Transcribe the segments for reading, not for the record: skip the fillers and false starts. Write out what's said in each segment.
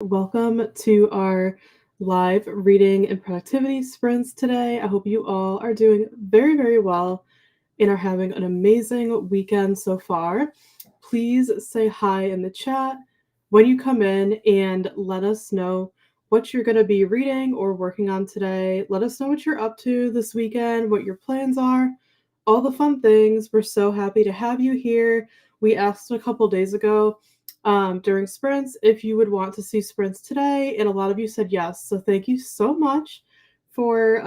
Welcome to our live reading and productivity sprints today. I hope you all are doing very, very well and are having an amazing weekend so far. Please say hi in the chat when you come in and let us know what you're going to be reading or working on today. Let us know what you're up to this weekend, what your plans are, all the fun things. We're so happy to have you here. We asked a couple days ago during sprints if you would want to see sprints today, and a lot of you said yes. So thank you so much for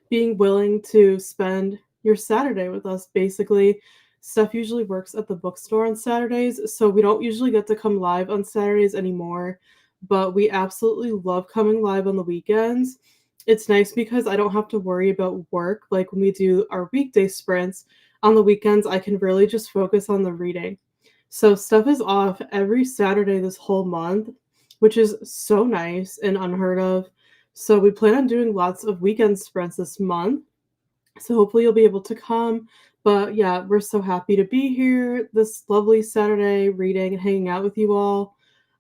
being willing to spend your Saturday with us. Basically, Steph usually works at the bookstore on Saturdays, so we don't usually get to come live on Saturdays anymore, but we absolutely love coming live on the weekends. It's nice because I don't have to worry about work like when we do our weekday sprints. On the weekends, I can really just focus on the reading. So Steph is off every Saturday this whole month, which is so nice and unheard of. So we plan on doing lots of weekend sprints this month. So hopefully you'll be able to come. But yeah, we're so happy to be here this lovely Saturday reading and hanging out with you all.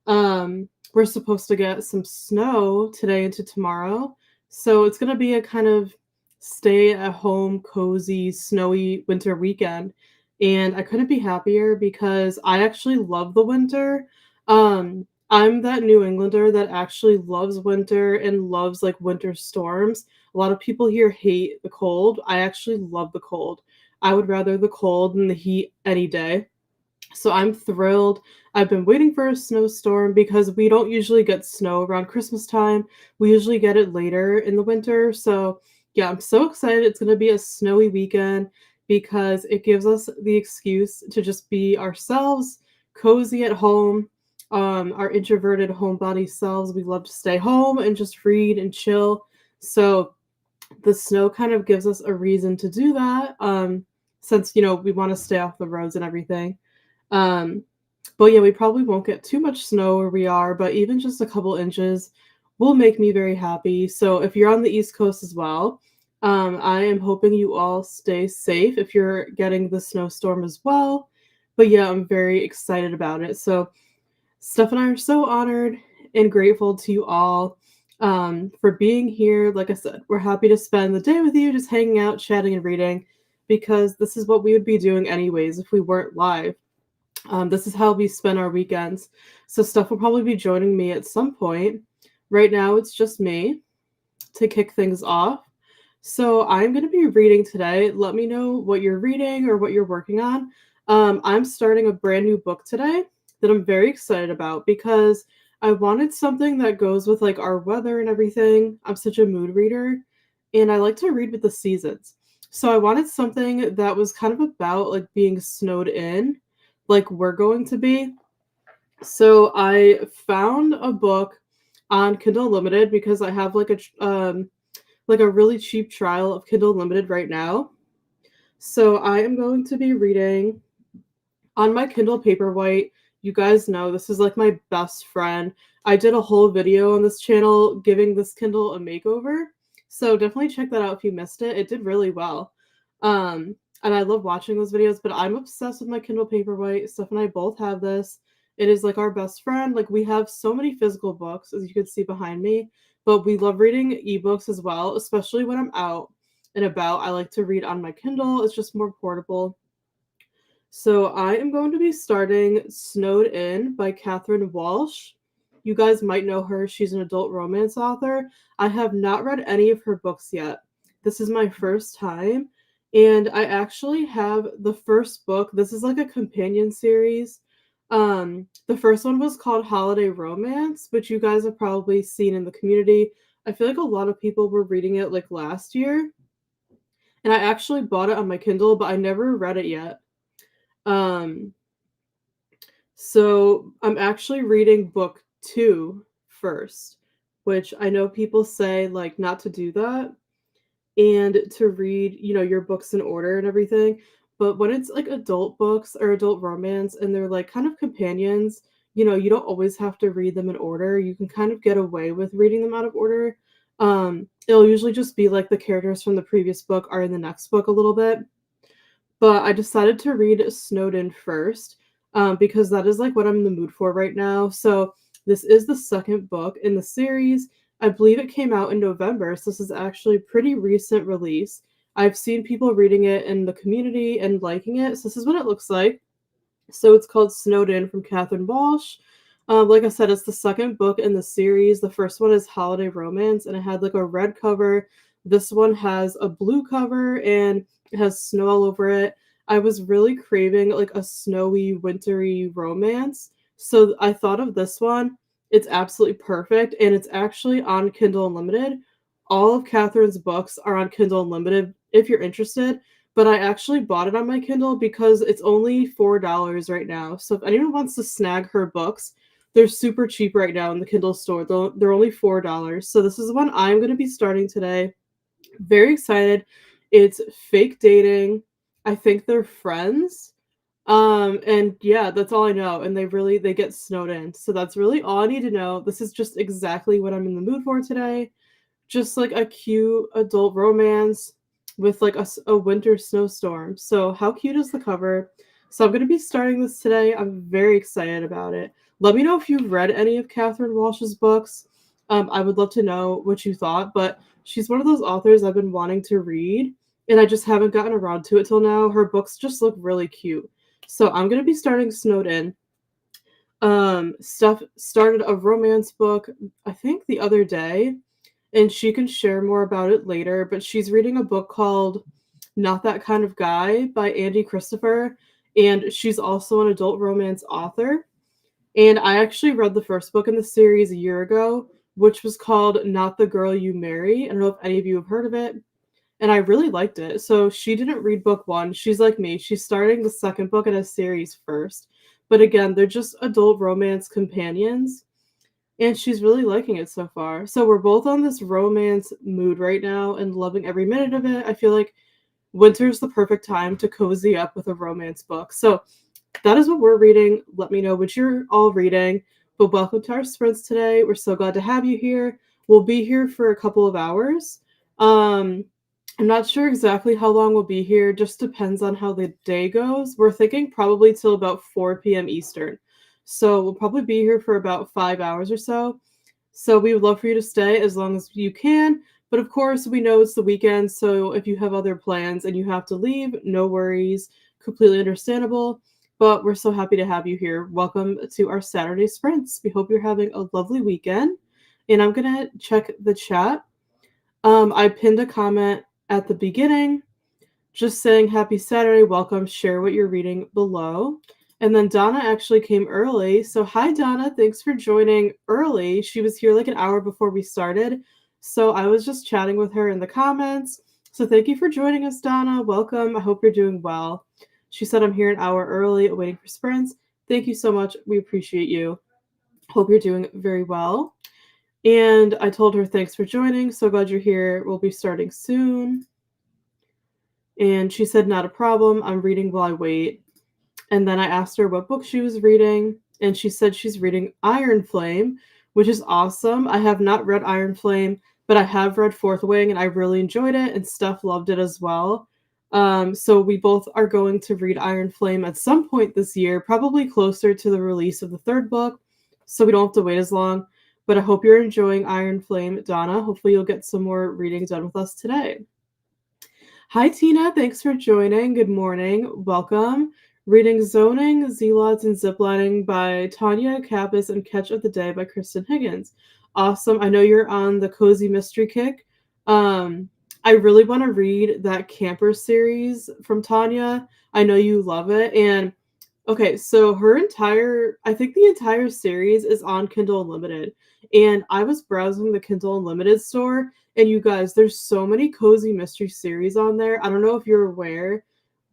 We're supposed to get some snow today into tomorrow. So it's going to be a kind of stay at home, cozy, snowy winter weekend. And I couldn't be happier because I actually love the winter. I'm that New Englander that actually loves winter and loves like winter storms. A lot of people here hate the cold. I actually love the cold. I would rather the cold than the heat any day. So I'm thrilled. I've been waiting for a snowstorm because we don't usually get snow around Christmas time. We usually get it later in the winter. So yeah, I'm so excited. It's going to be a snowy weekend because it gives us the excuse to just be ourselves, cozy at home. Our introverted homebody selves, we love to stay home and just read and chill. So the snow kind of gives us a reason to do that, since, we want to stay off the roads and everything. But yeah, we probably won't get too much snow where we are, but even just a couple inches will make me very happy. So if you're on the East Coast as well, I am hoping you all stay safe if you're getting the snowstorm as well. But yeah, I'm very excited about it. So Steph and I are so honored and grateful to you all for being here. Like I said, we're happy to spend the day with you, just hanging out, chatting, and reading, because this is what we would be doing anyways if we weren't live. This is how we spend our weekends. So Steph will probably be joining me at some point. Right now, it's just me to kick things off. So I'm going to be reading today. Let me know what you're reading or what you're working on. I'm starting a brand new book today that I'm very excited about because I wanted something that goes with like our weather and everything. I'm such a mood reader and I like to read with the seasons. So I wanted something that was kind of about like being snowed in, like we're going to be. So I found a book on Kindle Unlimited because I have like a really cheap trial of Kindle Unlimited right now. So I am going to be reading on my Kindle Paperwhite. You guys know this is like my best friend. I did a whole video on this channel giving this Kindle a makeover. So definitely check that out if you missed it. It did really well. And I love watching those videos, but I'm obsessed with my Kindle Paperwhite. Steph and I both have this. It is like our best friend. Like we have so many physical books, as you can see behind me, but we love reading ebooks as well, especially when I'm out and about. I like to read on my Kindle. It's just more portable. So I am going to be starting Snowed In by Catherine Walsh. You guys might know her. She's an adult romance author. I have not read any of her books yet. This is my first time. And I actually have the first book. This is like a companion series. The first one was called Holiday Romance, which you guys have probably seen in the community. I feel like a lot of people were reading it like last year. And I actually bought it on my Kindle, but I never read it yet. So I'm actually reading book 2 first, which I know people say like not to do that and to read, your books in order and everything. But when it's like adult books or adult romance and they're like kind of companions, you don't always have to read them in order. You can kind of get away with reading them out of order. It'll usually just be like the characters from the previous book are in the next book a little bit. But I decided to read Snowed In first because that is like what I'm in the mood for right now. So This is the second book in the series. I believe it came out in November, so this is actually a pretty recent release. I've seen people reading it in the community and liking it, so this is what it looks like. So it's called Snowed In from Catherine Walsh. Like I said, it's the second book in the series. The first one is Holiday Romance, and it had like a red cover. This one has a blue cover, and it has snow all over it. I was really craving like a snowy, wintry romance. So I thought of this one. It's absolutely perfect, and it's actually on Kindle Unlimited. All of Catherine's books are on Kindle Unlimited if you're interested, but I actually bought it on my Kindle because it's only $4 right now. So if anyone wants to snag her books, they're super cheap right now in the Kindle store. They're only $4. So this is the one I'm going to be starting today. Very excited. It's fake dating. I think they're friends. And yeah, that's all I know. And they get snowed in. So that's really all I need to know. This is just exactly what I'm in the mood for today. Just like a cute adult romance with like a winter snowstorm. So how cute is the cover? So I'm going to be starting this today. I'm very excited about it. Let me know if you've read any of Catherine Walsh's books. I would love to know what you thought, but she's one of those authors I've been wanting to read, and I just haven't gotten around to it till now. Her books just look really cute. So I'm going to be starting Snowed In. Steph started a romance book, I think the other day, and she can share more about it later, but she's reading a book called Not That Kind of Guy by Andy Christopher, and she's also an adult romance author. And I actually read the first book in the series a year ago, which was called Not the Girl You Marry. I don't know if any of you have heard of it. And I really liked it. So she didn't read book one. She's like me. She's starting the second book in a series first. But again, they're just adult romance companions. And she's really liking it so far. So we're both on this romance mood right now and loving every minute of it. I feel like winter's the perfect time to cozy up with a romance book. So that is what we're reading. Let me know what you're all reading. But welcome to our sprints today. We're so glad to have you here. We'll be here for a couple of hours. I'm not sure exactly how long we'll be here. Just depends on how the day goes. We're thinking probably till about 4 p.m. Eastern. So we'll probably be here for about 5 hours or so. So we would love for you to stay as long as you can. But of course, we know it's the weekend. So if you have other plans and you have to leave, no worries. Completely understandable. But we're so happy to have you here. Welcome to our Saturday sprints. We hope you're having a lovely weekend. And I'm going to check the chat. I pinned a comment at the beginning just saying happy Saturday, welcome, share what you're reading below. And then Donna actually came early. So hi, Donna. Thanks for joining early. She was here like an hour before we started. So I was just chatting with her in the comments. So thank you for joining us, Donna. Welcome. I hope you're doing well. She said, I'm here an hour early waiting for sprints. Thank you so much. We appreciate you. Hope you're doing very well. And I told her, thanks for joining. So glad you're here. We'll be starting soon. And she said, not a problem. I'm reading while I wait. And then I asked her what book she was reading. And she said she's reading Iron Flame, which is awesome. I have not read Iron Flame, but I have read Fourth Wing, and I really enjoyed it. And Steph loved it as well. So we both are going to read Iron Flame at some point this year, probably closer to the release of the third book. So we don't have to wait as long. But I hope you're enjoying Iron Flame, Donna. Hopefully you'll get some more reading done with us today. Hi, Tina. Thanks for joining. Good morning. Welcome. Reading Zoning, Zealots, and Ziplining by Tanya Kappas and Catch of the Day by Kristen Higgins. Awesome. I know you're on the cozy mystery kick. I really want to read that camper series from Tanya. I know you love it. And okay, so I think the entire series is on Kindle Unlimited. And I was browsing the Kindle Unlimited store, and you guys, there's so many cozy mystery series on there. I don't know if you're aware,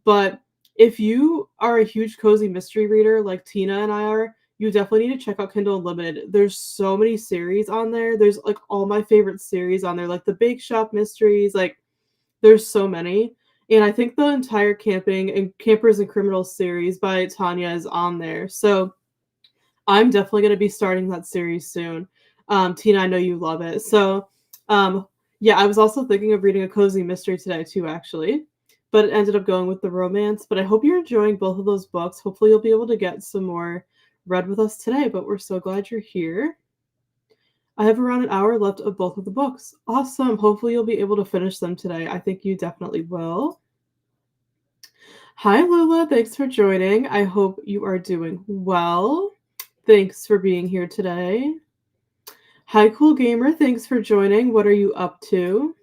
but if you are a huge cozy mystery reader like Tina and I are, you definitely need to check out Kindle Unlimited. There's so many series on there. There's like all my favorite series on there, like the Bake Shop mysteries, like there's so many. And I think the entire Campers and Criminals series by Tanya is on there. So I'm definitely going to be starting that series soon. Tina, I know you love it. So yeah, I was also thinking of reading a cozy mystery today too, actually. But it ended up going with the romance. But I hope you're enjoying both of those books. Hopefully you'll be able to get some more read with us today, but we're so glad you're here. I have around an hour left of both of the books. Awesome. Hopefully you'll be able to finish them today. I think you definitely will. Hi, Lula. Thanks for joining. I hope you are doing well. Thanks for being here today. Hi, Cool Gamer. Thanks for joining. What are you up to?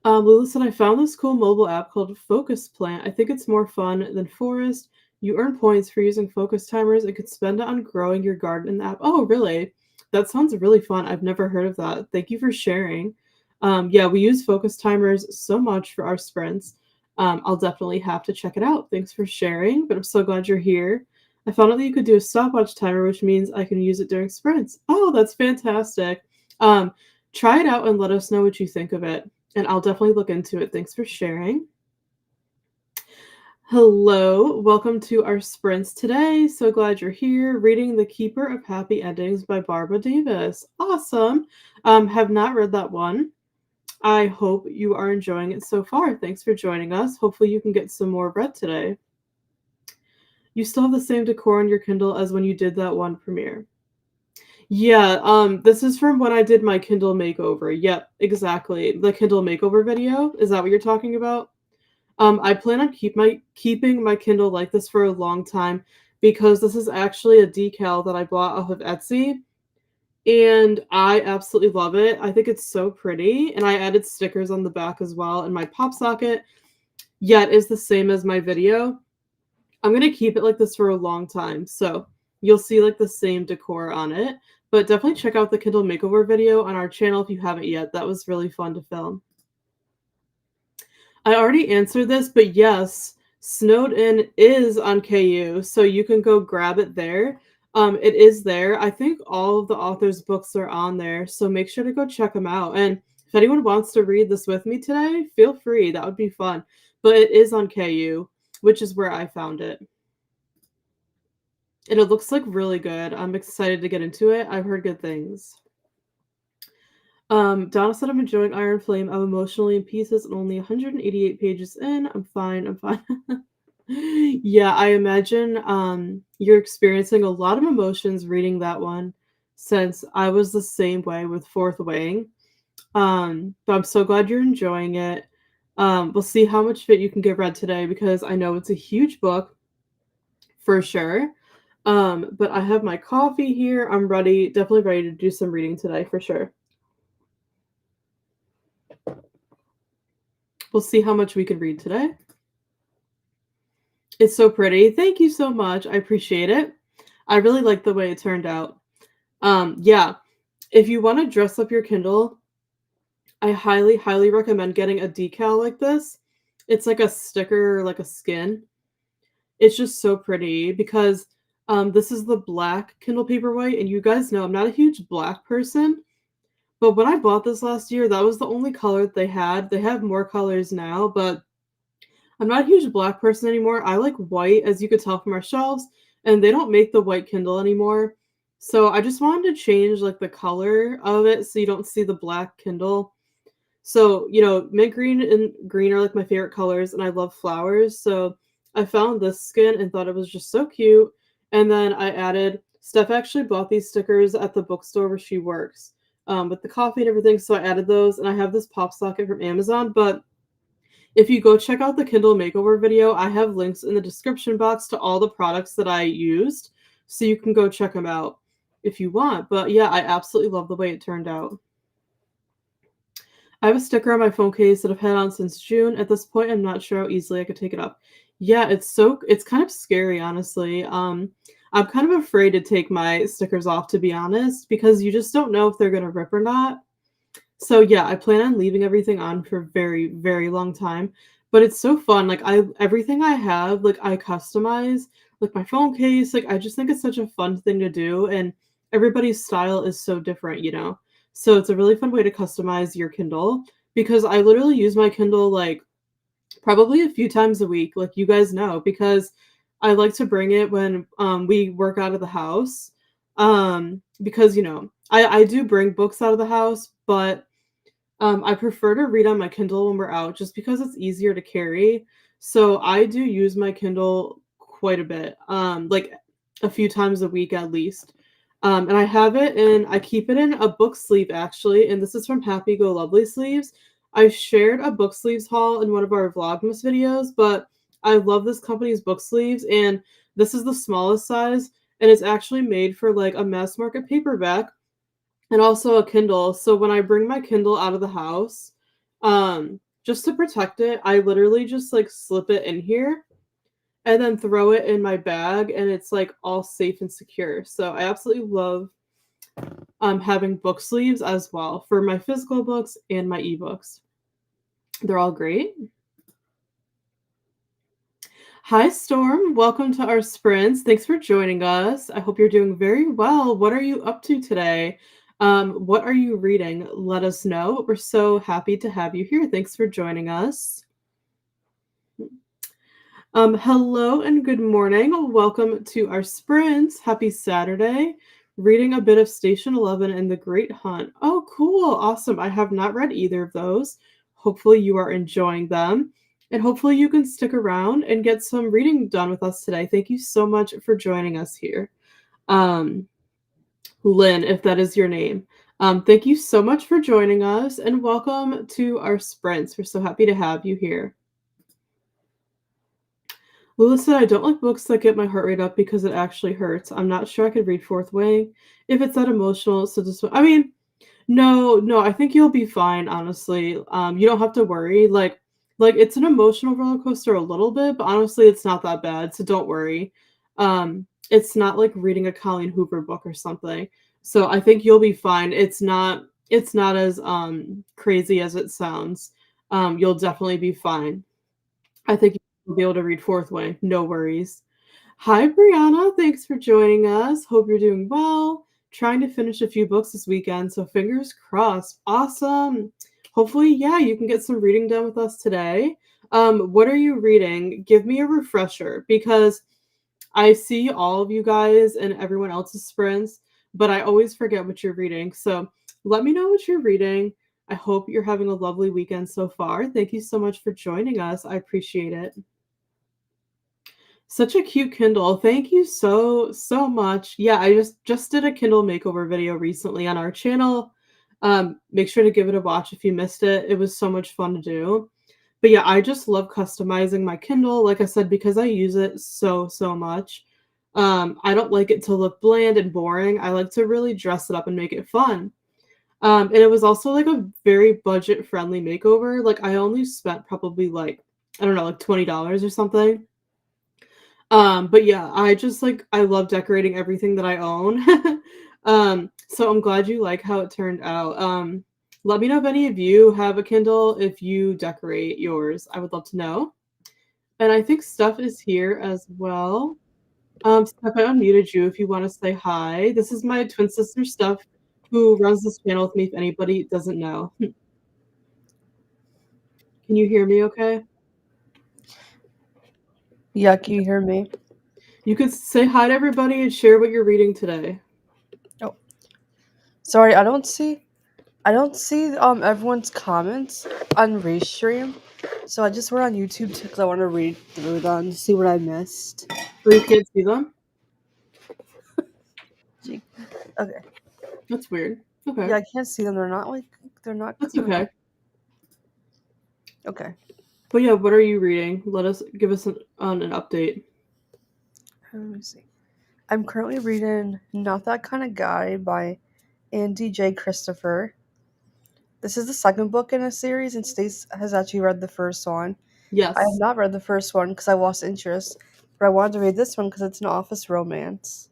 Lula said, I found this cool mobile app called Focus Plant. I think it's more fun than Forest. You earn points for using focus timers and could spend it on growing your garden in the app. Oh, really? That sounds really fun. I've never heard of that. Thank you for sharing. Yeah, we use focus timers so much for our sprints. I'll definitely have to check it out. Thanks for sharing, but I'm so glad you're here. I found out that you could do a stopwatch timer, which means I can use it during sprints. Oh, that's fantastic. Try it out and let us know what you think of it, and I'll definitely look into it. Thanks for sharing. Hello, welcome to our sprints today. So glad you're here. Reading The Keeper of Happy Endings by Barbara Davis. Awesome. Have not read that one. I hope you are enjoying it so far. Thanks for joining us. Hopefully you can get some more read today. You still have the same decor on your Kindle as when you did that one premiere. Yeah, this is from when I did my Kindle makeover. Yep, exactly. The Kindle makeover video. Is that what you're talking about? I plan on keeping my Kindle like this for a long time because this is actually a decal that I bought off of Etsy, and I absolutely love it. I think it's so pretty, and I added stickers on the back as well, and my pop socket, yet is the same as my video. I'm going to keep it like this for a long time, so you'll see like the same decor on it, but definitely check out the Kindle makeover video on our channel if you haven't yet. That was really fun to film. I already answered this, but yes, Snowed In is on KU, so you can go grab it there. It is there. I think all of the author's books are on there, so make sure to go check them out. And if anyone wants to read this with me today, feel free. That would be fun. But it is on KU, which is where I found it. And it looks like really good. I'm excited to get into it. I've heard good things. Donna said, I'm enjoying Iron Flame. I'm emotionally in pieces and only 188 pages in. I'm fine. Yeah, I imagine you're experiencing a lot of emotions reading that one, since I was the same way with Fourth Wing. But I'm so glad you're enjoying it. We'll see how much of it you can get read today, because I know it's a huge book for sure. But I have my coffee here. I'm ready, definitely ready to do some reading today for sure. We'll see how much we can read today. It's so pretty. Thank you so much. I appreciate it. I really like the way it turned out. Yeah, if you want to dress up your Kindle, I highly, highly recommend getting a decal like this. It's like a sticker, like a skin. It's just so pretty because this is the black Kindle Paperwhite, and you guys know I'm not a huge black person. But when I bought this last year, that was the only color that they had. They have more colors now, but I'm not a huge black person anymore. I like white, as you could tell from our shelves, and they don't make the white Kindle anymore. So I just wanted to change like the color of it so you don't see the black Kindle. So, mint green and green are like my favorite colors, and I love flowers. So I found this skin and thought it was just so cute. And then I added, Steph actually bought these stickers at the bookstore where she works, with the coffee and everything. So I added those, and I have this pop socket from Amazon. But if you go check out the Kindle makeover video, I have links in the description box to all the products that I used, so you can go check them out if you want. But yeah, I absolutely love the way it turned out. I have a sticker on my phone case that I've had on since June. At this point, I'm not sure how easily I could take it off. Yeah, it's kind of scary, honestly. I'm kind of afraid to take my stickers off, to be honest, because you just don't know if they're gonna rip or not. So yeah, I plan on leaving everything on for a very, very long time. But it's so fun. Like everything I have, like I customize, like my phone case. Like I just think it's such a fun thing to do, and everybody's style is so different. So it's a really fun way to customize your Kindle, because I literally use my Kindle like probably a few times a week, like you guys know, because I like to bring it when we work out of the house. Because I do bring books out of the house, but I prefer to read on my Kindle when we're out, just because it's easier to carry. So I do use my Kindle quite a bit. Like a few times a week at least. And I have it and I keep it in a book sleeve actually, and this is from Happy Go Lovely Sleeves. I shared a book sleeves haul in one of our Vlogmas videos, but I love this company's book sleeves, and this is the smallest size, and it's actually made for like a mass market paperback and also a Kindle. So when I bring my Kindle out of the house, just to protect it, I literally just like slip it in here and then throw it in my bag, and it's like all safe and secure. So I absolutely love having book sleeves as well for my physical books and my ebooks. They're all great. Hi, Storm. Welcome to our sprints. Thanks for joining us. I hope you're doing very well. What are you up to today? What are you reading? Let us know. We're so happy to have you here. Thanks for joining us. Hello and good morning. Welcome to our sprints. Happy Saturday. Reading a bit of Station 11 and The Great Hunt. Oh, cool. Awesome. I have not read either of those. Hopefully you are enjoying them. And hopefully you can stick around and get some reading done with us today. Thank you so much for joining us here. Lynn, if that is your name. Thank you so much for joining us and welcome to our sprints. We're so happy to have you here. Lula said, I don't like books that get my heart rate up because it actually hurts. I'm not sure I could read Fourth Wing if it's that emotional. So just, I mean, no, I think you'll be fine, honestly. You don't have to worry. Like it's an emotional roller coaster a little bit, but honestly, it's not that bad. So don't worry. It's not like reading a Colleen Hoover book or something. So I think you'll be fine. It's not as crazy as it sounds. You'll definitely be fine. I think you'll be able to read Fourth Way. No worries. Hi, Brianna. Thanks for joining us. Hope you're doing well. Trying to finish a few books this weekend, so fingers crossed. Awesome. Hopefully, yeah, you can get some reading done with us today. What are you reading? Give me a refresher because I see all of you guys and everyone else's sprints, but I always forget what you're reading. So let me know what you're reading. I hope you're having a lovely weekend so far. Thank you so much for joining us. I appreciate it. Such a cute Kindle. Thank you so much. Yeah, I just did a Kindle makeover video recently on our channel. Make sure to give it a watch if you missed it. It was so much fun to do. But yeah, I just love customizing my Kindle, like I said, because I use it so much. I don't like it to look bland and boring. I like to really dress it up and make it fun. And it was also like a very budget-friendly makeover. Like I only spent probably like, I don't know, like $20 or something. But yeah, I love decorating everything that I own. So I'm glad you like how it turned out. Let me know if any of you have a Kindle, if you decorate yours. I would love to know. And I think Steph is here as well. Steph, I unmuted you if you want to say hi. This is my twin sister, Steph, who runs this channel with me if anybody doesn't know. Can you hear me okay? Yeah, can you hear me? You could say hi to everybody and share what you're reading today. Oh, sorry, I don't see everyone's comments on Restream, so I just went on YouTube because I want to read through them to see what I missed. Or you can't see them? Okay. That's weird. Okay. Yeah, I can't see them. They're not That's coming okay. up. Okay. But yeah, what are you reading? Give us an update. Let me see. I'm currently reading Not That Kind of Guy by Andy J. Christopher. This is the second book in a series, and Stace has actually read the first one. I have Yes. not read the first one because I lost interest, but I wanted to read this one because it's an office romance,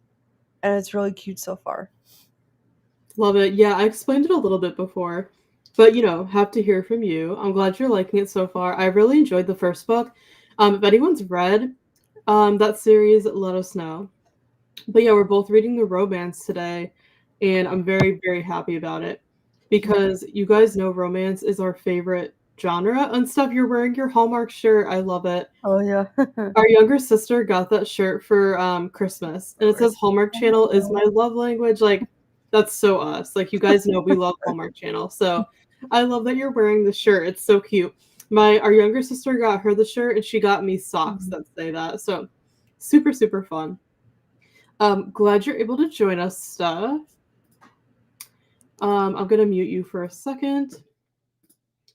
and it's really cute so far. Love it. Yeah, I explained it a little bit before, but have to hear from you. I'm glad you're liking it so far. I really enjoyed the first book. If anyone's read that series, let us know. But yeah, we're both reading the romance today, and I'm very, very happy about it because you guys know romance is our favorite genre and stuff. You're wearing your Hallmark shirt. I love it. Oh yeah. Our younger sister got that shirt for Christmas, and it says Hallmark Channel is my love language. Like, that's so us. Like, you guys know we love Hallmark Channel. So I love that you're wearing the shirt. It's so cute. Our younger sister got her the shirt, and she got me socks that say that. So super fun. Glad you're able to join us, Steph. I'm gonna mute you for a second.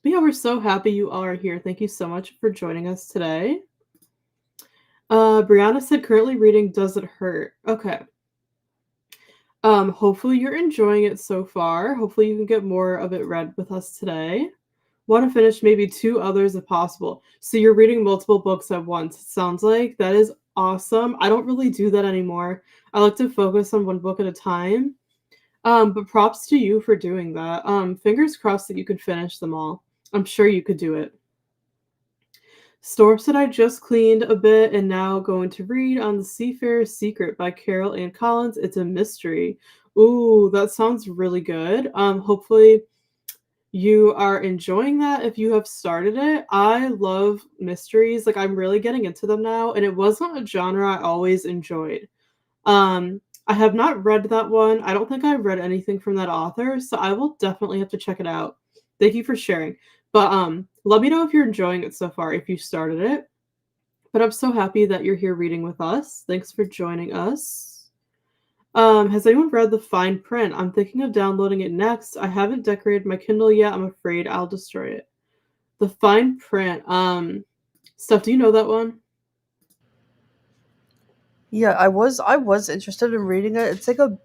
But yeah, we're so happy you all are here. Thank you so much for joining us today. Brianna said currently reading Does It Hurt? Okay. Hopefully you're enjoying it so far. Hopefully you can get more of it read with us today. Want to finish maybe 2 others if possible. So you're reading multiple books at once. It sounds like that is awesome. I don't really do that anymore. I like to focus on one book at a time. But props to you for doing that. Fingers crossed that you could finish them all. I'm sure you could do it. Storm said I just cleaned a bit and now going to read on The Seafarer's Secret by Carol Ann Collins. It's a mystery. Ooh, that sounds really good. Hopefully you are enjoying that if you have started it. I love mysteries. Like I'm really getting into them now, and it wasn't a genre I always enjoyed. I have not read that one. I don't think I've read anything from that author, so I will definitely have to check it out. Thank you for sharing. But let me know if you're enjoying it so far, if you started it. But I'm so happy that you're here reading with us. Thanks for joining us. Has anyone read The Fine Print? I'm thinking of downloading it next. I haven't decorated my Kindle yet. I'm afraid I'll destroy it. The Fine Print. Steph, do you know that one? Yeah, I was interested in reading it. It's like a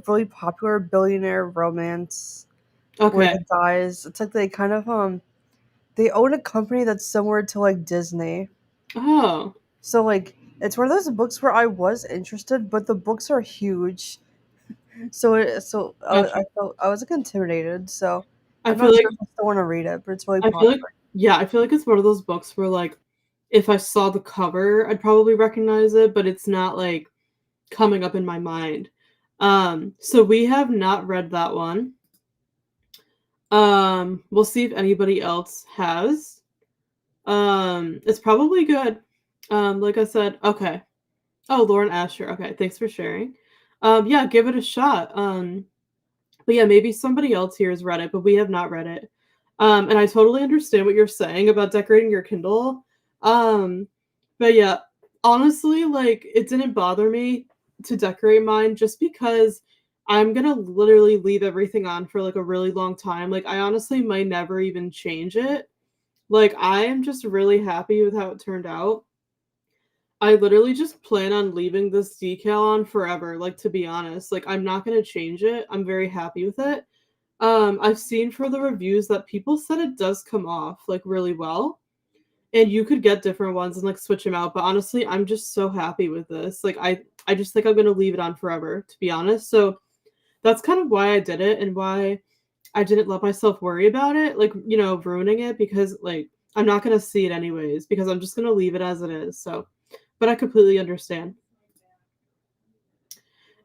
really popular billionaire romance where Okay. the guys, it's like they kind of they own a company that's similar to like Disney. Oh. So like it's one of those books where I was interested, but the books are huge. Gotcha. I felt I was like intimidated. So I I'm feel not like sure if I still want to read it, but it's really I feel like popular. yeah, I feel like it's one of those books where like if I saw the cover, I'd probably recognize it, but it's not like coming up in my mind. So we have not read that one. We'll see if anybody else has. It's probably good. Like I said, okay. Oh, Lauren Asher. Okay, thanks for sharing. Yeah, give it a shot. But yeah, maybe somebody else here has read it, but we have not read it. And I totally understand what you're saying about decorating your Kindle. Um, but yeah, honestly, like it didn't bother me to decorate mine just because I'm gonna literally leave everything on for like a really long time. Like I honestly might never even change it. Like I am just really happy with how it turned out. I literally just plan on leaving this decal on forever, like to be honest. Like I'm not gonna change it. I'm very happy with it. I've seen for the reviews that people said it does come off like really well, and you could get different ones and like switch them out. But honestly, I'm just so happy with this. Like I just think I'm gonna leave it on forever, to be honest. So that's kind of why I did it and why I didn't let myself worry about it, like ruining it because like I'm not gonna see it anyways because I'm just gonna leave it as it is. So, but I completely understand.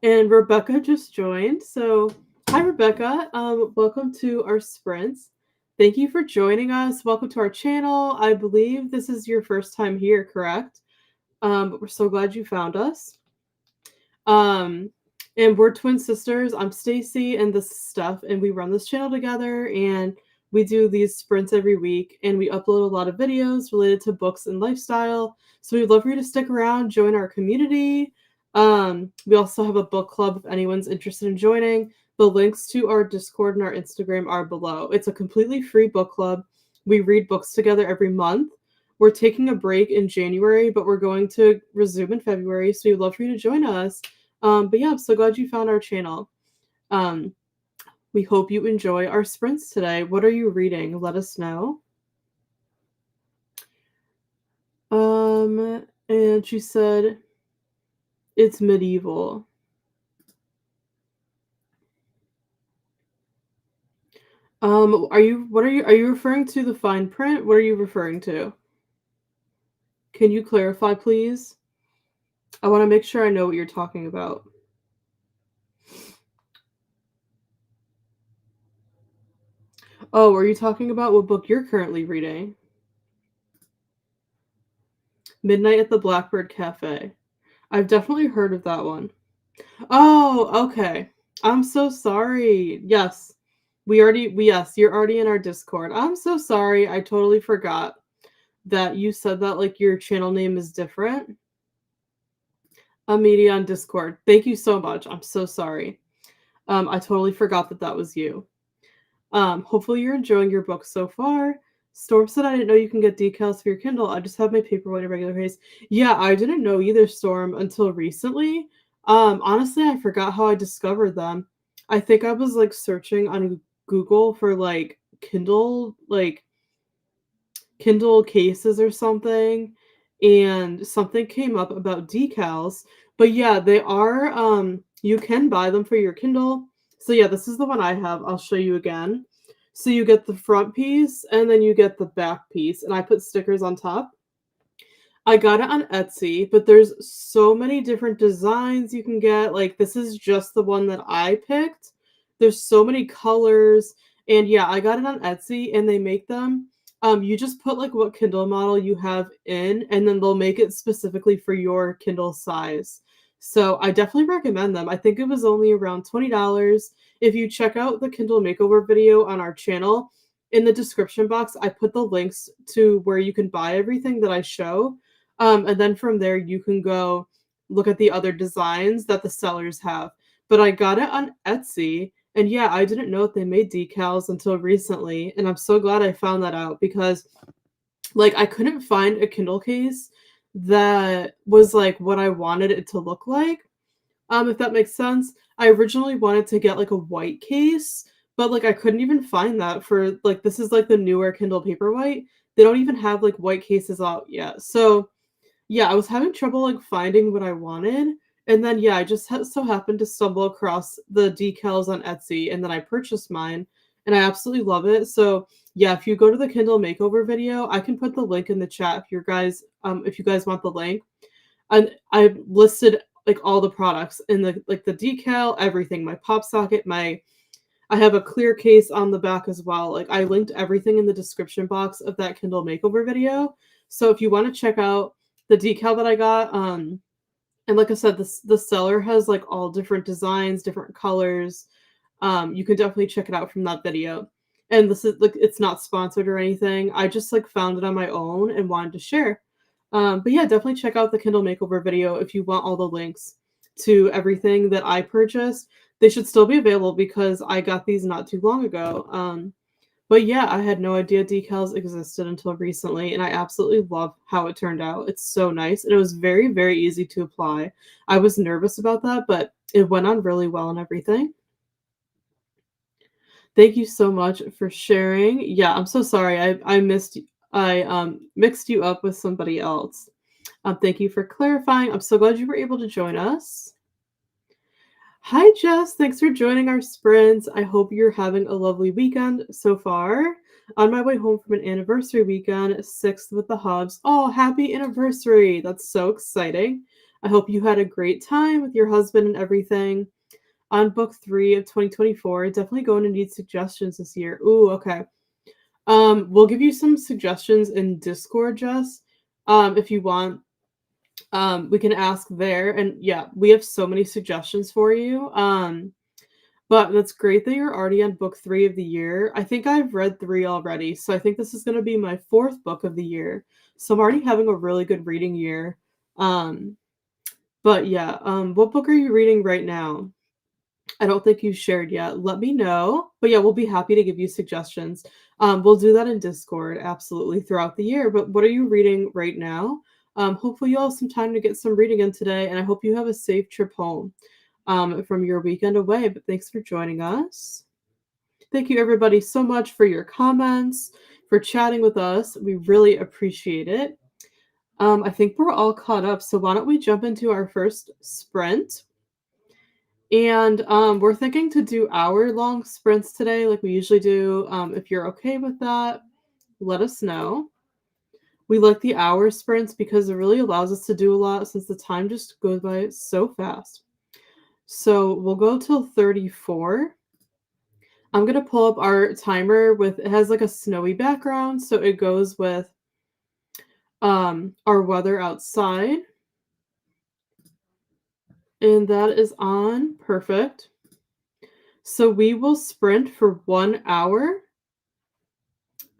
And Rebecca just joined. So, hi, Rebecca. Welcome to our sprints. Thank you for joining us. Welcome to our channel. I believe this is your first time here, correct? But we're so glad you found us. Um, and we're twin sisters. I'm Stacey, and this is Steph, and we run this channel together. And we do these sprints every week, and we upload a lot of videos related to books and lifestyle. So we'd love for you to stick around, join our community. We also have a book club if anyone's interested in joining. The links to our Discord and our Instagram are below. It's a completely free book club. We read books together every month. We're taking a break in January, but we're going to resume in February, so we'd love for you to join us. But yeah, I'm so glad you found our channel. We hope you enjoy our sprints today. What are you reading? Let us know. And she said it's medieval. Are you referring to the fine print? What are you referring to? Can you clarify, please? I want to make sure I know what you're talking about. Oh, are you talking about what book you're currently reading? Midnight at the Blackbird Cafe. I've definitely heard of that one. Oh, okay. I'm so sorry. Yes. Yes, you're already in our Discord. I'm so sorry. I totally forgot that you said that like your channel name is different. A media on Discord. Thank you so much. I'm so sorry. I totally forgot that that was you. Hopefully you're enjoying your book so far. Storm said, I didn't know you can get decals for your Kindle. I just have my paperweight at regular pace. Yeah, I didn't know either, Storm, until recently. Honestly, I forgot how I discovered them. I think I was like searching on Google for Kindle cases or something, and something came up about decals. But yeah, they are you can buy them for your Kindle. So yeah, this is the one I have. I'll show you again. So you get the front piece and then you get the back piece, and I put stickers on top. I got it on Etsy, but there's so many different designs you can get. Like, this is just the one that I picked. There's so many colors. And yeah, I got it on Etsy and they make them. You just put like what Kindle model you have in, and then they'll make it specifically for your Kindle size. So I definitely recommend them. I think it was only around $20. If you check out the Kindle makeover video on our channel, in the description box, I put the links to where you can buy everything that I show. And then from there, you can go look at the other designs that the sellers have. But I got it on Etsy. And yeah, I didn't know that they made decals until recently. And I'm so glad I found that out because, like, I couldn't find a Kindle case that was like what I wanted it to look like. If that makes sense. I originally wanted to get like a white case, but like I couldn't even find that for like this is like the newer Kindle Paperwhite. They don't even have like white cases out yet. So yeah, I was having trouble like finding what I wanted. And then yeah, I just so happened to stumble across the decals on Etsy, and then I purchased mine and I absolutely love it. So yeah, if you go to the Kindle makeover video, I can put the link in the chat if you guys want the link. And I listed like all the products in the decal, everything, my pop socket, I have a clear case on the back as well. Like I linked everything in the description box of that Kindle makeover video. So if you want to check out the decal that I got, and like I said, the seller has like all different designs, different colors. You can definitely check it out from that video. And this is like it's not sponsored or anything. I just like found it on my own and wanted to share. But yeah, definitely check out the Kindle makeover video if you want all the links to everything that I purchased. They should still be available because I got these not too long ago. But yeah, I had no idea decals existed until recently, and I absolutely love how it turned out. It's so nice, and it was very, very easy to apply. I was nervous about that, but it went on really well and everything. Thank you so much for sharing. Yeah, I'm so sorry. I mixed you up with somebody else. Thank you for clarifying. I'm so glad you were able to join us. Hi, Jess. Thanks for joining our sprints. I hope you're having a lovely weekend so far. On my way home from an anniversary weekend, sixth with the Hubs. Oh, happy anniversary. That's so exciting. I hope you had a great time with your husband and everything. On book 3 of 2024, definitely going to need suggestions this year. Ooh, okay. We'll give you some suggestions in Discord, Jess. If you want. We can ask there, and yeah, we have so many suggestions for you. But that's great that you're already on book 3 of the year. I think I've read 3 already, so I think this is going to be my 4th book of the year. So I'm already having a really good reading year. But yeah, what book are you reading right now? I don't think you shared yet. Let me know. But yeah, we'll be happy to give you suggestions. We'll do that in Discord absolutely throughout the year. But what are you reading right now? Hopefully you'll have some time to get some reading in today, and I hope you have a safe trip home from your weekend away. But thanks for joining us. Thank you everybody so much for your comments, for chatting with us. We really appreciate it. I think we're all caught up, so why don't we jump into our first sprint? And we're thinking to do hour-long sprints today, like we usually do. If you're okay with that, let us know. We like the hour sprints because it really allows us to do a lot since the time just goes by so fast. So we'll go till 34. I'm going to pull up our timer it has like a snowy background, so it goes with our weather outside. And that is on. Perfect. So we will sprint for 1 hour,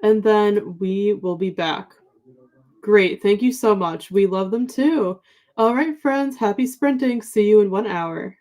and then we will be back. Great. Thank you so much. We love them too. All right, friends, happy sprinting. See you in 1 hour.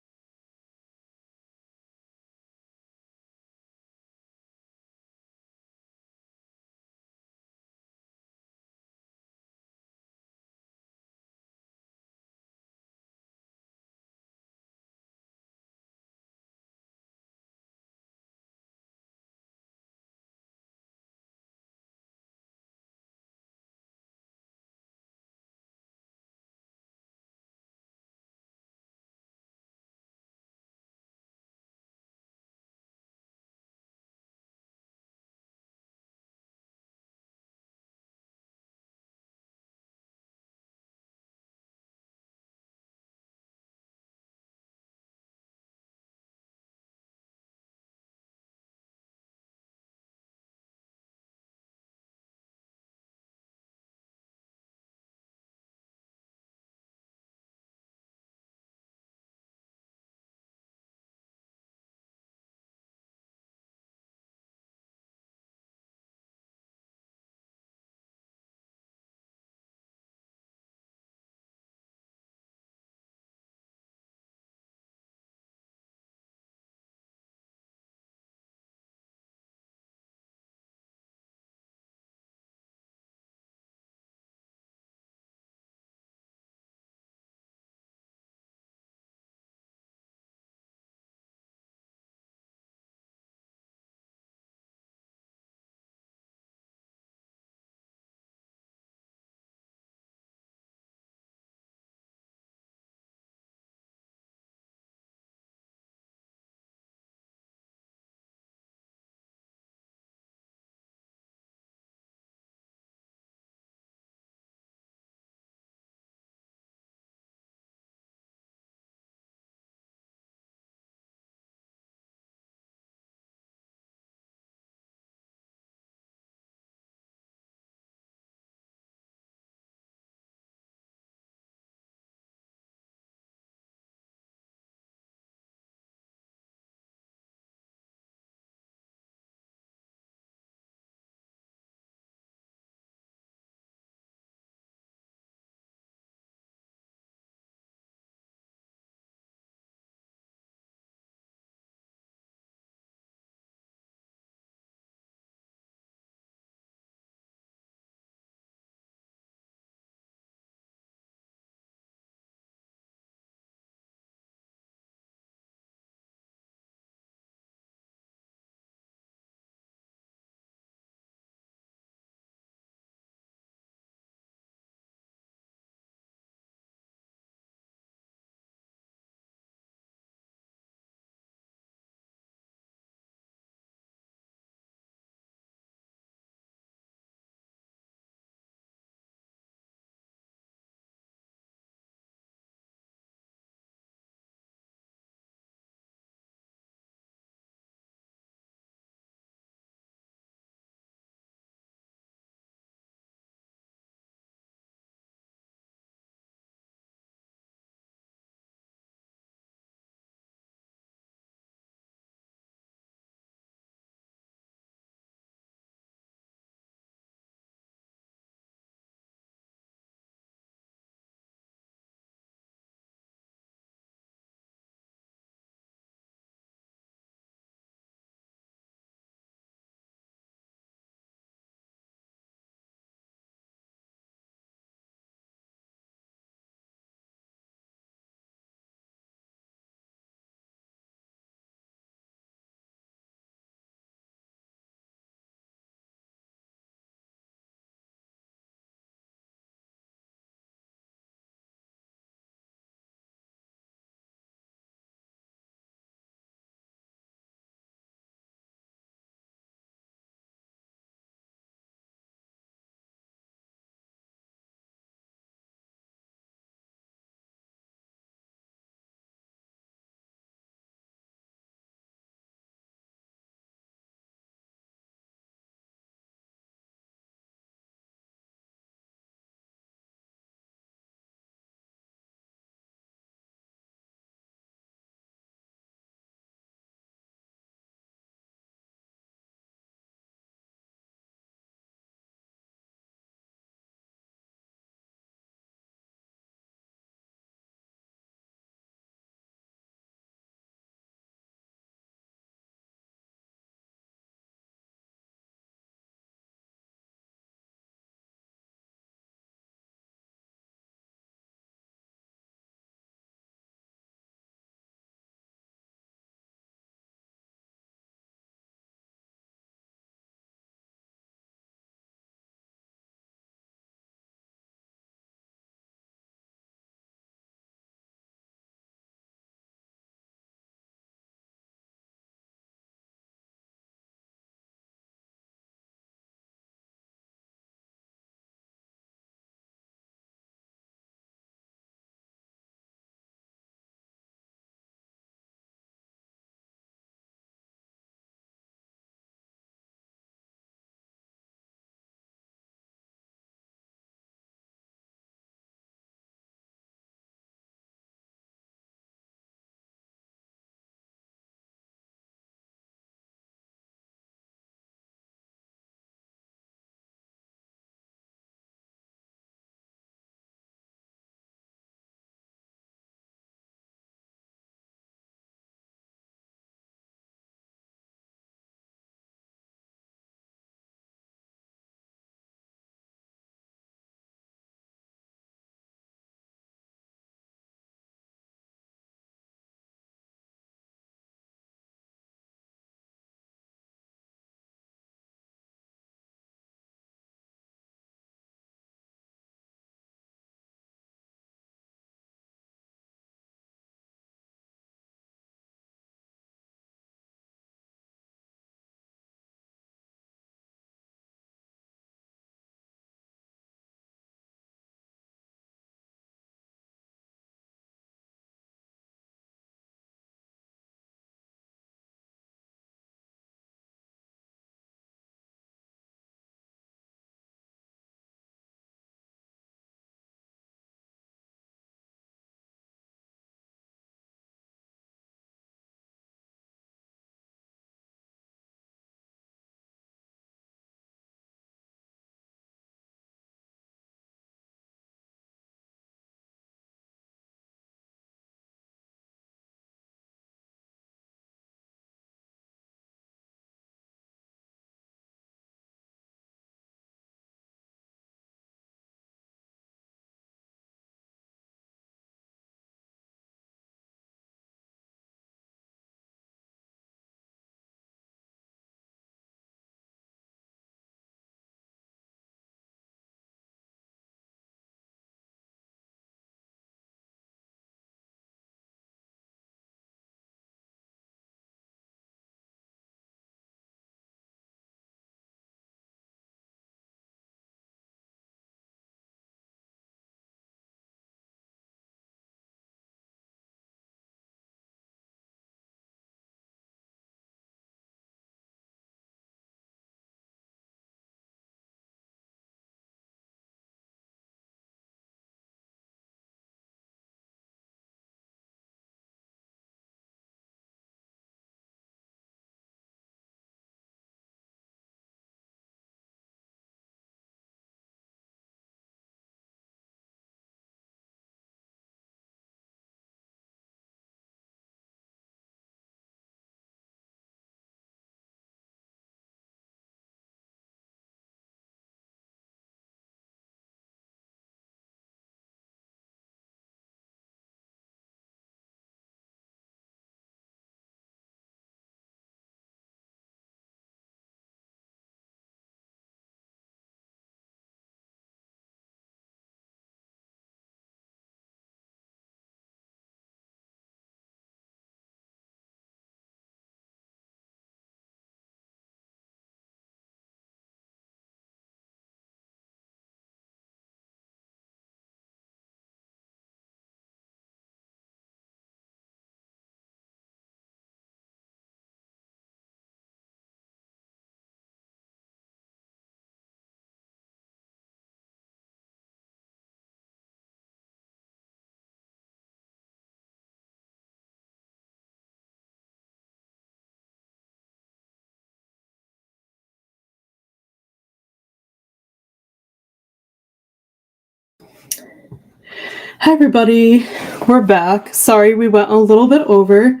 Hi everybody, we're back. Sorry we went a little bit over.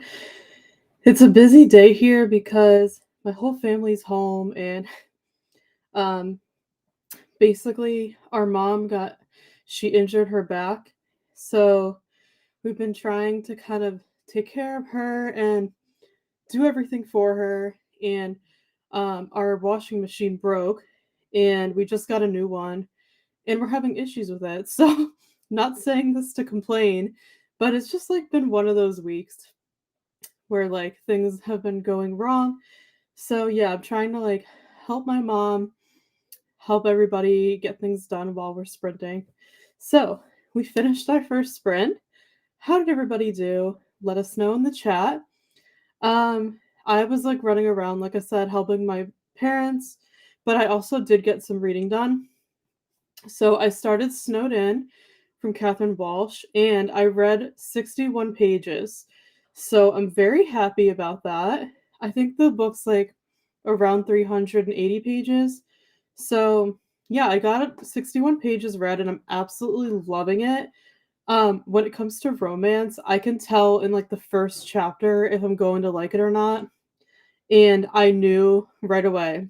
It's a busy day here because my whole family's home and um basically our mom she injured her back. So we've been trying to kind of take care of her and do everything for her, and our washing machine broke and we just got a new one and we're having issues with it. So not saying this to complain, but it's just like been one of those weeks where like things have been going wrong. So yeah, I'm trying to like help my mom, help everybody get things done while we're sprinting. So we finished our first sprint. How did everybody do? Let us know in the chat. I was like running around, like I said, helping my parents, but I also did get some reading done. So I started Snowed In from Catherine Walsh, and I read 61 pages. So I'm very happy about that. I think the book's like around 380 pages. So yeah, I got 61 pages read and I'm absolutely loving it. When it comes to romance, I can tell in like the first chapter if I'm going to like it or not. And I knew right away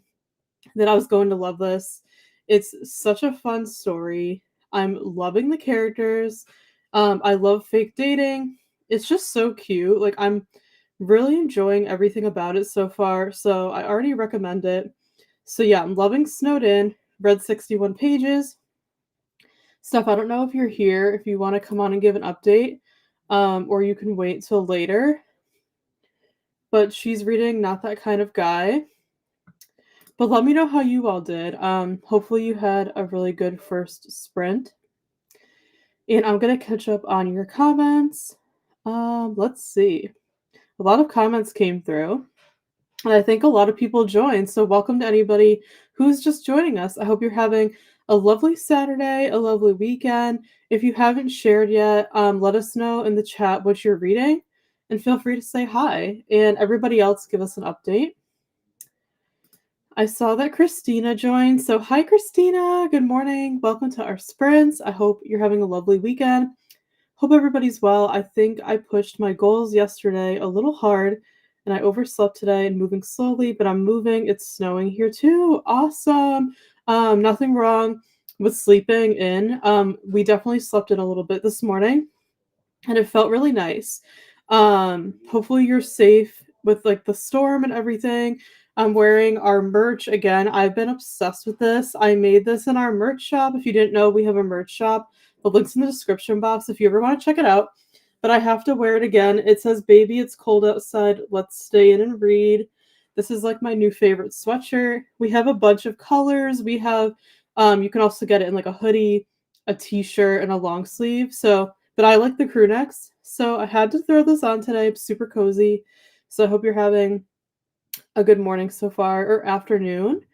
that I was going to love this. It's such a fun story. I'm loving the characters. I love fake dating. It's just so cute. Like I'm really enjoying everything about it so far. So I already recommend it. So yeah, I'm loving Snowed In. Read 61 pages. Steph, I don't know if you're here, if you want to come on and give an update, or you can wait till later. But she's reading Not That Kind of Guy. But let me know how you all did. Hopefully you had a really good first sprint. And I'm gonna catch up on your comments. Let's see. A lot of comments came through. And I think a lot of people joined. So welcome to anybody who's just joining us. I hope you're having a lovely Saturday, a lovely weekend. If you haven't shared yet, let us know in the chat what you're reading. And feel free to say hi. And everybody else, give us an update. I saw that Christina joined. So hi, Christina. Good morning. Welcome to our sprints. I hope you're having a lovely weekend. Hope everybody's well. I think I pushed my goals yesterday a little hard and I overslept today and moving slowly, but I'm moving. It's snowing here too. Awesome. Nothing wrong with sleeping in. We definitely slept in a little bit this morning and it felt really nice. Hopefully you're safe with like the storm and everything. I'm wearing our merch again. I've been obsessed with this. I made this in our merch shop. If you didn't know, we have a merch shop. The link's in the description box if you ever want to check it out. But I have to wear it again. It says, "Baby, it's cold outside. Let's stay in and read." This is like my new favorite sweatshirt. We have a bunch of colors. We have, you can also get it in like a hoodie, a t-shirt, and a long sleeve. So, but I like the crew necks. So I had to throw this on today. It's super cozy. So I hope you're having a good morning so far, or afternoon.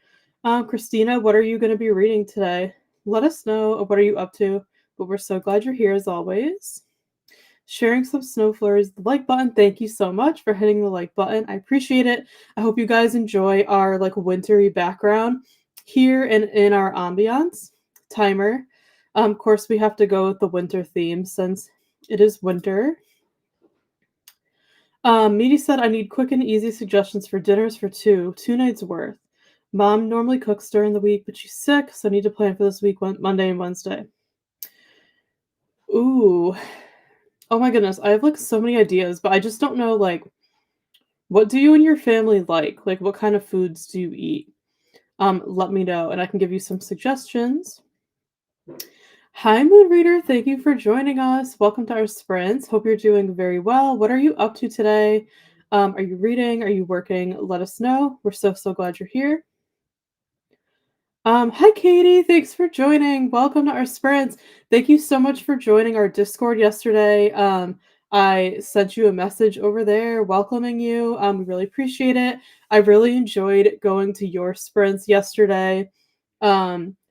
Christina, what are you going to be reading today? Let us know. What are you up to? But we're so glad you're here as always. Sharing some snow flurries, the like button. Thank you so much for hitting the like button. I appreciate it. I hope you guys enjoy our like wintry background here and in our ambiance timer. Of course, we have to go with the winter theme since it is winter. Meaty said, "I need quick and easy suggestions for dinners for two nights worth. Mom normally cooks during the week, but she's sick, so I need to plan for this week, Monday and Wednesday." Ooh. Oh my goodness, I have like so many ideas, but I just don't know like what do you and your family like? Like what kind of foods do you eat? Let me know and I can give you some suggestions. Hi, Moon Reader. Thank you for joining us. Welcome to our sprints. Hope you're doing very well. What are you up to today? Are you reading? Are you working? Let us know. We're so glad you're here. Hi, Katie. Thanks for joining. Welcome to our sprints. Thank you so much for joining our Discord yesterday. I sent you a message over there welcoming you. We really appreciate it. I really enjoyed going to your sprints yesterday.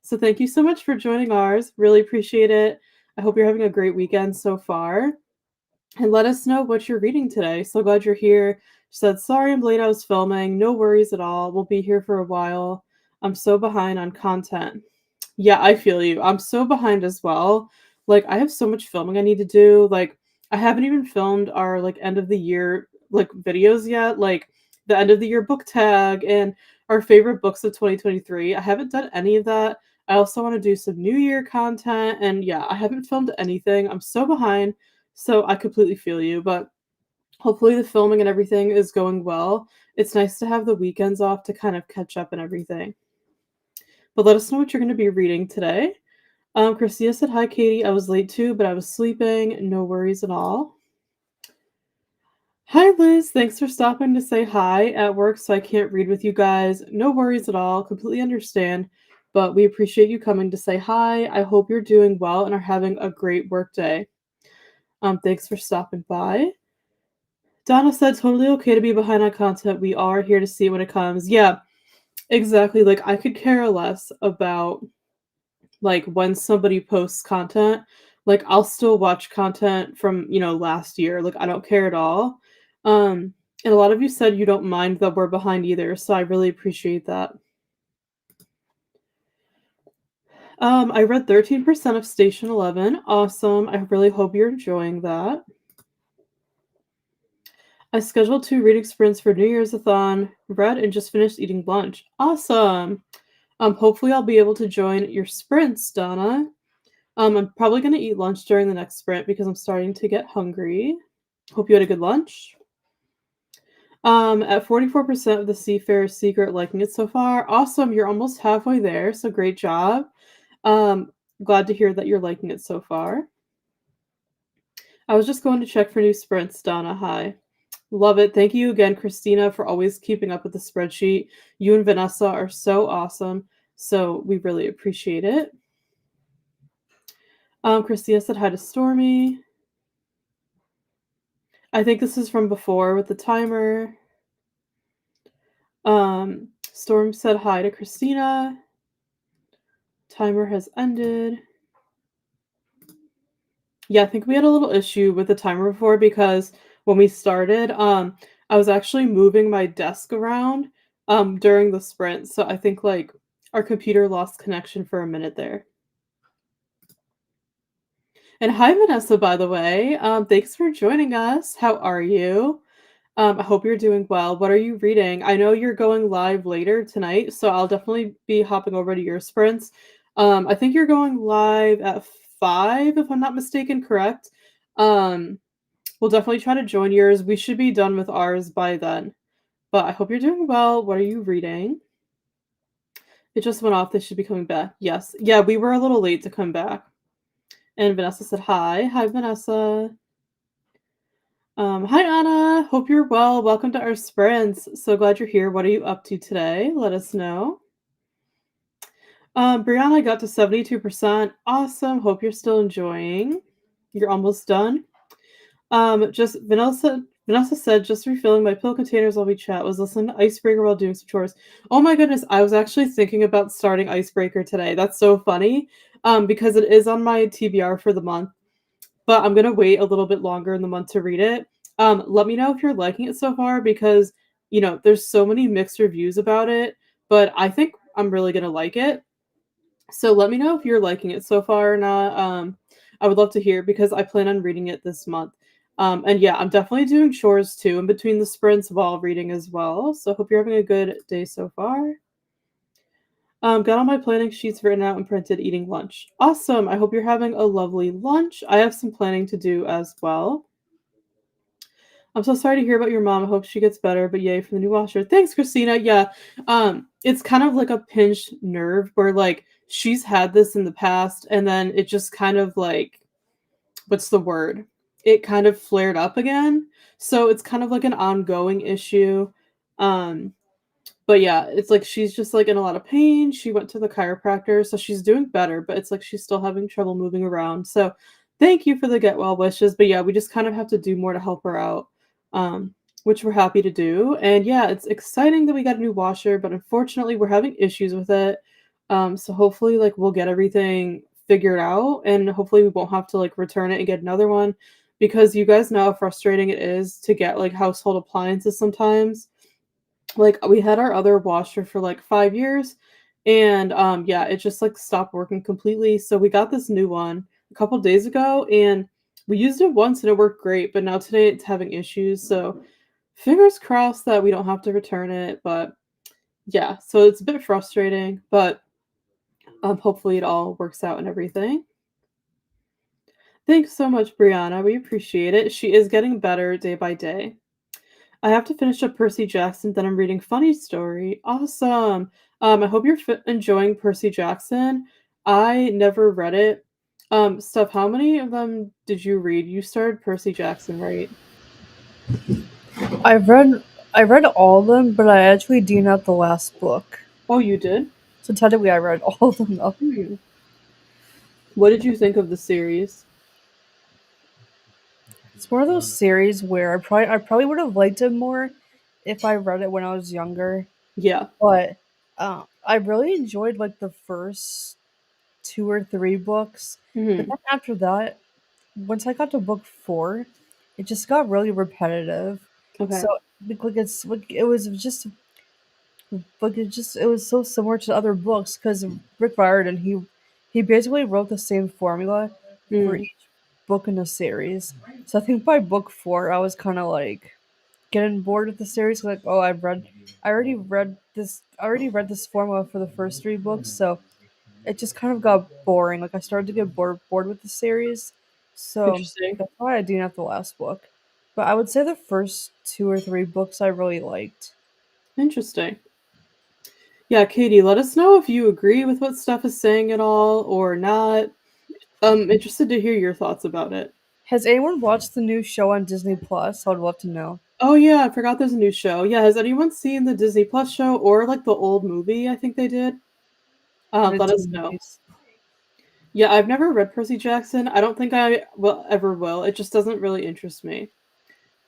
So thank you so much for joining ours. Really appreciate it. I hope you're having a great weekend so far. And let us know what you're reading today. So glad you're here. She said, "Sorry I'm late, I was filming." No worries at all. We'll be here for a while. I'm so behind on content. Yeah, I feel you. I'm so behind as well. Like, I have so much filming I need to do. Like, I haven't even filmed our like end of the year like videos yet, like the end of the year book tag and our favorite books of 2023. I haven't done any of that. I also want to do some new year content, and yeah, I haven't filmed anything. I'm so behind, so I completely feel you, but hopefully the filming and everything is going well. It's nice to have the weekends off to kind of catch up and everything. But let us know what you're going to be reading today. Christina said, "Hi, Katie. I was late too, but I was sleeping. No worries at all." Hi, Liz. Thanks for stopping to say hi at work, so I can't read with you guys. No worries at all. Completely understand. But we appreciate you coming to say hi. I hope you're doing well and are having a great work day. Thanks for stopping by. Donna said, "Totally okay to be behind on content. We are here to see it when it comes." Yeah, exactly. Like, I could care less about like when somebody posts content. Like, I'll still watch content from, last year. Like, I don't care at all. And a lot of you said you don't mind that we're behind either, so I really appreciate that. I read 13% of Station 11. Awesome. I really hope you're enjoying that. I scheduled 2 reading sprints for New Year's a read and just finished eating lunch. Awesome. Hopefully I'll be able to join your sprints, Donna. I'm probably gonna eat lunch during the next sprint because I'm starting to get hungry. Hope you had a good lunch. At 44% of the Seafarer's Secret liking it so far. Awesome, you're almost halfway there, so great job. Um, Glad to hear that you're liking it so far. I was just going to check for new sprints, Donna. Hi. Love it. Thank you again, Christina, for always keeping up with the spreadsheet. You and Vanessa are so awesome, so we really appreciate it. Christina said hi to Stormy. I think this is from before with the timer. Storm said hi to Christina. Timer has ended. Yeah, I think we had a little issue with the timer before because when we started, I was actually moving my desk around during the sprint. So I think like our computer lost connection for a minute there. And hi, Vanessa, by the way. Thanks for joining us. How are you? I hope you're doing well. What are you reading? I know you're going live later tonight, so I'll definitely be hopping over to your sprints. I think you're going live at 5, if I'm not mistaken, correct? Um, we'll definitely try to join yours. We should be done with ours by then. But I hope you're doing well. What are you reading? It just went off. They should be coming back. Yes. Yeah, we were a little late to come back. And Vanessa said hi. Hi, Vanessa. Hi, Anna. Hope you're well. Welcome to our sprints. So glad you're here. What are you up to today? Let us know. Brianna got to 72%. Awesome. Hope you're still enjoying. You're almost done. Just Vanessa said, just refilling my pill containers while we chat. Was listening to Icebreaker while doing some chores. Oh my goodness, I was actually thinking about starting Icebreaker today. That's so funny. Because it is on my TBR for the month. But I'm gonna wait a little bit longer in the month to read it. Let me know if you're liking it so far because there's so many mixed reviews about it, but I think I'm really gonna like it. So let me know if you're liking it so far or not. I would love to hear because I plan on reading it this month. And yeah, I'm definitely doing chores too in between the sprints while reading as well. So hope you're having a good day so far. Got all my planning sheets written out and printed, eating lunch. Awesome. I hope you're having a lovely lunch. I have some planning to do as well. I'm so sorry to hear about your mom. I hope she gets better, but yay for the new washer. Thanks, Christina. Yeah. It's kind of like a pinched nerve where like she's had this in the past and then it just kind of like what's the word? It kind of flared up again. So it's kind of like an ongoing issue. Um but yeah, it's like she's just like in a lot of pain. She went to the chiropractor, so she's doing better, but it's like she's still having trouble moving around. So thank you for the get well wishes. But yeah, we just kind of have to do more to help her out. Which we're happy to do. And yeah, it's exciting that we got a new washer, but unfortunately we're having issues with it. So hopefully like we'll get everything figured out and hopefully we won't have to like return it and get another one because you guys know how frustrating it is to get like household appliances sometimes. Like we had our other washer for like 5 years and yeah, it just like stopped working completely. So we got this new one. a couple days ago, and we used it once and it worked great, but now today it's having issues. So fingers crossed that we don't have to return it. But yeah, so it's a bit frustrating, but hopefully it all works out and everything. Thanks so much, Brianna. We appreciate it. She is getting better day by day. I have to finish up Percy Jackson, then I'm reading Funny Story. Awesome. I hope you're enjoying Percy Jackson. I never read it. Steph, how many of them did you read? You started Percy Jackson, right? I've read I read all of them, but I actually did not the last book. Oh, you did? So technically, I read all of them though. Hmm. What did you think of the series? It's one of those series where I probably would have liked it more if I read it when I was younger. Yeah. But I really enjoyed like the first two or three books. But Hmm. then after that, once I got to book four, it just got really repetitive. Okay. So like it's like it was just like it was so similar to other books because Rick Riordan he basically wrote the same formula for Mm. each book in the series. So I think by book four, I was kind of like getting bored with the series. Like, oh, I already read this formula for the first three books, so it just kind of got boring. Like I started to get bored with the series, so Interesting. that's why I didn't have the last book. But I would say the first two or three books I really liked. Interesting. Yeah, Katie, let us know if you agree with what Steph is saying at all or not. I'm interested to hear your thoughts about it. Has anyone watched the new show on Disney Plus? I would love to know. Oh yeah, I forgot there's a new show. Yeah, has anyone seen the Disney Plus show or like the old movie I think they did? I did Let two us know. movies. Yeah, I've never read Percy Jackson. I don't think I will ever will. It just doesn't really interest me.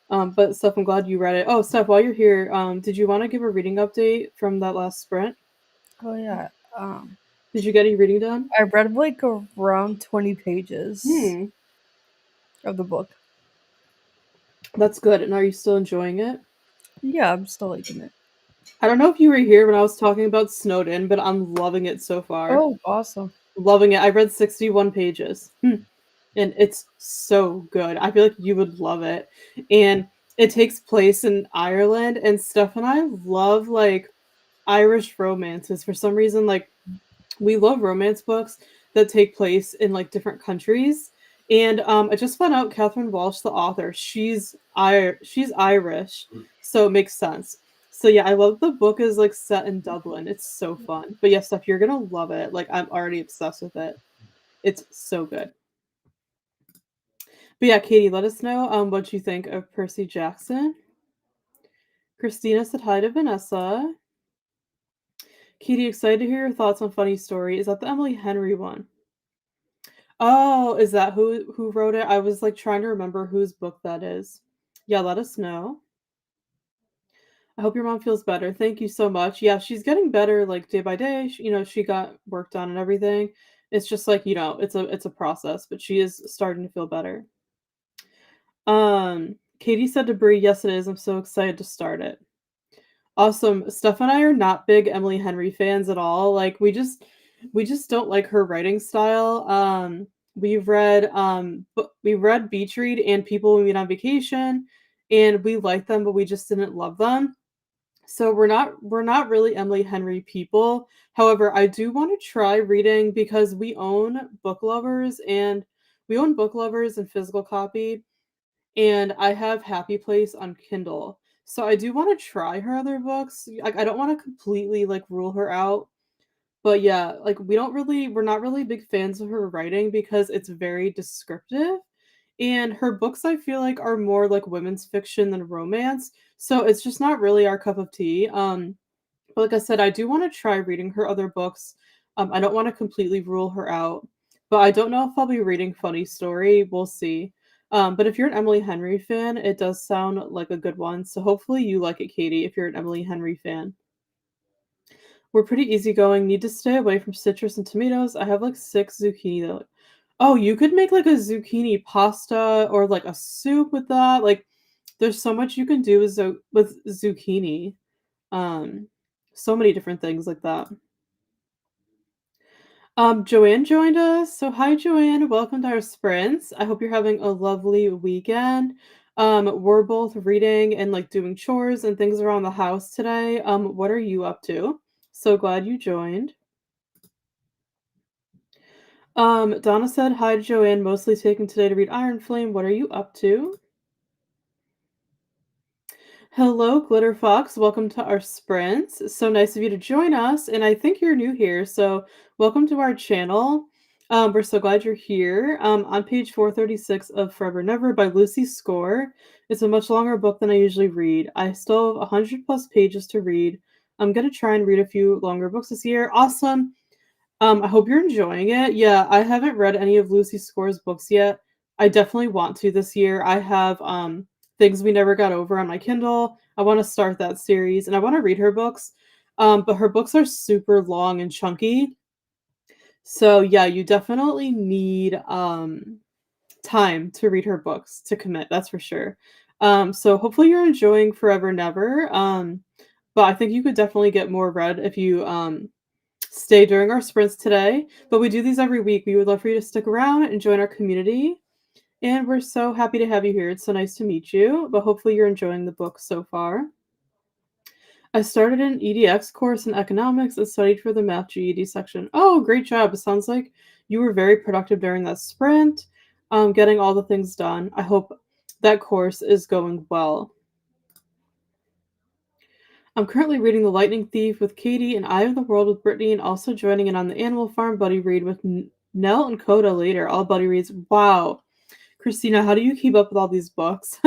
But Steph, I'm glad you read it. Oh, Steph, while you're here, did you want to give a reading update from that last sprint? Oh yeah. Um, Did you get any reading done? I read like around 20 pages Hmm, of the book. that's good. And are you still enjoying it? Yeah, I'm still liking it. I don't know if you were here when I was talking about Snowden, but I'm loving it so far. Oh, awesome. Loving it. I read 61 pages. And it's so good. I feel like you would love it. And it takes place in Ireland, and Steph and I love like Irish romances for some reason. Like we love romance books that take place in like different countries. And I just found out Catherine Walsh, the author, she's Irish, so it makes sense. So yeah, I love the book is like set in Dublin. It's so fun. But yeah, Steph, you're gonna love it. Like I'm already obsessed with it. It's so good. But yeah, Katie, let us know what you think of Percy Jackson. Christina said hi to Vanessa. Katie, excited to hear your thoughts on Funny Story. Is that the Emily Henry one? Oh, is that who wrote it? I was like trying to remember whose book that is. Yeah, let us know. I hope your mom feels better. Thank you so much. Yeah, she's getting better like day by day. She got work done and everything. It's just like, it's a process, but she is starting to feel better. Katie said to Brie, yes, it is. I'm so excited to start it. Awesome. Steph and I are not big Emily Henry fans at all. Like we just don't like her writing style. We read Beach Read and People We Meet on Vacation, and we liked them, but we just didn't love them. So we're not really Emily Henry people. However, I do want to try reading because we own Book Lovers and physical copy, and I have Happy Place on Kindle. So I do want to try her other books. Like I don't want to completely like rule her out. But yeah, like we're not really big fans of her writing because it's very descriptive. And her books I feel like are more like women's fiction than romance. So it's just not really our cup of tea. But like I said, I do want to try reading her other books. I don't want to completely rule her out, but I don't know if I'll be reading Funny Story. We'll see. But if you're an Emily Henry fan, it does sound like a good one. So hopefully you like it, Katie, if you're an Emily Henry fan. We're pretty easygoing. Need to stay away from citrus and tomatoes. I have like six zucchini though. Oh, you could make like a zucchini pasta or like a soup with that. Like there's so much you can do with zucchini. Um, so many different things like that. Joanne joined us. So hi Joanne, welcome to our sprints. I hope you're having a lovely weekend. We're both reading and like doing chores and things around the house today. What are you up to? So glad you joined. Donna said hi Joanne, mostly taking today to read Iron Flame. What are you up to? Hello, Glitter Fox. Welcome to our sprints. So nice of you to join us. And I think you're new here. So welcome to our channel. We're so glad you're here. On page 436 of Forever Never by Lucy Score. It's a much longer book than I usually read. I still have 100 plus pages to read. I'm going to try and read a few longer books this year. Awesome. I hope you're enjoying it. Yeah, I haven't read any of Lucy Score's books yet. I definitely want to this year. I have Things We Never Got Over on my Kindle. I want to start that series and I want to read her books. But her books are super long and chunky. So yeah, you definitely need time to read her books to commit, that's for sure. So hopefully you're enjoying Forever Never. But I think you could definitely get more read if you stay during our sprints today, but we do these every week. We would love for you to stick around and join our community. And we're so happy to have you here. It's so nice to meet you, but hopefully you're enjoying the book so far. I started an EDX course in economics and studied for the math GED section. Oh, great job. It sounds like you were very productive during that sprint, getting all the things done. I hope that course is going well. I'm currently reading The Lightning Thief with Katie and Eye of the World with Brittany, and also joining in on the Animal Farm buddy read with Nell and Coda later. All buddy reads. Wow. Christina, how do you keep up with all these books?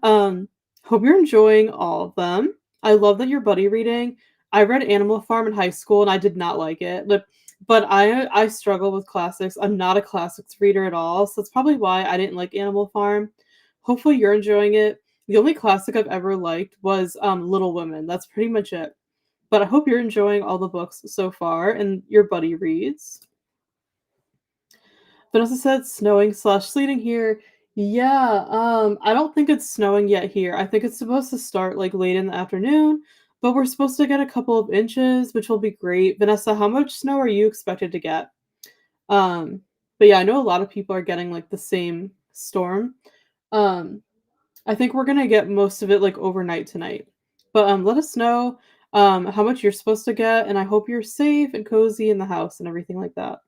um, Hope you're enjoying all of them. I love that you're buddy reading. I read Animal Farm in high school and I did not like it. But I struggle with classics. I'm not a classics reader at all, so that's probably why I didn't like Animal Farm. Hopefully you're enjoying it. The only classic I've ever liked was Little Women. That's pretty much it. But I hope you're enjoying all the books so far and your buddy reads. Vanessa said snowing slash sleeting here. Yeah, I don't think it's snowing yet here. I think it's supposed to start like late in the afternoon, but we're supposed to get a couple of inches, which will be great. Vanessa, how much snow are you expected to get? Um, but yeah, I know a lot of people are getting like the same storm. Um, I think we're gonna get most of it like overnight tonight. But let us know how much you're supposed to get, and I hope you're safe and cozy in the house and everything like that.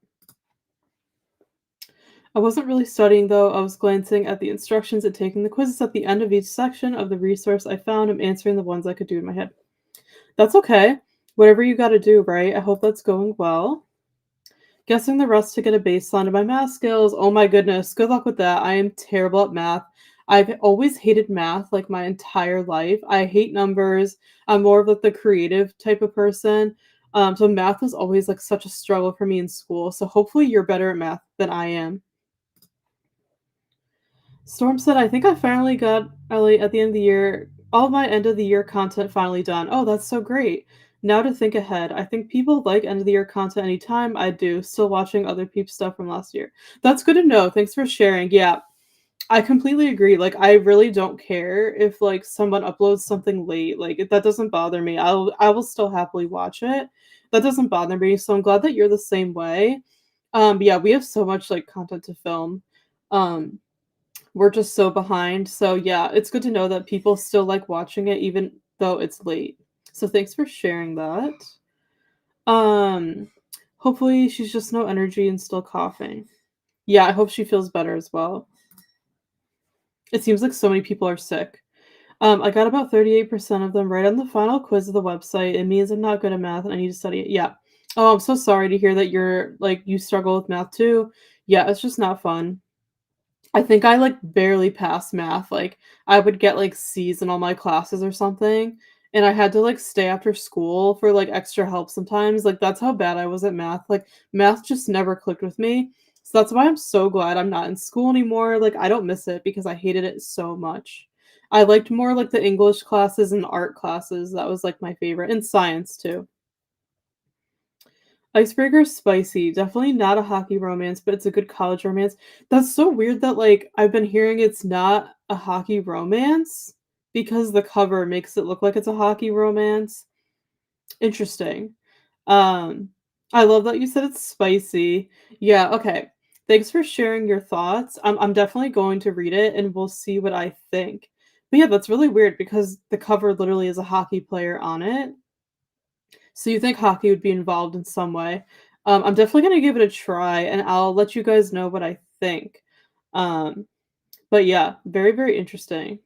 I wasn't really studying though. I was glancing at the instructions and taking the quizzes at the end of each section of the resource I found and answering the ones I could do in my head. That's okay. Whatever you gotta do, right? I hope that's going well. Guessing the rest to get a baseline of my math skills. Oh my goodness, good luck with that. I am terrible at math. I've always hated math like my entire life. I hate numbers. I'm more of like the creative type of person. So math was always like such a struggle for me in school. So hopefully you're better at math than I am. Storm said, I think I finally got Ellie at the end of the year, all of my end of the year content finally done. Oh, that's so great. Now to think ahead. I think people like end of the year content anytime. I do. Still watching other people's stuff from last year. That's good to know. Thanks for sharing. Yeah, I completely agree. Like, I really don't care if like someone uploads something late. That doesn't bother me. I will still happily watch it. That doesn't bother me. So I'm glad that you're the same way. But yeah, we have so much like content to film. Um, we're just so behind. So yeah, it's good to know that people still like watching it even though it's late. So thanks for sharing that. Um Hopefully she's just no energy and still coughing. Yeah, I hope she feels better as well. It seems like so many people are sick. I got about 38% of them right on the final quiz of the website. It means I'm not good at math and I need to study it. Yeah. Oh, I'm so sorry to hear that you're like you struggle with math too. Yeah, it's just not fun. I think I, like, barely passed math, like, I would get, like, C's in all my classes or something, and I had to, like, stay after school for, like, extra help sometimes, like, that's how bad I was at math, like, math just never clicked with me, so that's why I'm so glad I'm not in school anymore, like, I don't miss it because I hated it so much. I liked more, like, the English classes and art classes, that was, like, my favorite, and science too. Icebreaker's spicy. Definitely not a hockey romance, but it's a good college romance. That's so weird that like I've been hearing it's not a hockey romance because the cover makes it look like it's a hockey romance. Interesting. Um I love that you said it's spicy. Yeah, okay. Thanks for sharing your thoughts. I'm definitely going to read it and we'll see what I think. But yeah, that's really weird because the cover literally is a hockey player on it. So you think hockey would be involved in some way. I'm definitely gonna give it a try and I'll let you guys know what I think. Um, but yeah, very, very interesting.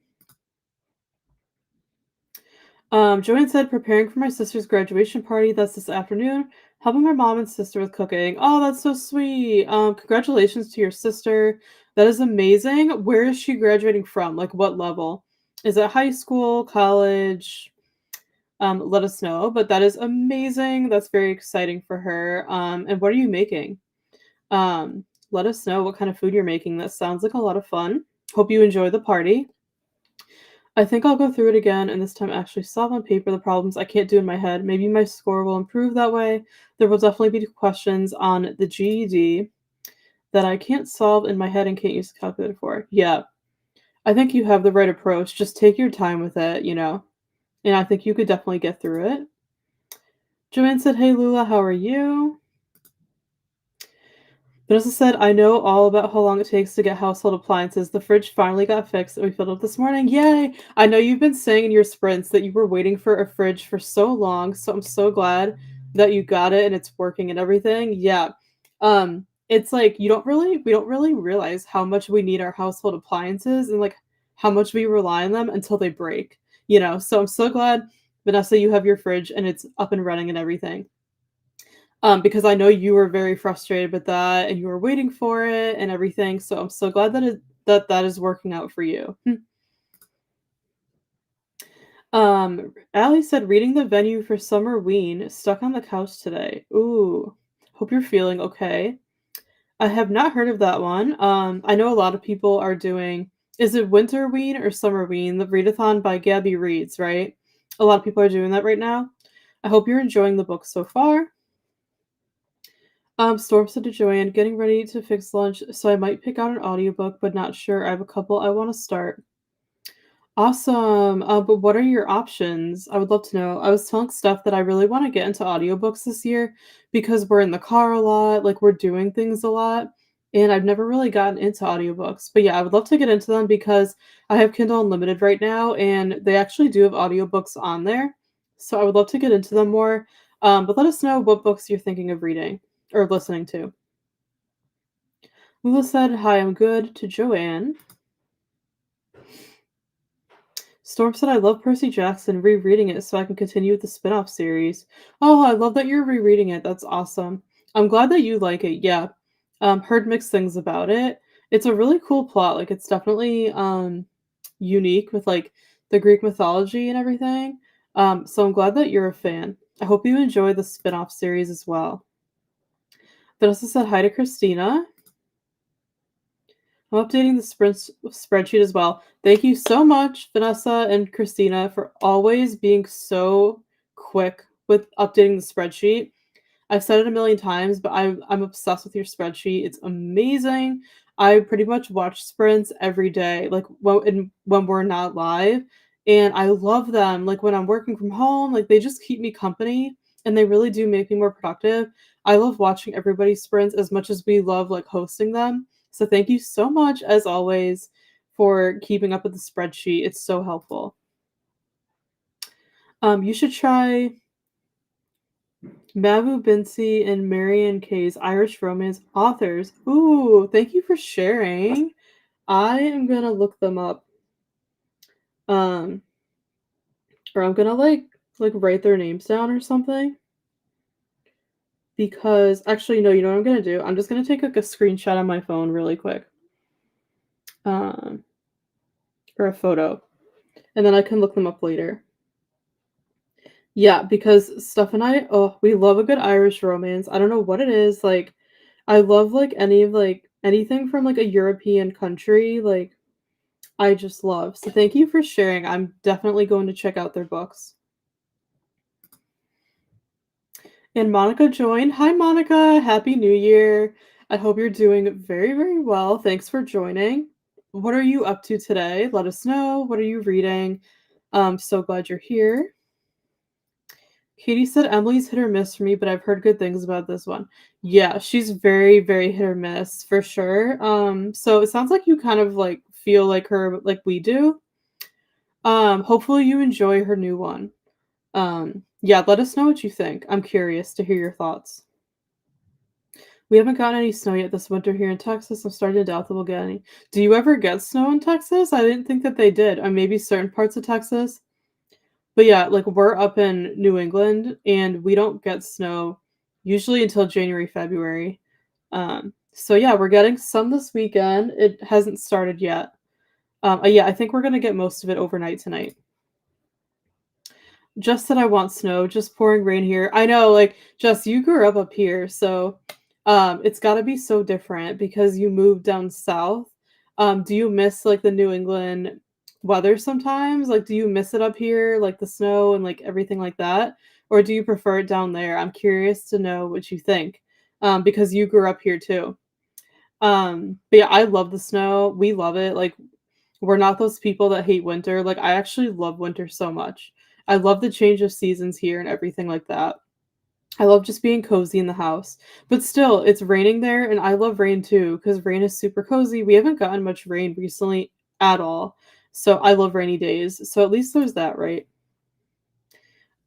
Joanne said, preparing for my sister's graduation party. That's this afternoon. Helping my mom and sister with cooking. Oh, that's so sweet. Congratulations to your sister. That is amazing. Where is she graduating from? Like, what level? Is it high school, college? Let us know. But that is amazing. That's very exciting for her. And what are you making? Let us know what kind of food you're making. That sounds like a lot of fun. Hope you enjoy the party. I think I'll go through it again and this time actually solve on paper the problems I can't do in my head. Maybe my score will improve that way. There will definitely be questions on the GED that I can't solve in my head and can't use a calculator for. Yeah, I think you have the right approach. Just take your time with it. And I think you could definitely get through it. Joanne said, hey Lula, how are you? Vanessa said, I know all about how long it takes to get household appliances. The fridge finally got fixed and we filled up this morning. Yay! I know you've been saying in your sprints that you were waiting for a fridge for so long, so I'm so glad that you got it and it's working and everything. Yeah. It's like we don't really realize how much we need our household appliances and like how much we rely on them until they break. So I'm so glad, Vanessa, you have your fridge and it's up and running and everything. Because I know you were very frustrated with that and you were waiting for it and everything. So I'm so glad that is working out for you. Allie said reading the venue for Summer Ween, stuck on the couch today. Ooh. Hope you're feeling okay. I have not heard of that one. I know a lot of people are doing is it Winter Ween or Summer Ween? The readathon by Gabby Reads, right? A lot of people are doing that right now. I hope you're enjoying the book so far. Storm said to Joanne, getting ready to fix lunch, so I might pick out an audiobook, but not sure. I have a couple I want to start. Awesome. But what are your options? I would love to know. I was telling Steph that I really want to get into audiobooks this year because we're in the car a lot, like we're doing things a lot, and I've never really gotten into audiobooks. But yeah, I would love to get into them because I have Kindle Unlimited right now, and they actually do have audiobooks on there. So I would love to get into them more. But let us know what books you're thinking of reading or listening to. Lula said, hi, I'm good to Joanne. Storm said, I love Percy Jackson, rereading it so I can continue with the spin off series. Oh, I love that you're rereading it. That's awesome. I'm glad that you like it. Yeah. Heard mixed things about it. It's a really cool plot. Like, it's definitely unique with, like, the Greek mythology and everything. So I'm glad that you're a fan. I hope you enjoy the spin off series as well. Vanessa said, hi to Christina. I'm updating the spreadsheet as well. Thank you so much, Vanessa and Christina, for always being so quick with updating the spreadsheet. I've said it a million times, but I'm obsessed with your spreadsheet. It's amazing. I pretty much watch sprints every day, like when we're not live, and I love them. Like when I'm working from home, like they just keep me company, and they really do make me more productive. I love watching everybody's sprints as much as we love like hosting them. So thank you so much, as always, for keeping up with the spreadsheet. It's so helpful. You should try Mabu Bincy and Marianne Kay's Irish Romance authors. Ooh, thank you for sharing. I am gonna look them up. Um, or I'm gonna like write their names down or something. Because actually, no, you know what I'm gonna do? I'm just gonna take like a screenshot on my phone really quick. Um, or a photo. And then I can look them up later. Yeah, because Steph and I, oh, we love a good Irish romance. I don't know what it is. Like, I love like any of like anything from like a European country. Like, I just love. So thank you for sharing. I'm definitely going to check out their books. And Monica joined. Hi, Monica. Happy New Year. I hope you're doing very, very well. Thanks for joining. What are you up to today? Let us know. What are you reading? So glad you're here. Katie said Emily's hit or miss for me, but I've heard good things about this one. Yeah, she's very, very hit or miss for sure. So it sounds like you kind of like feel like her, like we do. Hopefully you enjoy her new one. Yeah, let us know what you think. I'm curious to hear your thoughts. We haven't gotten any snow yet this winter here in Texas. I'm starting to doubt that we'll get any. Do you ever get snow in Texas? I didn't think that they did. Or maybe certain parts of Texas. But yeah, like we're up in New England and we don't get snow usually until January, February. So yeah, we're getting some this weekend. It hasn't started yet. Yeah, I think we're gonna get most of it overnight tonight. Just that I want snow, just pouring rain here. I know, like, Jess, you grew up here, so it's got to be so different because you moved down south. Do you miss like the New England weather sometimes? Like, do you miss it up here, like the snow and like everything like that, or do you prefer it down there? I'm curious to know what you think, because you grew up here too. But yeah, I love the snow. We love it. Like, we're not those people that hate winter. Like, I actually love winter so much. I love the change of seasons here and everything like that. I love just being cozy in the house. But still, it's raining there, and I love rain too, because rain is super cozy. We haven't gotten much rain recently at all. So I love rainy days. So at least there's that, right?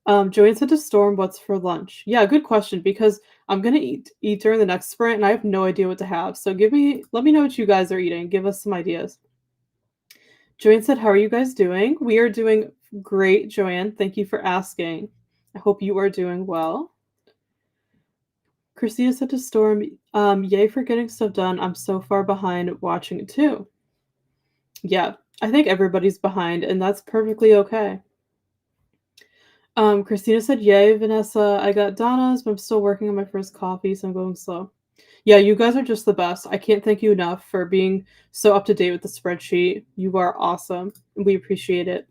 Joanne said to Storm, what's for lunch? Yeah, good question, because I'm gonna eat during the next sprint, and I have no idea what to have. So let me know what you guys are eating. Give us some ideas. Joanne said, how are you guys doing? We are doing great, Joanne. Thank you for asking. I hope you are doing well. Christina said to Storm, yay for getting stuff done. I'm so far behind watching it too. Yeah, I think everybody's behind, and that's perfectly okay. Christina said, yay, Vanessa. I got Donna's, but I'm still working on my first coffee, so I'm going slow. Yeah, you guys are just the best. I can't thank you enough for being so up to date with the spreadsheet. You are awesome. We appreciate it.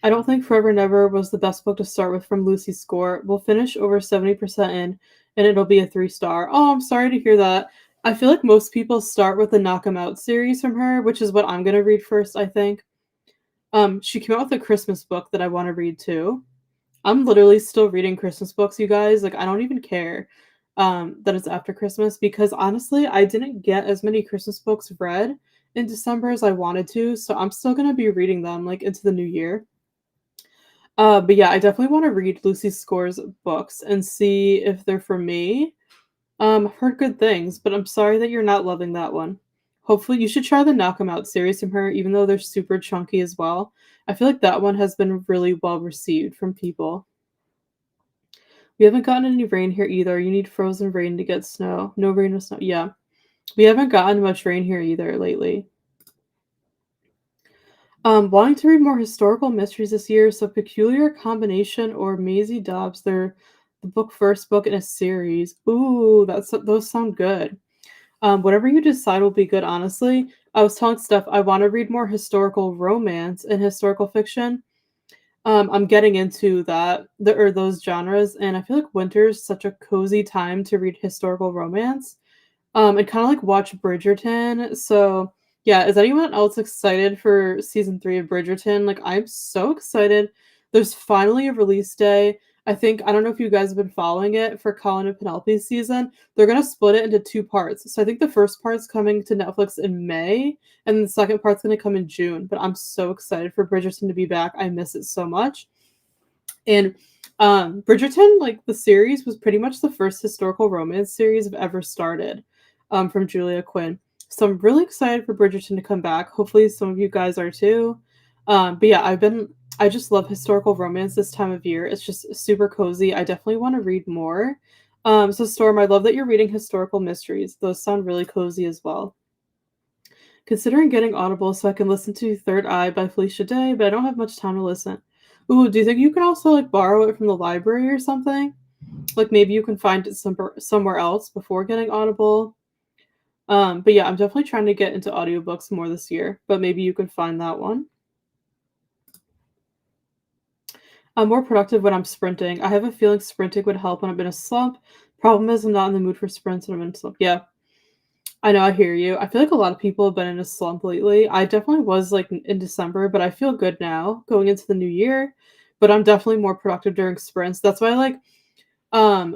I don't think Forever Never was the best book to start with from Lucy's score. We'll finish over 70% in, and it'll be a 3-star. Oh, I'm sorry to hear that. I feel like most people start with the Knock 'em Out series from her, which is what I'm going to read first, I think. She came out with a Christmas book that I want to read too. I'm literally still reading Christmas books, you guys. Like, I don't even care that it's after Christmas because honestly, I didn't get as many Christmas books read in December as I wanted to, so I'm still going to be reading them like into the new year. But yeah, I definitely want to read Lucy Score's books and see if they're for me. I've heard good things, but I'm sorry that you're not loving that one. Hopefully, you should try the Knock 'em Out series from her, even though they're super chunky as well. I feel like that one has been really well received from people. We haven't gotten any rain here either. You need frozen rain to get snow. No rain or snow. Yeah, we haven't gotten much rain here either lately. Wanting to read more historical mysteries this year, so Peculiar Combination or Maisie Dobbs. They're the first book in a series. Ooh, those sound good. Whatever you decide will be good, honestly. I was telling Steph I want to read more historical romance and historical fiction. I'm getting into those genres, and I feel like winter is such a cozy time to read historical romance. And kind of like watch Bridgerton. So yeah, is anyone else excited for season 3 of Bridgerton? Like, I'm so excited. There's finally a release day. I don't know if you guys have been following it for Colin and Penelope's season. They're gonna split it into 2 parts. So I think the first part's coming to Netflix in May, and the second part's gonna come in June. But I'm so excited for Bridgerton to be back. I miss it so much. And Bridgerton, like the series, was pretty much the first historical romance series I've ever started, from Julia Quinn. So I'm really excited for Bridgerton to come back. Hopefully, some of you guys are too. But yeah, I just love historical romance this time of year. It's just super cozy. I definitely want to read more. So Storm, I love that you're reading historical mysteries. Those sound really cozy as well. Considering getting Audible so I can listen to Third Eye by Felicia Day, but I don't have much time to listen. Ooh, do you think you could also like borrow it from the library or something? Like maybe you can find it somewhere else before getting Audible. But yeah, I'm definitely trying to get into audiobooks more this year, but maybe you could find that one. I'm more productive when I'm sprinting. I have a feeling sprinting would help when I'm in a slump. Problem is I'm not in the mood for sprints when I'm in a slump. Yeah, I know, I hear you. I feel like a lot of people have been in a slump lately. I definitely was like in December, but I feel good now going into the new year. but I'm definitely more productive during sprints. That's why, like,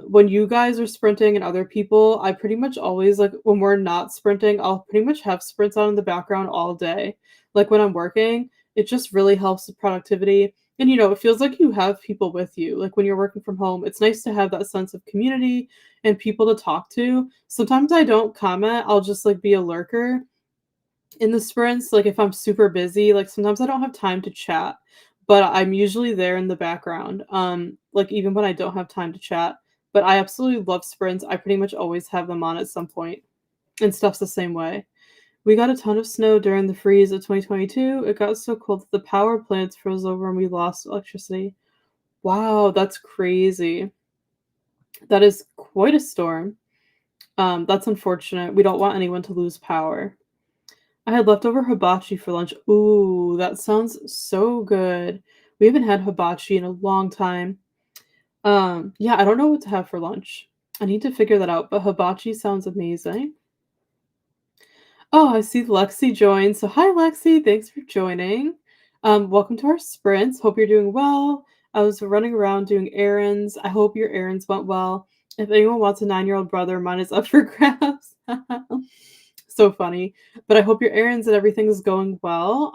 when you guys are sprinting and other people, I pretty much always like when we're not sprinting, I'll pretty much have sprints on in the background all day. Like when I'm working, it just really helps with productivity. And it feels like you have people with you. Like when you're working from home, it's nice to have that sense of community and people to talk to. Sometimes I don't comment, I'll just like be a lurker in the sprints, like if I'm super busy, like sometimes I don't have time to chat, but I'm usually there in the background. Like even when I don't have time to chat. But I absolutely love sprints. I pretty much always have them on at some point. And stuff's the same way. We got a ton of snow during the freeze of 2022. It got so cold that the power plants froze over and we lost electricity. Wow, that's crazy. That is quite a storm. That's unfortunate. We don't want anyone to lose power. I had leftover hibachi for lunch. Ooh, that sounds so good. We haven't had hibachi in a long time. Yeah, I don't know what to have for lunch. I need to figure that out, but hibachi sounds amazing. Oh, I see Lexi joined. So hi Lexi, thanks for joining. Welcome to our sprints. Hope you're doing well. I was running around doing errands. I hope your errands went well. If anyone wants a 9-year-old brother, mine is up for grabs. So funny. But I hope your errands and everything is going well.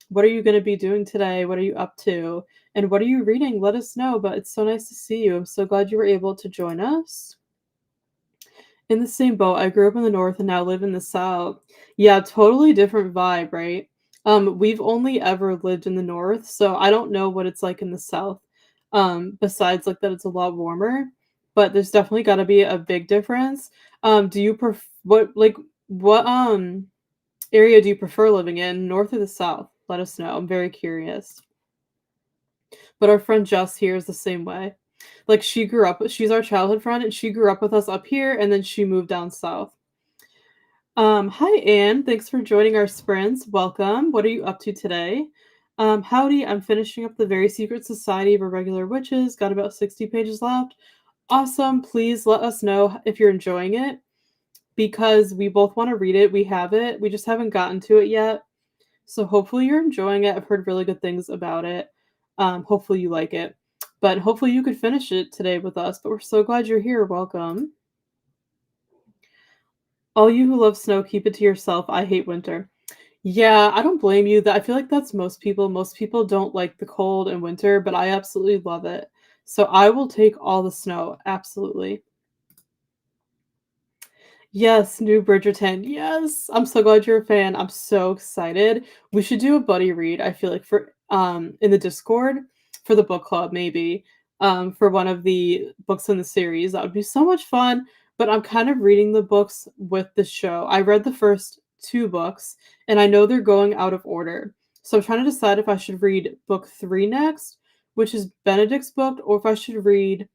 What are you going to be doing today? What are you up to? And what are you reading? Let us know. But it's so nice to see you. I'm so glad you were able to join us. In the same boat, I grew up in the north and now live in the south. Yeah, totally different vibe, right? We've only ever lived in the north, so I don't know what it's like in the south. Besides like that it's a lot warmer, but there's definitely got to be a big difference. Do you what area do you prefer living in, north or the south? Let us know. I'm very curious. But our friend Jess here is the same way. Like she's our childhood friend and she grew up with us up here and then she moved down south. Hi Anne, thanks for joining our sprints. Welcome. What are you up to today? Howdy, I'm finishing up the Very Secret Society of Irregular Witches. Got about 60 pages left. Awesome. Please let us know if you're enjoying it because we both want to read it. We have it. We just haven't gotten to it yet. So hopefully you're enjoying it. I've heard really good things about it. Hopefully you like it. But hopefully you could finish it today with us. But we're so glad you're here. Welcome. All you who love snow, keep it to yourself. I hate winter. Yeah, I don't blame you. That I feel like that's most people. Most people don't like the cold and winter, but I absolutely love it. So I will take all the snow. Absolutely. Yes, new Bridgerton. Yes. I'm so glad you're a fan. I'm so excited. We should do a buddy read, I feel like for in the Discord for the book club maybe. For one of the books in the series. That would be so much fun. But I'm kind of reading the books with the show. I read the first two books and I know they're going out of order. So I'm trying to decide if I should read book 3 next, which is Benedict's book, or if I should read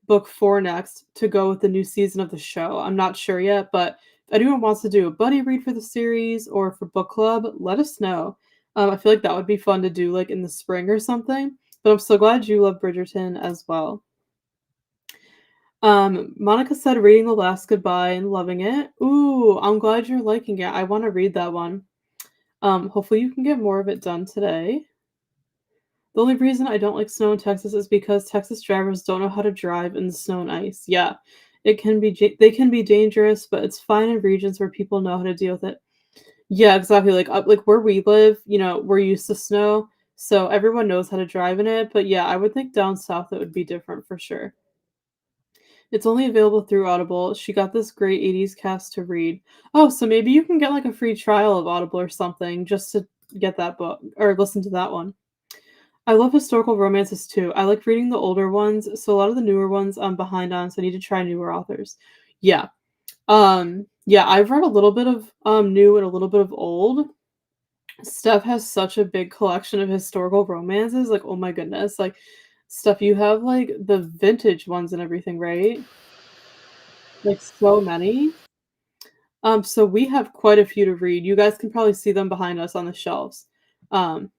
book 4 next to go with the new season of the show. I'm not sure yet, but if anyone wants to do a buddy read for the series or for book club, let us know. I feel like that would be fun to do like in the spring or something. But I'm so glad you love Bridgerton as well. Monica said reading The Last Goodbye and loving it. Ooh, I'm glad you're liking it. I want to read that one. Hopefully you can get more of it done today. The only reason I don't like snow in Texas is because Texas drivers don't know how to drive in the snow and ice. Yeah, they can be dangerous, but it's fine in regions where people know how to deal with it. Yeah, exactly. Like up like where we live, we're used to snow, so everyone knows how to drive in it. But yeah, I would think down south it would be different for sure. It's only available through Audible. She got this great 80s cast to read. Oh, so maybe you can get like a free trial of Audible or something just to get that book or listen to that one. I love historical romances too. I like reading the older ones, so a lot of the newer ones I'm behind on, so I need to try newer authors. Yeah. Yeah, I've read a little bit of new and a little bit of old. Steph has such a big collection of historical romances. Like, oh my goodness. Like, Steph, you have like the vintage ones and everything, right? Like so many. So we have quite a few to read. You guys can probably see them behind us on the shelves. Um,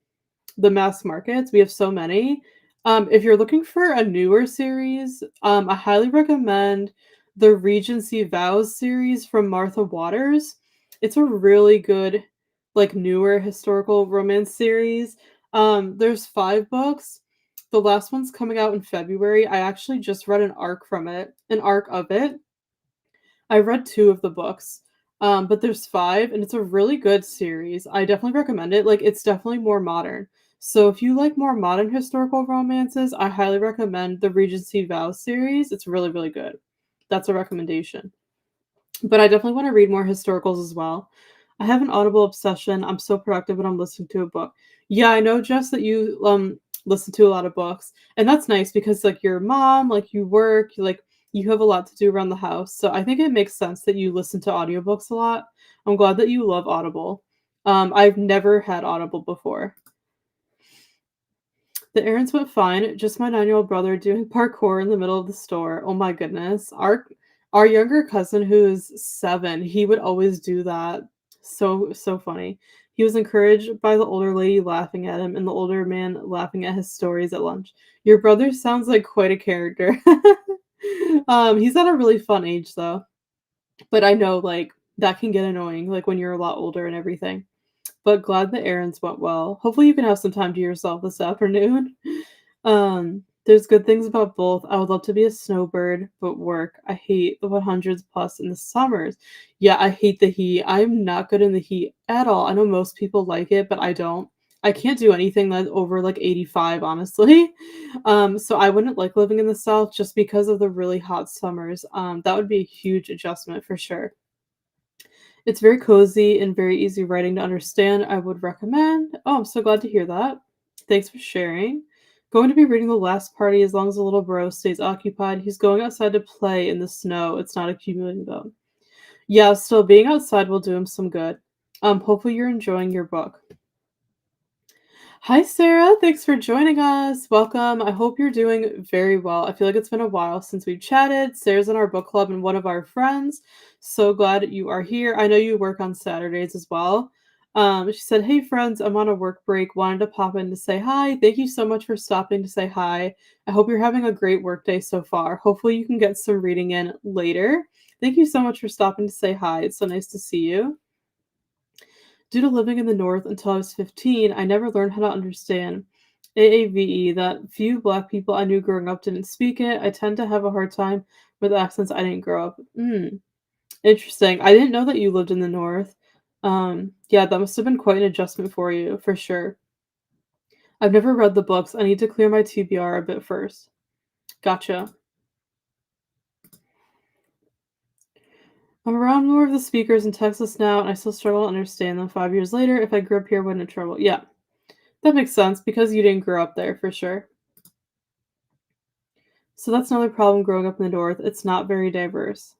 the mass markets. We have so many. If you're looking for a newer series, I highly recommend the Regency Vows series from Martha Waters. It's a really good, like newer historical romance series. There's 5 books. The last one's coming out in February. I actually just read an arc of it. I read 2 of the books, but there's 5, and it's a really good series. I definitely recommend it. Like, it's definitely more modern. So if you like more modern historical romances, I highly recommend the Regency Vows series. It's really, really good. That's a recommendation. But I definitely want to read more historicals as well. I have an Audible obsession. I'm so productive when I'm listening to a book. Yeah, I know, Jess, that you listen to a lot of books, and that's nice because like your mom, like you work, you have a lot to do around the house. So I think it makes sense that you listen to audiobooks a lot. I'm glad that you love Audible. I've never had Audible before. The errands went fine, just my 9-year-old brother doing parkour in the middle of the store. Oh my goodness. Our younger cousin who's 7, he would always do that. So funny. He was encouraged by the older lady laughing at him and the older man laughing at his stories at lunch. Your brother sounds like quite a character. He's at a really fun age though. But I know like that can get annoying, like when you're a lot older and everything. But glad the errands went well. Hopefully you can have some time to yourself this afternoon. There's good things about both. I would love to be a snowbird, but work. I hate the 100s plus in the summers. Yeah, I hate the heat. I'm not good in the heat at all. I know most people like it, but I don't. I can't do anything that's over like 85, honestly. So I wouldn't like living in the South just because of the really hot summers. That would be a huge adjustment for sure. It's very cozy and very easy writing to understand. I would recommend. Oh, I'm so glad to hear that. Thanks for sharing. Going to be reading The Last Party as long as the little bro stays occupied. He's going outside to play in the snow. It's not accumulating though. Yeah, still being outside will do him some good. Hopefully you're enjoying your book. Hi, Sarah. Thanks for joining us. Welcome. I hope you're doing very well. I feel like it's been a while since we've chatted. Sarah's in our book club and one of our friends. So glad you are here. I know you work on Saturdays as well. She said, "Hey, friends, I'm on a work break. Wanted to pop in to say hi. Thank you so much for stopping to say hi. I hope you're having a great work day so far. Hopefully, you can get some reading in later. Thank you so much for stopping to say hi. It's so nice to see you." Due to living in the North until I was 15, I never learned how to understand AAVE. That few Black people I knew growing up didn't speak it. I tend to have a hard time with accents I didn't grow up. Interesting. I didn't know that you lived in the North. Yeah, that must have been quite an adjustment for you, for sure. I've never read the books. I need to clear my TBR a bit first. Gotcha. I'm around more of the speakers in Texas now, and I still struggle to understand them 5 years later. If I grew up here, I wouldn't have trouble. Yeah, that makes sense because you didn't grow up there, for sure. So that's another problem growing up in the North. It's not very diverse.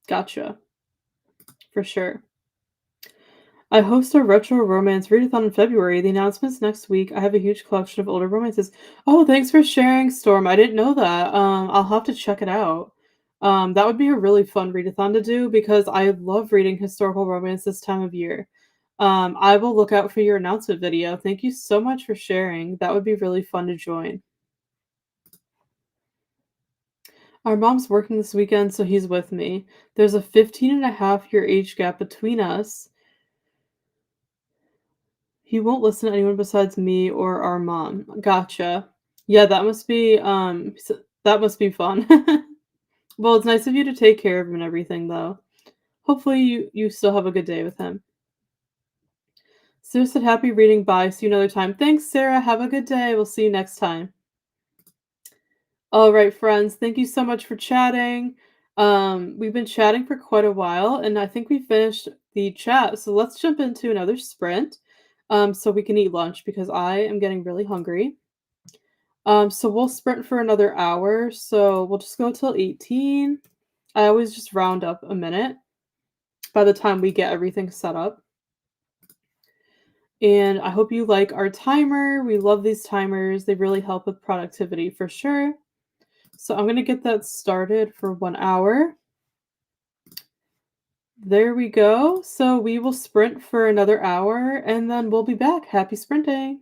Gotcha. For sure. I host a retro romance readathon in February. The announcement's next week. I have a huge collection of older romances. Oh, thanks for sharing, Storm. I didn't know that. I'll have to check it out. That would be a really fun readathon to do because I love reading historical romance this time of year. I will look out for your announcement video. Thank you so much for sharing. That would be really fun to join. Our mom's working this weekend, so he's with me. There's a 15-and-a-half-year age gap between us. He won't listen to anyone besides me or our mom. Gotcha. Yeah, that must be fun. Well, it's nice of you to take care of him and everything, though. Hopefully you still have a good day with him. Sarah said, "Happy reading. Bye. See you another time." Thanks, Sarah. Have a good day. We'll see you next time. All right, friends. Thank you so much for chatting. We've been chatting for quite a while, and I think we finished the chat. So let's jump into another sprint, so we can eat lunch because I am getting really hungry. So we'll sprint for another hour. So we'll just go till 18. I always just round up a minute by the time we get everything set up. And I hope you like our timer. We love these timers. They really help with productivity for sure. So I'm going to get that started for 1 hour. There we go. So we will sprint for another hour and then we'll be back. Happy sprinting.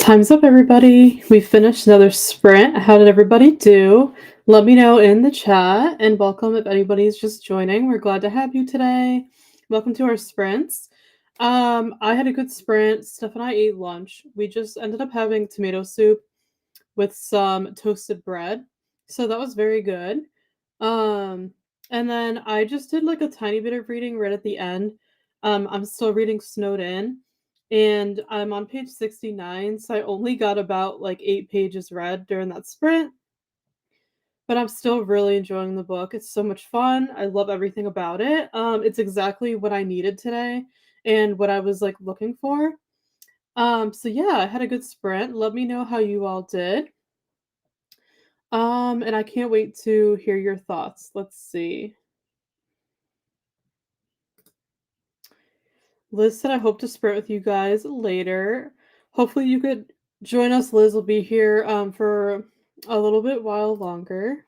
Time's up, everybody. We finished another sprint. How did everybody do? Let me know in the chat, and welcome if anybody's just joining. We're glad to have you today. Welcome to our sprints. I had a good sprint. Steph and I ate lunch. We just ended up having tomato soup with some toasted bread. So that was very good. And then I just did like a tiny bit of reading right at the end. I'm still reading Snowed In, and I'm on page 69, so I only got about like 8 pages read during that sprint. But I'm still really enjoying the book. It's so much fun. I love everything about it. It's exactly what I needed today and what I was like looking for. So yeah, I had a good sprint. Let me know how you all did. And I can't wait to hear your thoughts. Let's see. Liz said, I hope to sprint with you guys later. Hopefully you could join us. Liz will be here for a little bit while longer.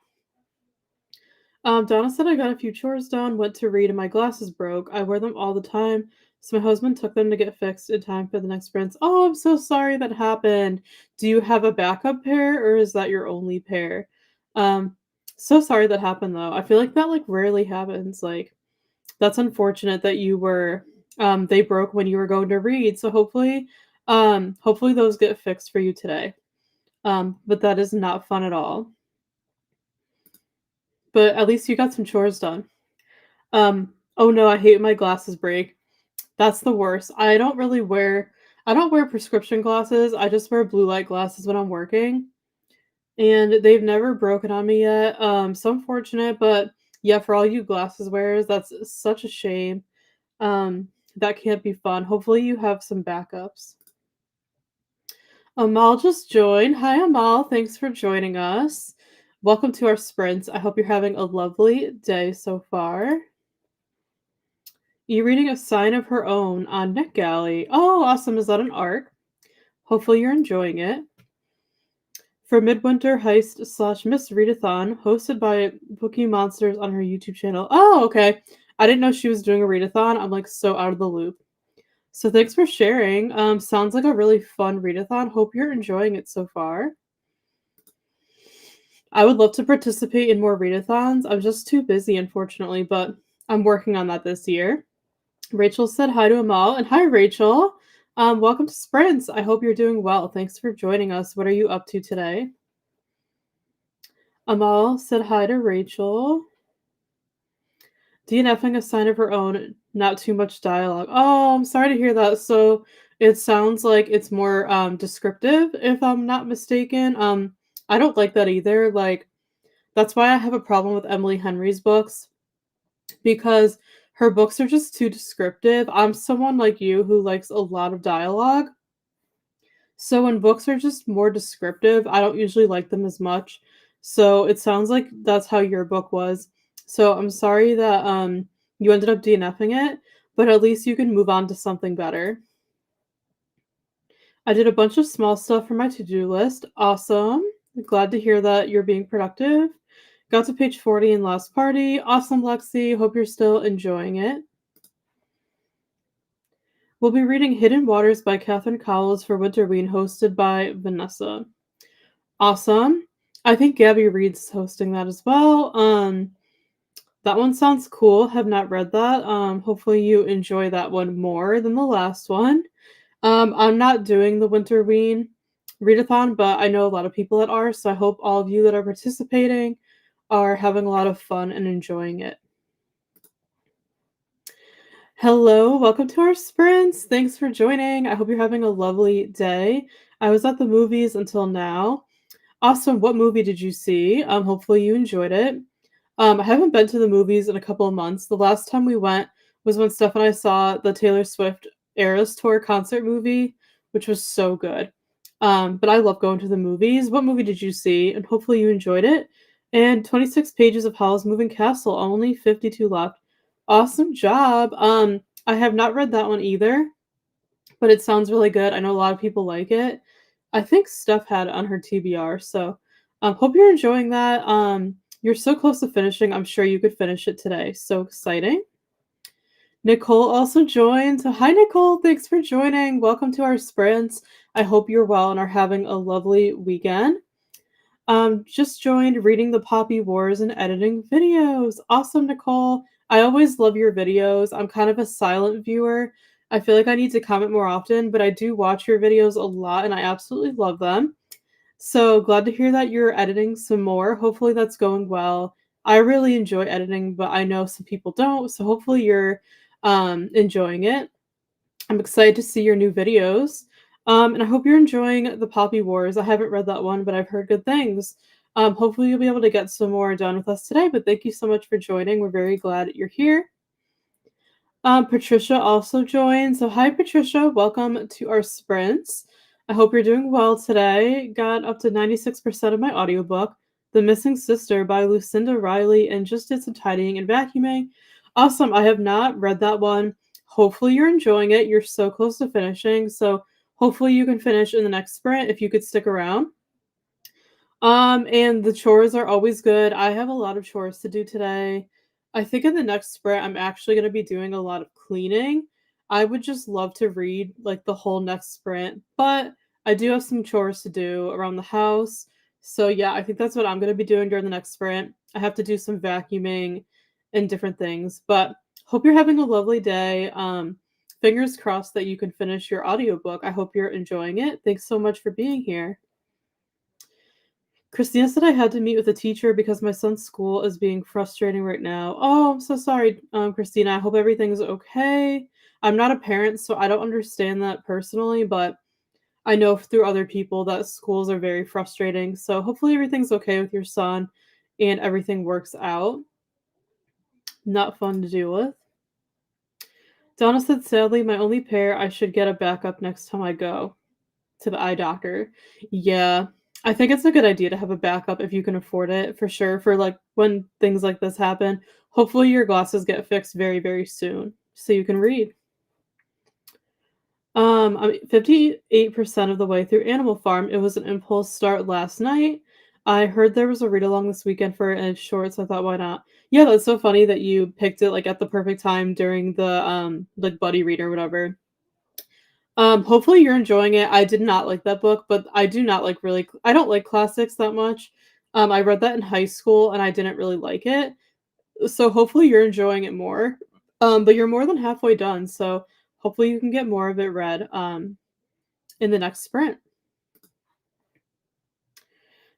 Donna said, I got a few chores done, went to read, and my glasses broke. I wear them all the time, so my husband took them to get fixed in time for the next sprints. Oh, I'm so sorry that happened. Do you have a backup pair, or is that your only pair? So sorry that happened, though. I feel like that, like, rarely happens. Like, that's unfortunate that you were, they broke when you were going to read, so hopefully those get fixed for you today. But that is not fun at all. But at least you got some chores done. Oh no, I hate my glasses break. That's the worst. I don't wear prescription glasses. I just wear blue light glasses when I'm working. And they've never broken on me yet. So unfortunate, but yeah, for all you glasses wearers, that's such a shame. That can't be fun. Hopefully you have some backups. Amal just joined. Hi Amal, thanks for joining us. Welcome to our sprints. I hope you're having a lovely day so far. You're reading A Sign of Her Own on NetGalley. Oh, awesome. Is that an arc? Hopefully you're enjoying it. For Midwinter Heist / Miss Readathon, hosted by Bookie Monsters on her YouTube channel. Oh, okay. I didn't know she was doing a readathon. I'm like so out of the loop. So thanks for sharing. Sounds like a really fun readathon. Hope you're enjoying it so far. I would love to participate in more readathons. I'm just too busy, unfortunately, but I'm working on that this year. Rachel said hi to Amal, and hi, Rachel. Welcome to Sprints. I hope you're doing well. Thanks for joining us. What are you up to today? Amal said hi to Rachel. DNFing A Sign of Her Own, not too much dialogue. Oh, I'm sorry to hear that. So it sounds like it's more descriptive, if I'm not mistaken. I don't like that either. Like, that's why I have a problem with Emily Henry's books, because her books are just too descriptive. I'm someone like you who likes a lot of dialogue. So when books are just more descriptive, I don't usually like them as much. So it sounds like that's how your book was. So I'm sorry that you ended up DNFing it, but at least you can move on to something better. I did a bunch of small stuff for my to-do list. Awesome. Glad to hear that you're being productive. Got to page 40 in Last Party. Awesome, Lexi. Hope you're still enjoying it. We'll be reading Hidden Waters by Catherine Cowles for Winterween, hosted by Vanessa. Awesome. I think Gabby Reed's hosting that as well. That one sounds cool. Have not read that. Hopefully you enjoy that one more than the last one. I'm not doing the Winterween readathon, but I know a lot of people that are, so I hope all of you that are participating are having a lot of fun and enjoying it. Hello, welcome to our sprints. Thanks for joining. I hope you're having a lovely day. I was at the movies until now. Awesome. What movie did you see? Hopefully you enjoyed it. I haven't been to the movies in a couple of months. The last time we went was when Steph and I saw the Taylor Swift Eras Tour concert movie, which was so good. But I love going to the movies. What movie did you see? And hopefully you enjoyed it. And 26 pages of Howl's Moving Castle, only 52 left. Awesome job. I have not read that one either, but it sounds really good. I know a lot of people like it. I think Steph had it on her TBR, so hope you're enjoying that. You're so close to finishing. I'm sure you could finish it today. So exciting. Nicole also joined. So hi, Nicole. Thanks for joining. Welcome to our sprints. I hope you're well and are having a lovely weekend. Just joined reading the Poppy Wars and editing videos. Awesome, Nicole. I always love your videos. I'm kind of a silent viewer. I feel like I need to comment more often, but I do watch your videos a lot and I absolutely love them. So glad to hear that you're editing some more. Hopefully that's going well. I really enjoy editing, but I know some people don't. So hopefully you're enjoying it. I'm excited to see your new videos. And I hope you're enjoying the Poppy Wars. I haven't read that one, but I've heard good things. Hopefully you'll be able to get some more done with us today. But thank you so much for joining. We're very glad you're here. Patricia also joined. So hi, Patricia. Welcome to our sprints. I hope you're doing well today. Got up to 96% of my audiobook, The Missing Sister by Lucinda Riley, and just did some tidying and vacuuming. Awesome. I have not read that one. Hopefully you're enjoying it. You're so close to finishing. So hopefully you can finish in the next sprint if you could stick around. And the chores are always good. I have a lot of chores to do today. I think in the next sprint, I'm actually going to be doing a lot of cleaning. I would just love to read like the whole next sprint, but I do have some chores to do around the house. So yeah, I think that's what I'm going to be doing during the next sprint. I have to do some vacuuming and different things, but hope you're having a lovely day. Fingers crossed that you can finish your audiobook. I hope you're enjoying it. Thanks so much for being here. Christina said I had to meet with a teacher because my son's school is being frustrating right now. Oh, I'm so sorry, Christina. I hope everything's okay. I'm not a parent, so I don't understand that personally, but I know through other people that schools are very frustrating. So hopefully everything's okay with your son and everything works out. Not fun to deal with. Donna said, sadly, my only pair, I should get a backup next time I go to the eye doctor. Yeah, I think it's a good idea to have a backup if you can afford it, for sure, for, like, when things like this happen. Hopefully, your glasses get fixed very, very soon so you can read. I'm 58% of the way through Animal Farm. It was an impulse start last night. I heard there was a read-along this weekend for it, and it's short, so I thought, "Why not?" Yeah, that's so funny that you picked it, like, at the perfect time during the, like, buddy read or whatever. Hopefully you're enjoying it. I did not like that book, but I do not like really I don't like classics that much. I read that in high school and I didn't really like it. So hopefully you're enjoying it more. But you're more than halfway done, so hopefully you can get more of it read in the next sprint.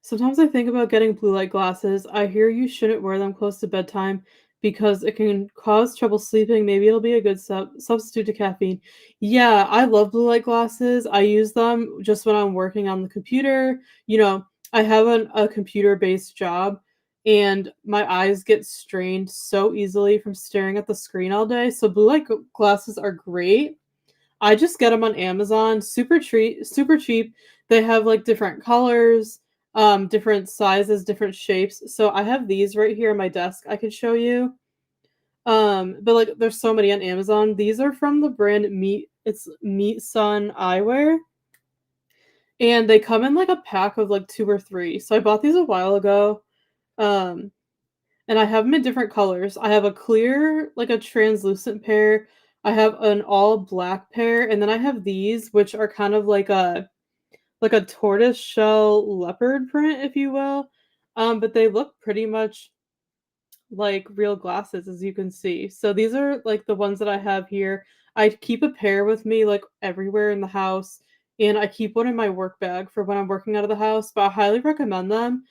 Sometimes I think about getting blue light glasses. I hear you shouldn't wear them close to bedtime because it can cause trouble sleeping. Maybe it'll be a good substitute to caffeine. Yeah, I love blue light glasses. I use them just when I'm working on the computer. You know, I have a computer based job and my eyes get strained so easily from staring at the screen all day. So blue light glasses are great. I just get them on Amazon, super cheap. They have, like, different colors, different sizes, different shapes. So I have these right here on my desk I could show you. But, like, there's so many on Amazon. These are from the brand Meet Sun Eyewear, and they come in, like, a pack of, like, 2 or 3. So I bought these a while ago, um, and I have them in different colors. I have a clear, like a translucent pair. I have an all black pair, and then I have these, which are kind of like a tortoise shell leopard print, if you will. But they look pretty much like real glasses, as you can see. So these are like the ones that I have here. I keep a pair with me like everywhere in the house, and I keep one in my work bag for when I'm working out of the house, but I highly recommend them.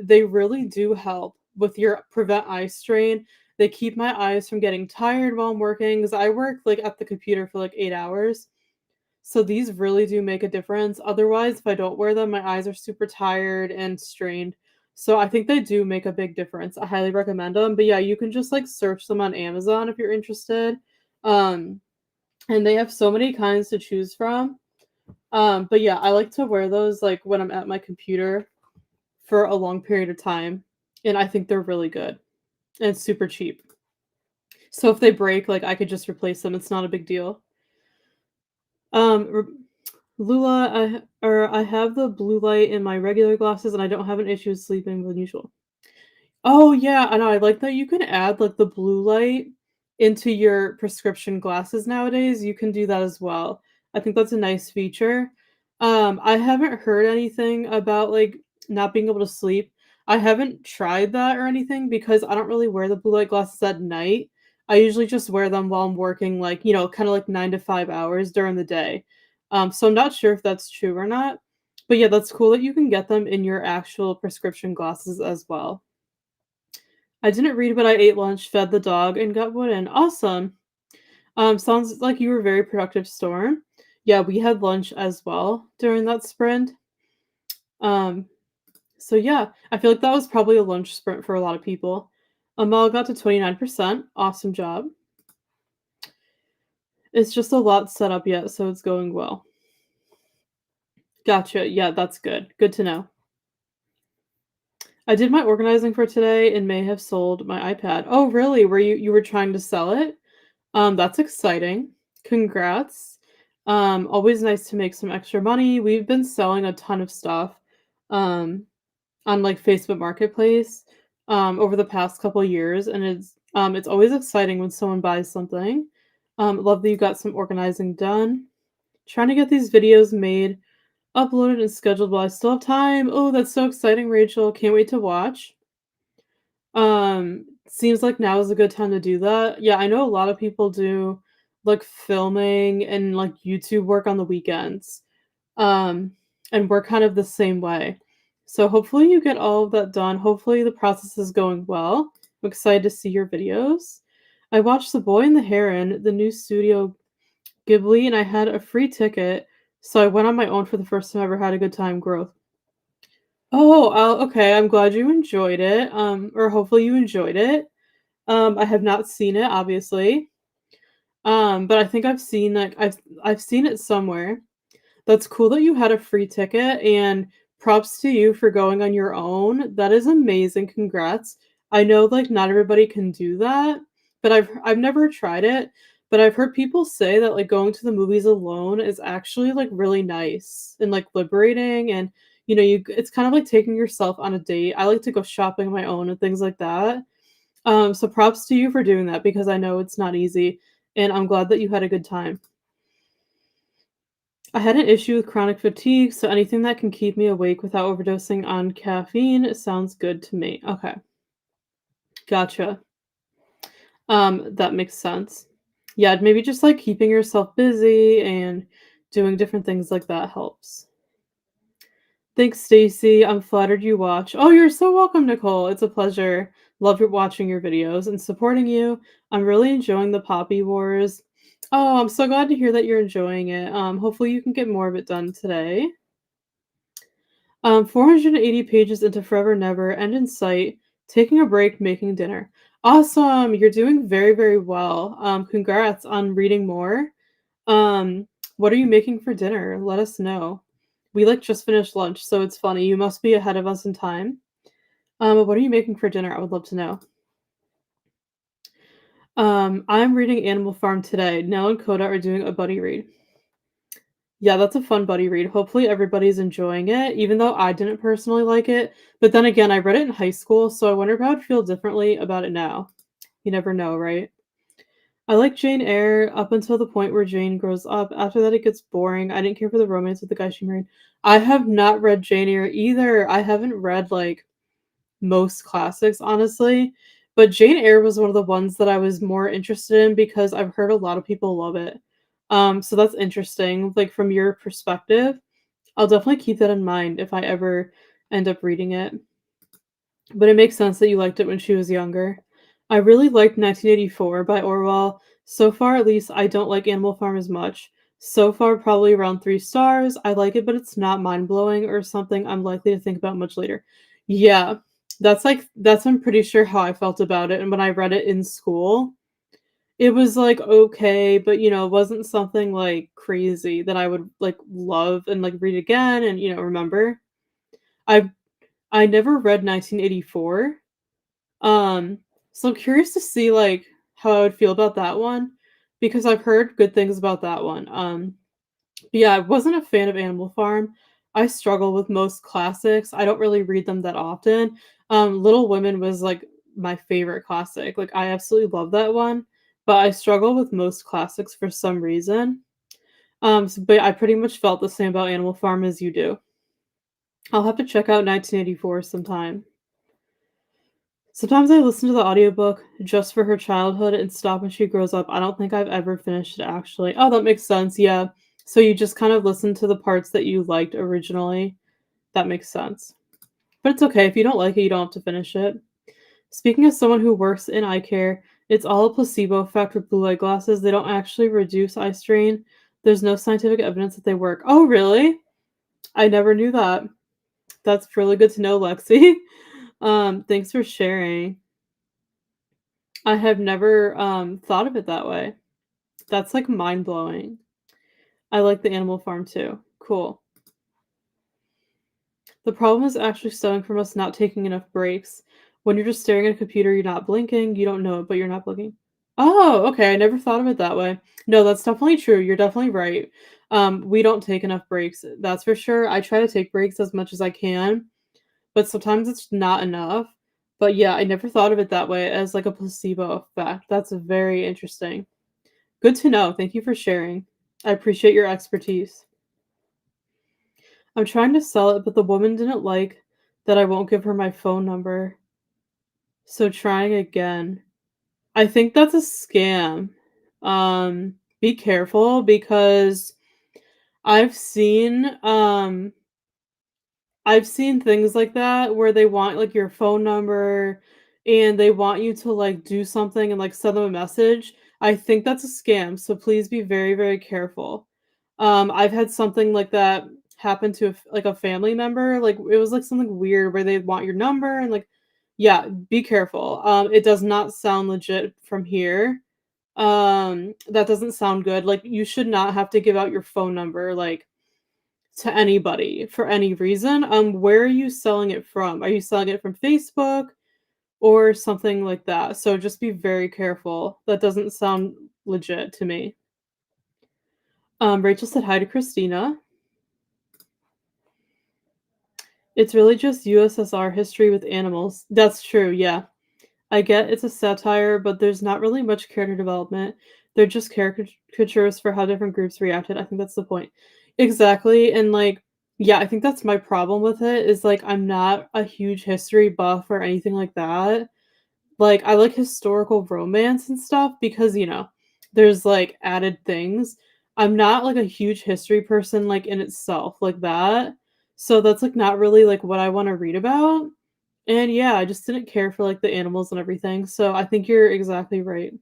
They really do help with your prevent eye strain. They keep my eyes from getting tired while I'm working because I work like at the computer for like 8 hours. So these really do make a difference. Otherwise, if I don't wear them, my eyes are super tired and strained. So I think they do make a big difference. I highly recommend them. But yeah, you can just like search them on Amazon if you're interested. Um, and they have so many kinds to choose from. But yeah, I like to wear those like when I'm at my computer for a long period of time. And I think they're really good and super cheap. So if they break, like I could just replace them. It's not a big deal. Um, Lula, I have the blue light in my regular glasses, and I don't have an issue with sleeping than usual. Oh, yeah, I know, I like that you can add, like, the blue light into your prescription glasses nowadays, you can do that as well. I think that's a nice feature. I haven't heard anything about, like, not being able to sleep. I haven't tried that or anything because I don't really wear the blue light glasses at night. I usually just wear them while I'm working, like, kinda like 9 to 5 hours during the day. So I'm not sure if that's true or not. But yeah, that's cool that you can get them in your actual prescription glasses as well. I didn't read, but I ate lunch, fed the dog, and got wood in. Awesome. Sounds like you were a very productive storm. Yeah, we had lunch as well during that sprint. Um, so yeah, I feel like that was probably a lunch sprint for a lot of people. Amal got to 29%. Awesome job. It's just a lot set up yet, so it's going well. Gotcha. Yeah, that's good. Good to know. I did my organizing for today and may have sold my iPad. Oh, really? Were you were trying to sell it? That's exciting. Congrats. Always nice to make some extra money. We've been selling a ton of stuff um on like Facebook Marketplace over the past couple years, and it's always exciting when someone buys something. Love that you got some organizing done. Trying to get these videos made, uploaded, and scheduled while I still have time. Oh, that's so exciting, Rachel. Can't wait to watch. Seems like now is a good time to do that. Yeah, I know a lot of people do like filming and like YouTube work on the weekends. Um, and we're kind of the same way. So hopefully you get all of that done. Hopefully the process is going well. I'm excited to see your videos. I watched The Boy and the Heron, the new Studio Ghibli, and I had a free ticket. So I went on my own for the first time I ever had a good time. Growth. Oh, okay. I'm glad you enjoyed it. Or hopefully you enjoyed it. I have not seen it, obviously. But I think I've seen it somewhere. That's cool that you had a free ticket, and props to you for going on your own. That is amazing. Congrats. I know like not everybody can do that, but I've never tried it, but I've heard people say that like going to the movies alone is actually like really nice and like liberating, and you it's kind of like taking yourself on a date. I like to go shopping on my own and things like that. So props to you for doing that because I know it's not easy, and I'm glad that you had a good time. I had an issue with chronic fatigue, so anything that can keep me awake without overdosing on caffeine sounds good to me. Okay, gotcha. That makes sense. Yeah, maybe just like keeping yourself busy and doing different things like that helps. Thanks, Stacey. I'm flattered you watch. Oh, you're so welcome, Nicole. It's a pleasure. Love watching your videos and supporting you. I'm really enjoying the Poppy Wars. Oh, I'm so glad to hear that you're enjoying it. Hopefully you can get more of it done today. 480 pages into Forever Never, End in Sight, taking a break, making dinner. Awesome! You're doing very, very well. Congrats on reading more. Um, what are you making for dinner? Let us know. We like just finished lunch, so it's funny. You must be ahead of us in time. What are you making for dinner? I would love to know. I'm reading Animal Farm today. Nell and Coda are doing a buddy read. Yeah, that's a fun buddy read. Hopefully everybody's enjoying it, even though I didn't personally like it. But then again, I read it in high school, so I wonder if I would feel differently about it now. You never know, right? I like Jane Eyre up until the point where Jane grows up. After that, it gets boring. I didn't care for the romance with the guy she married. I have not read Jane Eyre either. I haven't read like most classics, honestly. But Jane Eyre was one of the ones that I was more interested in because I've heard a lot of people love it. So that's interesting. Like from your perspective, I'll definitely keep that in mind if I ever end up reading it. But it makes sense that you liked it when she was younger. I really liked 1984 by Orwell. So far, at least, I don't like Animal Farm as much. So far, probably around 3 stars. I like it, but it's not mind blowing or something I'm likely to think about much later. Yeah, that's I'm pretty sure how I felt about it. And when I read it in school, it was like okay, but it wasn't something like crazy that I would like love and like read again and remember. I I never read 1984. Um, so I'm curious to see like how I would feel about that one because I've heard good things about that one. But yeah, I wasn't a fan of Animal Farm. I struggle with most classics. I don't really read them that often. Little Women was like my favorite classic. Like I absolutely love that one. but I struggle with most classics for some reason. But I pretty much felt the same about Animal Farm as you do. I'll have to check out 1984 sometime. Sometimes I listen to the audiobook just for her childhood and stop when she grows up. I don't think I've ever finished it actually. Oh, that makes sense. Yeah. So you just kind of listen to the parts that you liked originally. That makes sense. But it's okay. If you don't like it, you don't have to finish it. Speaking as someone who works in eye care, it's all a placebo effect with blue light glasses. They don't actually reduce eye strain. There's no scientific evidence that they work. Oh, really? I never knew that. That's really good to know, Lexi. Thanks for sharing. I have never thought of it that way. That's like mind blowing. I like the Animal Farm too. Cool. The problem is actually stemming from us not taking enough breaks. When you're just staring at a computer, you're not blinking. You don't know it, but you're not blinking. Oh, okay. I never thought of it that way. No, that's definitely true. You're definitely right. We don't take enough breaks. That's for sure. I try to take breaks as much as I can, but sometimes it's not enough. But yeah, I never thought of it that way as like a placebo effect. That's very interesting. Good to know. Thank you for sharing. I appreciate your expertise. I'm trying to sell it, but the woman didn't like that I won't give her my phone number. So trying again. I think that's a scam. Be careful because I've seen I've seen things like that where they want, like, your phone number and they want you to, like, do something and, like, send them a message. I think that's a scam, so please be very, very careful. I've had something like that happen to a family member, like, it was, like, something weird where they want your number and, like yeah, be careful. It does not sound legit from here. That doesn't sound good, like, you should not have to give out your phone number, like, to anybody for any reason. Where are you selling it from? Are you selling it from Facebook or something like that? So just be very careful. That doesn't sound legit to me. Rachel said hi to Christina. It's really just USSR history with animals. That's true, yeah. I get it's a satire, but there's not really much character development. They're just caricatures for how different groups reacted. I think that's the point. Exactly. And like, yeah, I think that's my problem with it is like I'm not a huge history buff or anything like that. Like I like historical romance and stuff because, there's like added things. I'm not like a huge history person like in itself like that. So that's like not really like what I want to read about. And yeah, I just didn't care for, like, the animals and everything, so I think you're exactly right.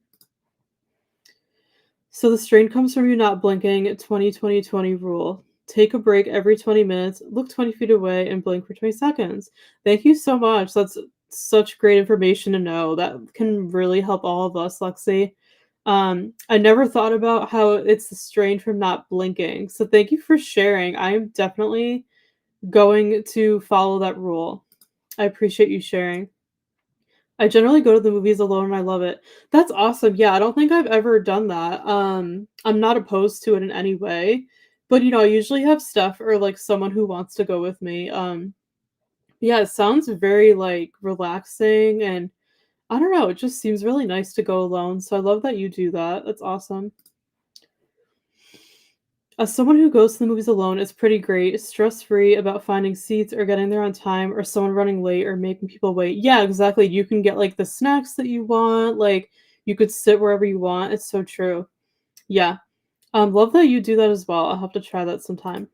So the strain comes from you not blinking, 20 rule. Take a break every 20 minutes, look 20 feet away, and blink for 20 seconds. Thank you so much. That's such great information to know. That can really help all of us, Lexi. I never thought about how it's the strain from not blinking. So thank you for sharing. I am definitely going to follow that rule. I appreciate you sharing. I generally go to the movies alone and I love it. That's awesome. Yeah, I don't think I've ever done that. I'm not opposed to it in any way, but I usually have Steph or like someone who wants to go with me. Yeah, it sounds very like relaxing and I don't know, it just seems really nice to go alone. So I love that you do that. That's awesome. As someone who goes to the movies alone, it's pretty great. Stress-free about finding seats or getting there on time or someone running late or making people wait. Yeah, exactly. You can get like the snacks that you want, like you could sit wherever you want. It's so true. Yeah. Love that you do that as well. I'll have to try that sometime.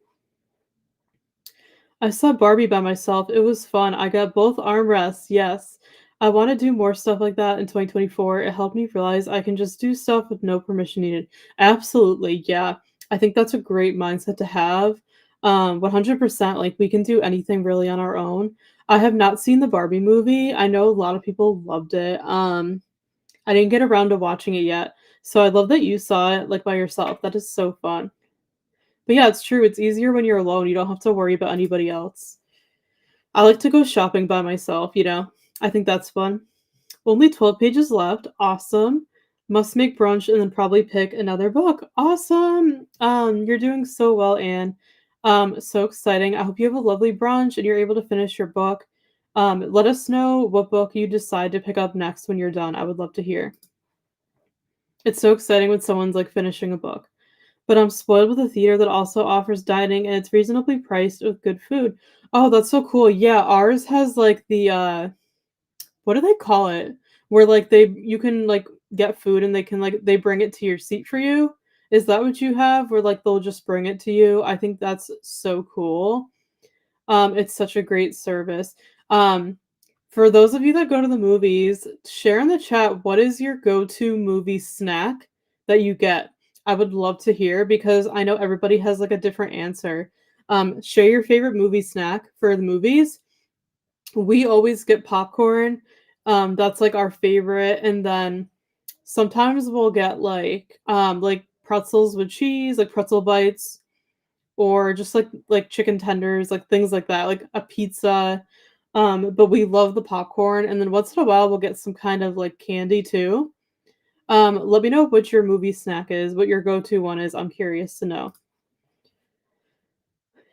I saw Barbie by myself. It was fun. I got both armrests. Yes. I want to do more stuff like that in 2024. It helped me realize I can just do stuff with no permission needed. Absolutely. Yeah. I think that's a great mindset to have. 100%. Like we can do anything really on our own. I have not seen the Barbie movie. I know a lot of people loved it. I didn't get around to watching it yet. So I love that you saw it like by yourself. That is so fun. But yeah, it's true. It's easier when you're alone. You don't have to worry about anybody else. I like to go shopping by myself. I think that's fun. Only 12 pages left. Awesome. Must make brunch and then probably pick another book. Awesome. You're doing so well, Anne. So exciting. I hope you have a lovely brunch and you're able to finish your book. Let us know what book you decide to pick up next when you're done. I would love to hear. It's so exciting when someone's like finishing a book. But I'm spoiled with a theater that also offers dining and it's reasonably priced with good food. Oh, that's so cool. Yeah, ours has like the what do they call it? Where like you can like get food and they can like they bring it to your seat for you. Is that what you have? Where like they'll just bring it to you? I think that's so cool. It's such a great service. Um, for those of you that go to the movies, share in the chat what is your go-to movie snack that you get. I would love to hear because I know everybody has like a different answer. Share your favorite movie snack for the movies. We always get popcorn. That's like our favorite, and then sometimes we'll get like pretzels with cheese, like pretzel bites or just like chicken tenders, like things like that, like a pizza. But we love the popcorn, and then once in a while we'll get some kind of like candy too. Let me know what your movie snack is, what your go-to one is. I'm curious to know.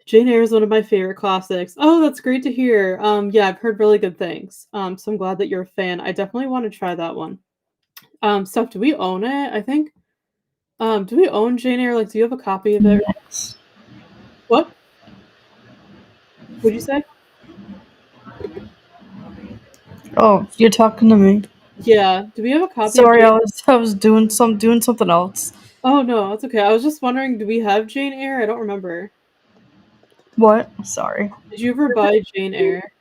Jane Eyre is one of my favorite classics. Oh, that's great to hear. Yeah, I've heard really good things. So I'm glad that you're a fan. I definitely want to try that one. Steph, do we own it? I think. Do we own Jane Eyre? Like, do you have a copy of it? Yes. What would you say? Oh, you're talking to me. Yeah. Do we have a copy of Sorry, Jane? I was doing something else. Oh no, that's okay. I was just wondering, do we have Jane Eyre? I don't remember. What? Sorry. Did you ever buy Jane Eyre?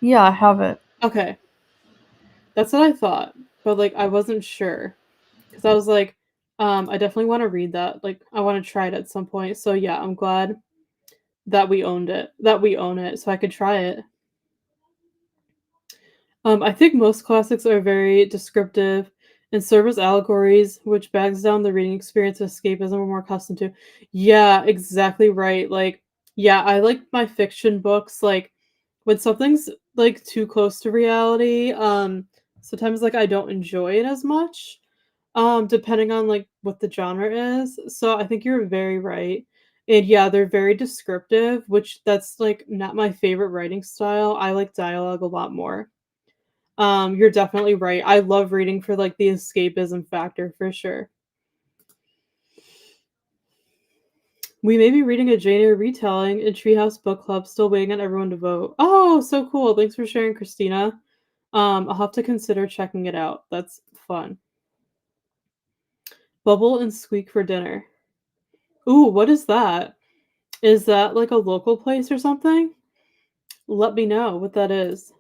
Yeah, I have it. Okay, that's what I thought, but like I wasn't sure because I was like, I definitely want to read that. Like I want to try it at some point. So yeah, I'm glad that we owned it, that we own it, so I could try it. I think most classics are very descriptive and serve as allegories, which bags down the reading experience of escapism we're more accustomed to. Yeah, exactly right. Like, yeah, I like my fiction books. Like, when something's like too close to reality, sometimes like I don't enjoy it as much. Depending on like what the genre is. So I think you're very right. And yeah, they're very descriptive, which that's like not my favorite writing style. I like dialogue a lot more. You're definitely right. I love reading for like the escapism factor for sure. We may be reading a Jane Eyre retelling in Treehouse Book Club, still waiting on everyone to vote. Oh, so cool. Thanks for sharing, Christina. I'll have to consider checking it out. That's fun. Bubble and Squeak for dinner. Ooh, what is that? Is that like a local place or something? Let me know what that is.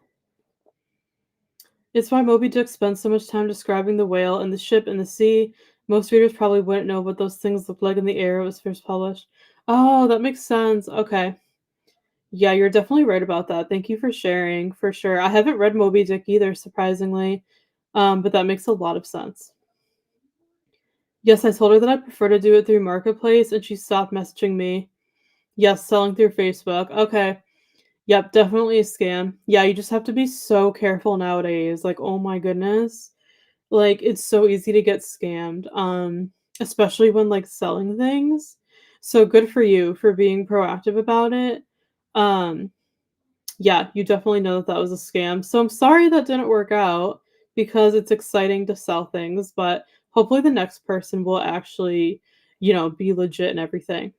It's why Moby Dick spends so much time describing the whale and the ship and the sea. Most readers probably wouldn't know what those things looked like in the air it was first published. Oh, that makes sense. Okay. Yeah, you're definitely right about that. Thank you for sharing, for sure. I haven't read Moby Dick either, surprisingly, but that makes a lot of sense. Yes, I told her that I prefer to do it through Marketplace, and she stopped messaging me. Yes, selling through Facebook. Okay. Yep, definitely a scam. Yeah, you just have to be so careful nowadays. Like, oh my goodness. Like, it's so easy to get scammed, especially when, like, selling things. So good for you for being proactive about it. Um, yeah, you definitely know that that was a scam. So I'm sorry that didn't work out because it's exciting to sell things, but hopefully the next person will actually, be legit and everything.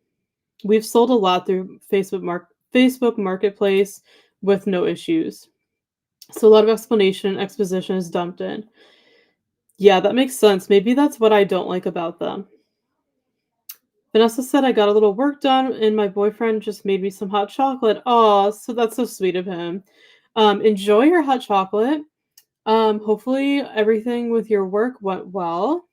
We've sold a lot through Facebook Marketplace with no issues. So a lot of explanation and exposition is dumped in. Yeah, that makes sense. Maybe that's what I don't like about them. Vanessa said I got a little work done and my boyfriend just made me some hot chocolate. Oh, so that's so sweet of him. Enjoy your hot chocolate. Hopefully everything with your work went well.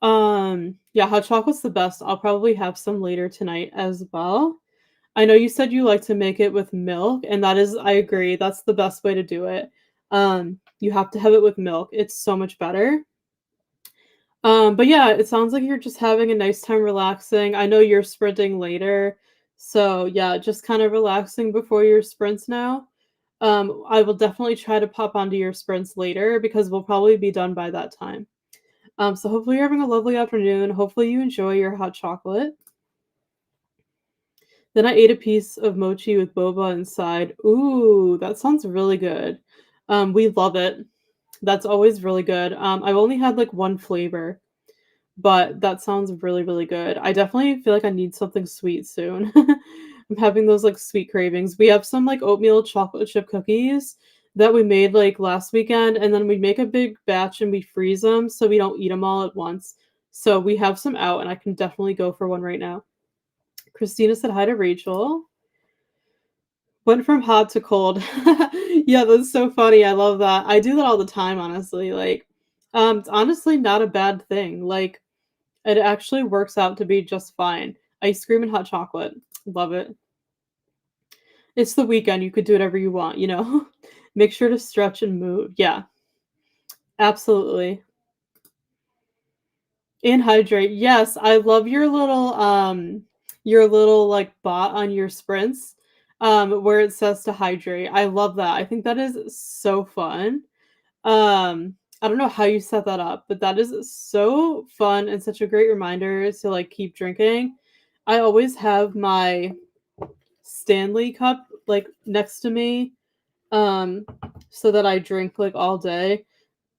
Yeah, hot chocolate's the best. I'll probably have some later tonight as well. I know you said you like to make it with milk, and that is, I agree, that's the best way to do it. You have to have it with milk. It's so much better. But yeah, it sounds like you're just having a nice time relaxing. I know you're sprinting later, so yeah, just kind of relaxing before your sprints now. I will definitely try to pop onto your sprints later because we'll probably be done by that time. So hopefully you're having a lovely afternoon. Hopefully you enjoy your hot chocolate. Then I ate a piece of mochi with boba inside. Ooh, that sounds really good. We love it. That's always really good. I've only had like one flavor, but that sounds really, really good. I definitely feel like I need something sweet soon. I'm having those like sweet cravings. We have some like oatmeal chocolate chip cookies that we made like last weekend, and then we make a big batch and we freeze them so we don't eat them all at once. So we have some out, and I can definitely go for one right now. Christina said hi to Rachel. Went from hot to cold. Yeah, that's so funny. I love that. I do that all the time, honestly. Like, it's honestly not a bad thing. Like, it actually works out to be just fine. Ice cream and hot chocolate. Love it. It's the weekend. You could do whatever you want, you know? Make sure to stretch and move. Yeah, absolutely. And hydrate. Yes, I love your little like bot on your sprints where it says to hydrate. I love that. I think that is so fun. I don't know how you set that up, but that is so fun and such a great reminder to like keep drinking. I always have my Stanley cup like next to me um so that I drink like all day,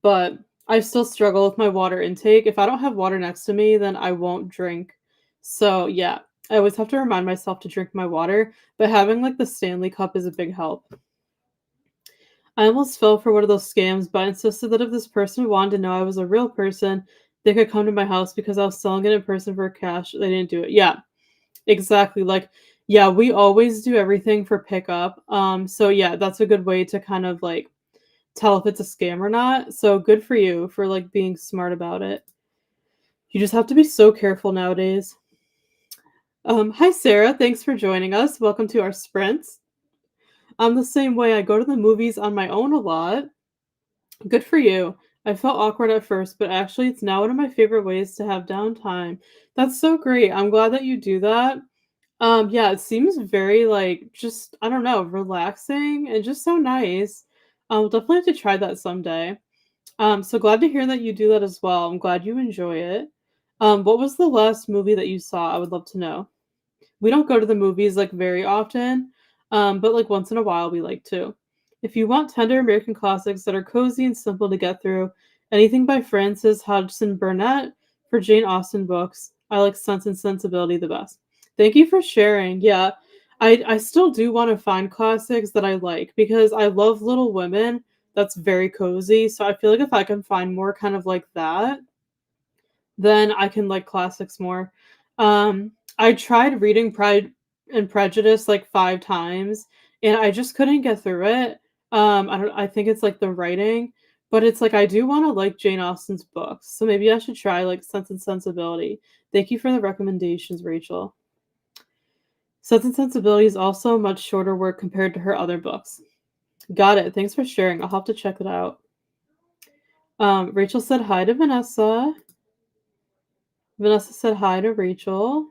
but I still struggle with my water intake. If I don't have water next to me, then I won't drink. So, yeah, I always have to remind myself to drink my water, but having like the Stanley cup is a big help. I almost fell for one of those scams, but I insisted that if this person wanted to know I was a real person, they could come to my house because I was selling it in person for cash. They didn't do it. Yeah, exactly. Like, yeah, we always do everything for pickup. So yeah, that's a good way to kind of like tell if it's a scam or not. So good for you for like being smart about it. You just have to be so careful nowadays. Hi Sarah, thanks for joining us. Welcome to our sprints. I'm the same way. I go to the movies on my own a lot. Good for you. I felt awkward at first, but actually it's now one of my favorite ways to have downtime. That's so great. I'm glad that you do that. Yeah, it seems very like just I don't know, relaxing and just so nice. We'll definitely have to try that someday. So glad to hear that you do that as well. I'm glad you enjoy it. What was the last movie that you saw? I would love to know. We don't go to the movies like very often, but like once in a while we like to. If you want tender American classics that are cozy and simple to get through, anything by Frances Hodgson Burnett for Jane Austen books. I like Sense and Sensibility the best. Thank you for sharing. Yeah, I still do want to find classics that I like because I love Little Women. That's very cozy. So I feel like if I can find more kind of like that, then I can like classics more. I tried reading Pride and Prejudice like 5 times and I just couldn't get through it. I think it's like the writing, but it's like I do want to like Jane Austen's books. So maybe I should try like Sense and Sensibility. Thank you for the recommendations, Rachel. Sense and Sensibility is also much shorter work compared to her other books. Got it. Thanks for sharing. I'll have to check it out. Rachel said hi to Vanessa. Vanessa said hi to Rachel.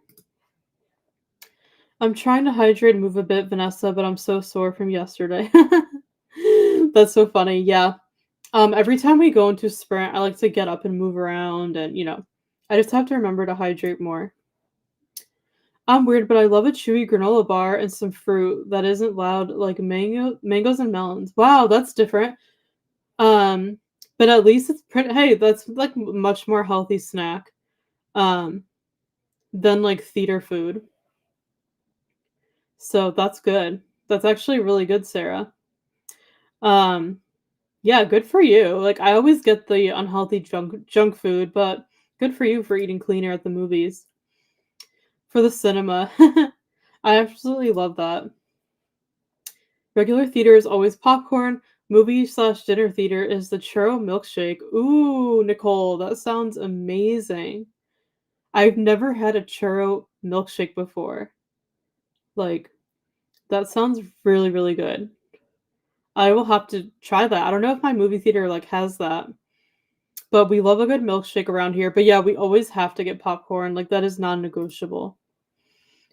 I'm trying to hydrate and move a bit, Vanessa, but I'm so sore from yesterday. That's so funny. Yeah. Every time we go into sprint, I like to get up and move around and, I just have to remember to hydrate more. I'm weird, but I love a chewy granola bar and some fruit that isn't loud like mangoes and melons. Wow, that's different. Um, but at least it's pretty hey, that's like much more healthy snack um than like theater food. So that's good. That's actually really good, Sarah. Um, yeah, good for you. Like I always get the unhealthy junk food, but good for you for eating cleaner at the movies. For the cinema. I absolutely love that. Regular theater is always popcorn. Movie/dinner theater is the churro milkshake. Ooh, Nicole, that sounds amazing. I've never had a churro milkshake before. Like, that sounds really, really good. I will have to try that. I don't know if my movie theater like has that, but we love a good milkshake around here. But yeah, we always have to get popcorn. Like that is non-negotiable.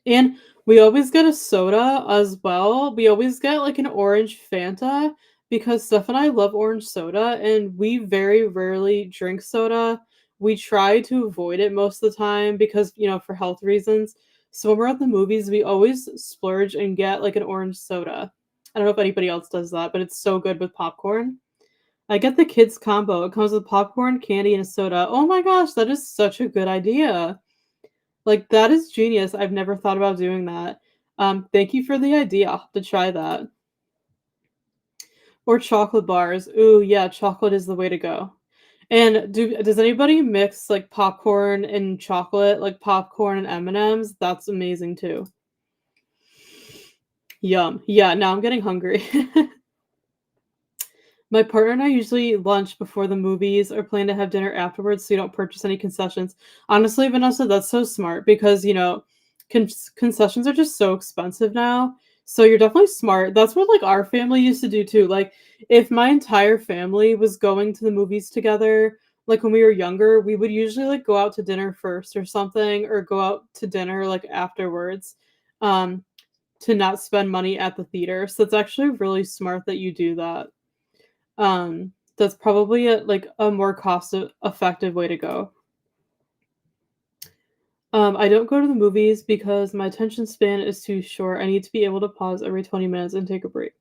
And we always get a soda as well. We always get like an orange Fanta because Steph and I love orange soda and we very rarely drink soda. We try to avoid it most of the time because, for health reasons. So when we're at the movies, we always splurge and get like an orange soda. I don't know if anybody else does that, but it's so good with popcorn. I get the kids combo. It comes with popcorn, candy, and a soda. Oh my gosh, that is such a good idea. Like, that is genius. I've never thought about doing that. Thank you for the idea. I'll have to try that. Or chocolate bars. Ooh, yeah, chocolate is the way to go. And does anybody mix, like, popcorn and chocolate, like popcorn and M&Ms? That's amazing too. Yum. Yeah, now I'm getting hungry. My partner and I usually lunch before the movies or plan to have dinner afterwards so you don't purchase any concessions. Honestly, Vanessa, that's so smart because, concessions are just so expensive now. So you're definitely smart. That's what like our family used to do too. Like if my entire family was going to the movies together, like when we were younger, we would usually like go out to dinner first or something or go out to dinner like afterwards. Um to not spend money at the theater. So it's actually really smart that you do that. That's probably a more effective way to go. I don't go to the movies because my attention span is too short. I need to be able to pause every 20 minutes and take a break.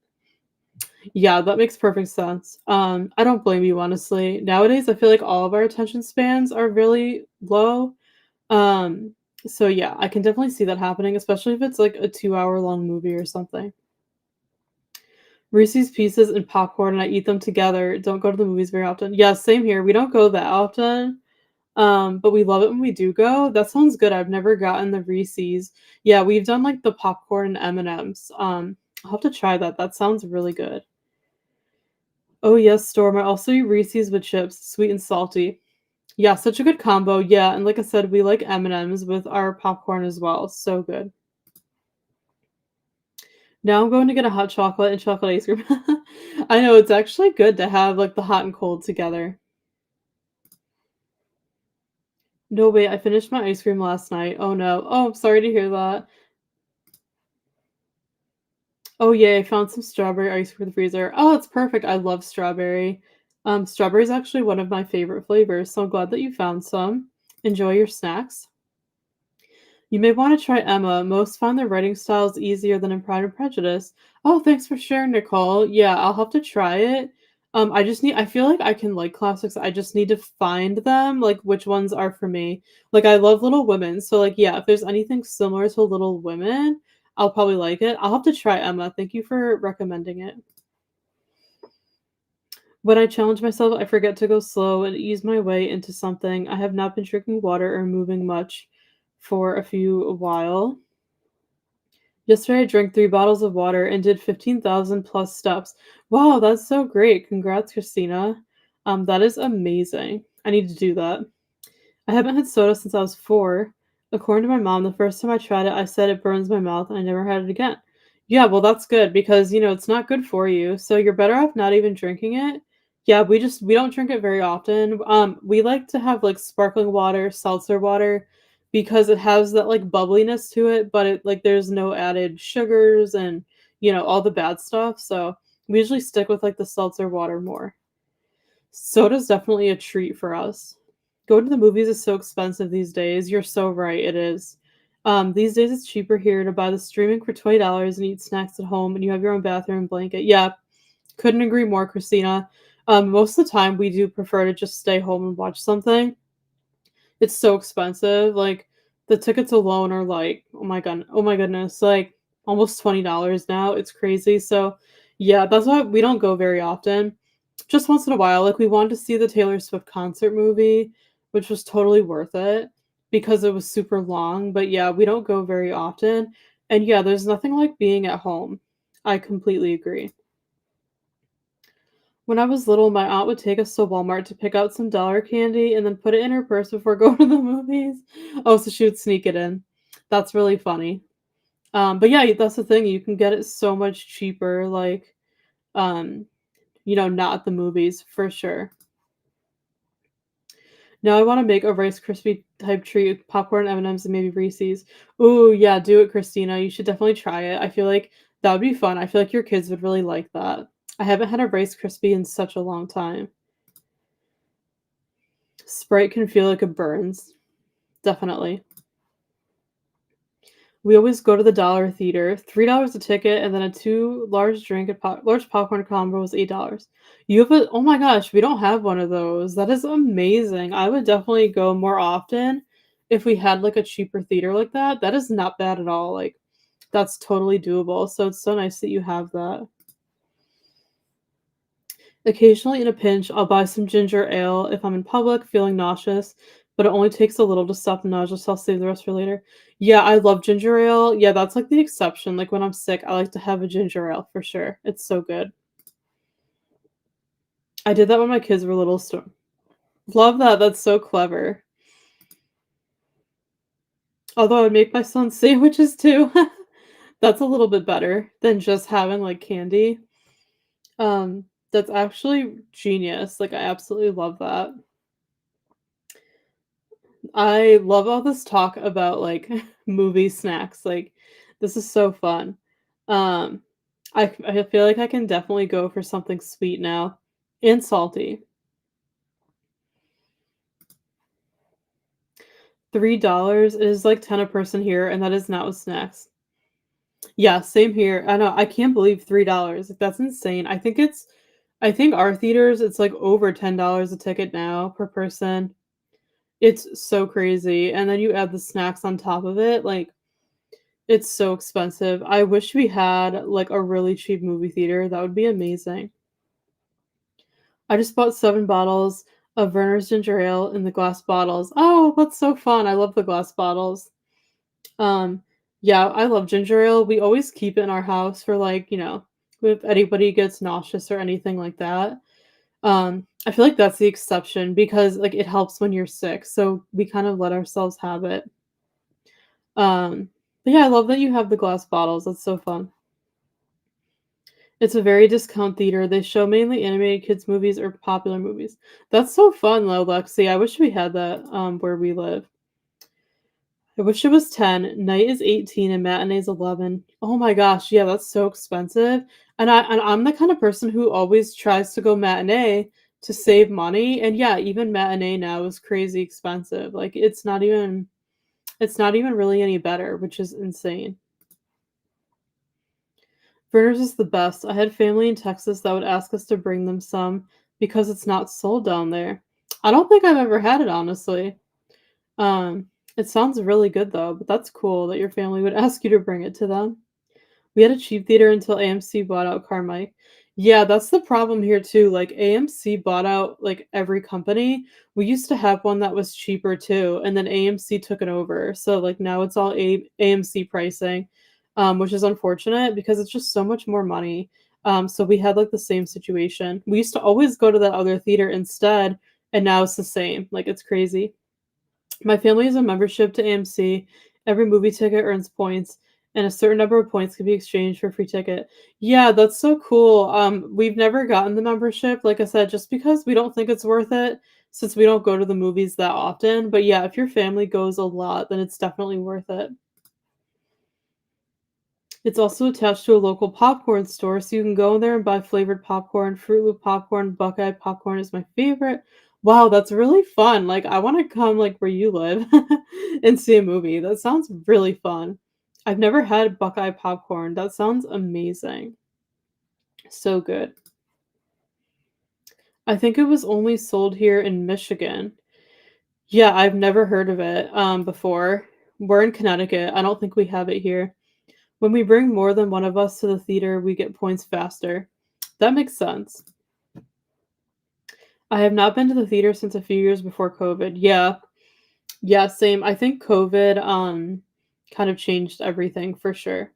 Yeah, that makes perfect sense. I don't blame you, honestly. Nowadays, I feel like all of our attention spans are really low. Um, so yeah, I can definitely see that happening, especially if it's like a 2 hour long movie or something. Reese's Pieces and popcorn, and I eat them together. Don't go to the movies very often. Yeah, same here. We don't go that often, but we love it when we do go. That sounds good. I've never gotten the Reese's. Yeah, we've done like the popcorn and M&Ms. I'll have to try that. That sounds really good. Oh yes, Storm. I also eat Reese's with chips, sweet and salty. Yeah, such a good combo. Yeah, and like I said, we like M&Ms with our popcorn as well. So good. Now I'm going to get a hot chocolate and chocolate ice cream. I know it's actually good to have like the hot and cold together. No, wait, I finished my ice cream last night. Oh no. Oh, I'm sorry to hear that. Oh yeah, I found some strawberry ice cream in the freezer. Oh, it's perfect. I love strawberry. Strawberry is actually one of my favorite flavors, so I'm glad that you found some. Enjoy your snacks. You may want to try Emma. Most find their writing styles easier than in Pride and Prejudice. Oh, thanks for sharing, Nicole. Yeah, I'll have to try it. I feel like I can like classics. I just need to find them, like which ones are for me. Like I love Little Women, so like yeah, if there's anything similar to Little Women, I'll probably like it. I'll have to try Emma. Thank you for recommending it. When I challenge myself, I forget to go slow and ease my way into something. I have not been drinking water or moving much for a while. Yesterday, I drank 3 bottles of water and did 15,000 plus steps. Wow, that's so great. Congrats, Christina. That is amazing. I need to do that. I haven't had soda since I was 4. According to my mom, the first time I tried it, I said it burns my mouth and I never had it again. Yeah, well, that's good because, it's not good for you. So you're better off not even drinking it. Yeah, we don't drink it very often. We like to have like sparkling water, seltzer water because it has that like bubbliness to it, but it like there's no added sugars and, all the bad stuff. So we usually stick with like the seltzer water more. Soda's definitely a treat for us. Going to the movies is so expensive these days. You're so right, it is. These days it's cheaper here to buy the streaming for $20 and eat snacks at home, and you have your own bathroom and blanket. Yeah, couldn't agree more, Christina. Most of the time we do prefer to just stay home and watch something. It's so expensive. Like the tickets alone are like, oh my goodness, like almost $20 now. It's crazy. So yeah, that's why we don't go very often. Just once in a while. Like we wanted to see the Taylor Swift concert movie, which was totally worth it because it was super long. But yeah, we don't go very often. And yeah, there's nothing like being at home. I completely agree. When I was little, my aunt would take us to Walmart to pick out some dollar candy and then put it in her purse before going to the movies. Oh, so she would sneak it in. That's really funny. But yeah, that's the thing. You can get it so much cheaper, like, um, not at the movies for sure. Now I want to make a Rice Krispie type treat with popcorn, M&Ms, and maybe Reese's. Ooh, yeah, do it, Christina. You should definitely try it. I feel like that would be fun. I feel like your kids would really like that. I haven't had a Rice Krispie in such a long time. Sprite can feel like it burns. Definitely. We always go to the dollar theater, $3 a ticket, and then a two large drink and large popcorn combo was $8. You have a oh my gosh, we don't have one of those. That is amazing. I would definitely go more often if we had like a cheaper theater like that. That is not bad at all. Like that's totally doable. So it's so nice that you have that. Occasionally, in a pinch, I'll buy some ginger ale if I'm in public feeling nauseous, but it only takes a little to stop the nausea, so I'll save the rest for later. Yeah, I love ginger ale. Yeah, that's like the exception. Like when I'm sick, I like to have a ginger ale for sure. It's so good. I did that when my kids were little. So love that. That's so clever. Although I would make my son sandwiches too. That's a little bit better than just having like candy. That's actually genius. Like I absolutely love that. I love all this talk about, like, movie snacks, like, this is so fun. Um, I feel like I can definitely go for something sweet now and salty. $3 is, like, 10 a person here, and that is not with snacks. Yeah, same here. I know, I can't believe $3, like, that's insane. I think our theaters, it's, like, over $10 a ticket now per person. It's so crazy, and then you add the snacks on top of it, like, it's so expensive. I wish we had, like, a really cheap movie theater, that would be amazing. I just bought 7 bottles of Werner's ginger ale in the glass bottles. Oh, that's so fun, I love the glass bottles. Um, yeah, I love ginger ale, we always keep it in our house for, like, if anybody gets nauseous or anything like that. I feel like that's the exception because, like, it helps when you're sick, so we kind of let ourselves have it. But yeah, I love that you have the glass bottles, that's so fun. It's a very discount theater. They show mainly animated kids movies or popular movies. That's so fun though, Lexi. I wish we had that where we live. I wish it was 10. Night is 18 and matinee is 11. Oh my gosh, yeah, that's so expensive. And I'm the kind of person who always tries to go matinee to save money. And yeah, even matinee now is crazy expensive. Like it's not even really any better, which is insane. Verner's is the best. I had family in Texas that would ask us to bring them some because it's not sold down there. I don't think I've ever had it, honestly. It sounds really good though, but that's cool that your family would ask you to bring it to them. We had a cheap theater until AMC bought out Carmike. Yeah, that's the problem here too. Like AMC bought out like every company. We used to have one that was cheaper too, and then AMC took it over. So like now it's all AMC pricing, which is unfortunate because it's just so much more money. So we had like the same situation. We used to always go to that other theater instead, and now it's the same. Like it's crazy. My family has a membership to AMC. Every movie ticket earns points, and a certain number of points can be exchanged for a free ticket. Yeah, that's so cool. We've never gotten the membership, like I said, just because we don't think it's worth it since we don't go to the movies that often. But yeah, if your family goes a lot, then it's definitely worth it. It's also attached to a local popcorn store, so you can go in there and buy flavored popcorn. Fruit Loop popcorn, Buckeye popcorn is my favorite. Wow, that's really fun. Like, I want to come like where you live and see a movie. That sounds really fun. I've never had Buckeye popcorn. That sounds amazing. So good. I think it was only sold here in Michigan. Yeah, I've never heard of it before. We're in Connecticut. I don't think we have it here. When we bring more than one of us to the theater, we get points faster. That makes sense. I have not been to the theater since a few years before COVID. Yeah. Yeah, same. I think COVID kind of changed everything for sure.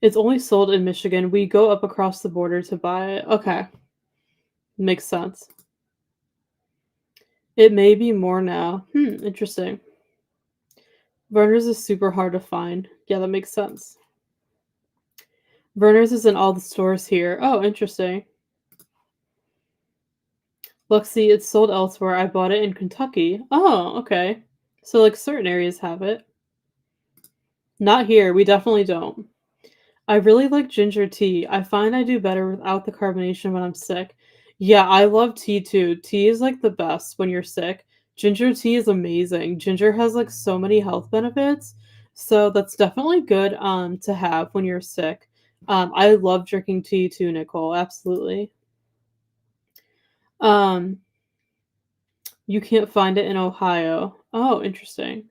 It's only sold in Michigan. We go up across the border to buy it. Okay. Makes sense. It may be more now. Interesting. Verner's is super hard to find. Yeah, that makes sense. Verner's is in all the stores here. Oh, interesting. Look, see, it's sold elsewhere. I bought it in Kentucky. Oh, okay. So, like, certain areas have it. Not here. We definitely don't. I really like ginger tea. I find I do better without the carbonation when I'm sick. Yeah, I love tea too. Tea is like the best when you're sick. Ginger tea is amazing. Ginger has, like, so many health benefits, so that's definitely good, to have when you're sick. I love drinking tea too, Nicole, absolutely. Um, you can't find it in Ohio. Oh, interesting.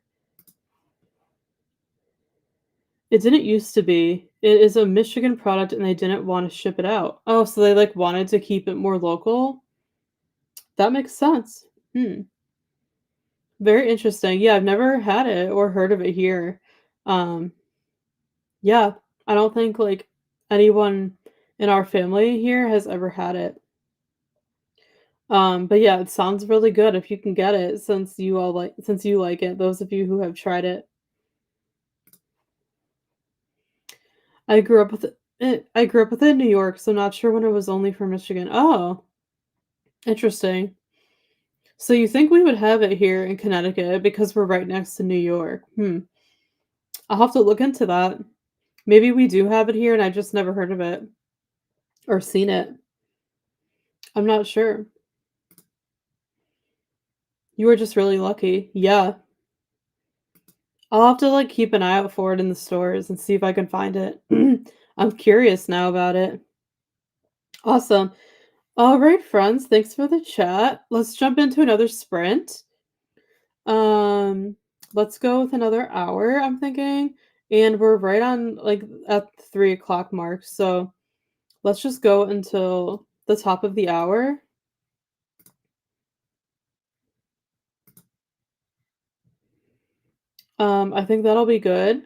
It didn't used to be. It is a Michigan product, and they didn't wanna ship it out. Oh, so they, like, wanted to keep it more local? That makes sense. Hmm. Very interesting. Yeah, I've never had it or heard of it here. Um, yeah, I don't think, like, anyone in our family here has ever had it. But yeah, it sounds really good if you can get it since you like it, those of you who have tried it. I grew up with it in New York, so not sure when it was only for Michigan. Oh, interesting. So you think we would have it here in Connecticut because we're right next to New York? Hmm. I'll have to look into that. Maybe we do have it here and I just never heard of it or seen it. I'm not sure. You were just really lucky. Yeah. I'll have to like keep an eye out for it in the stores and see if I can find it. I'm curious now about it. Awesome. All right, friends. Thanks for the chat. Let's jump into another sprint. Um, let's go with another hour, I'm thinking. And we're right on like at the 3 o'clock mark. So let's just go until the top of the hour. I think that'll be good.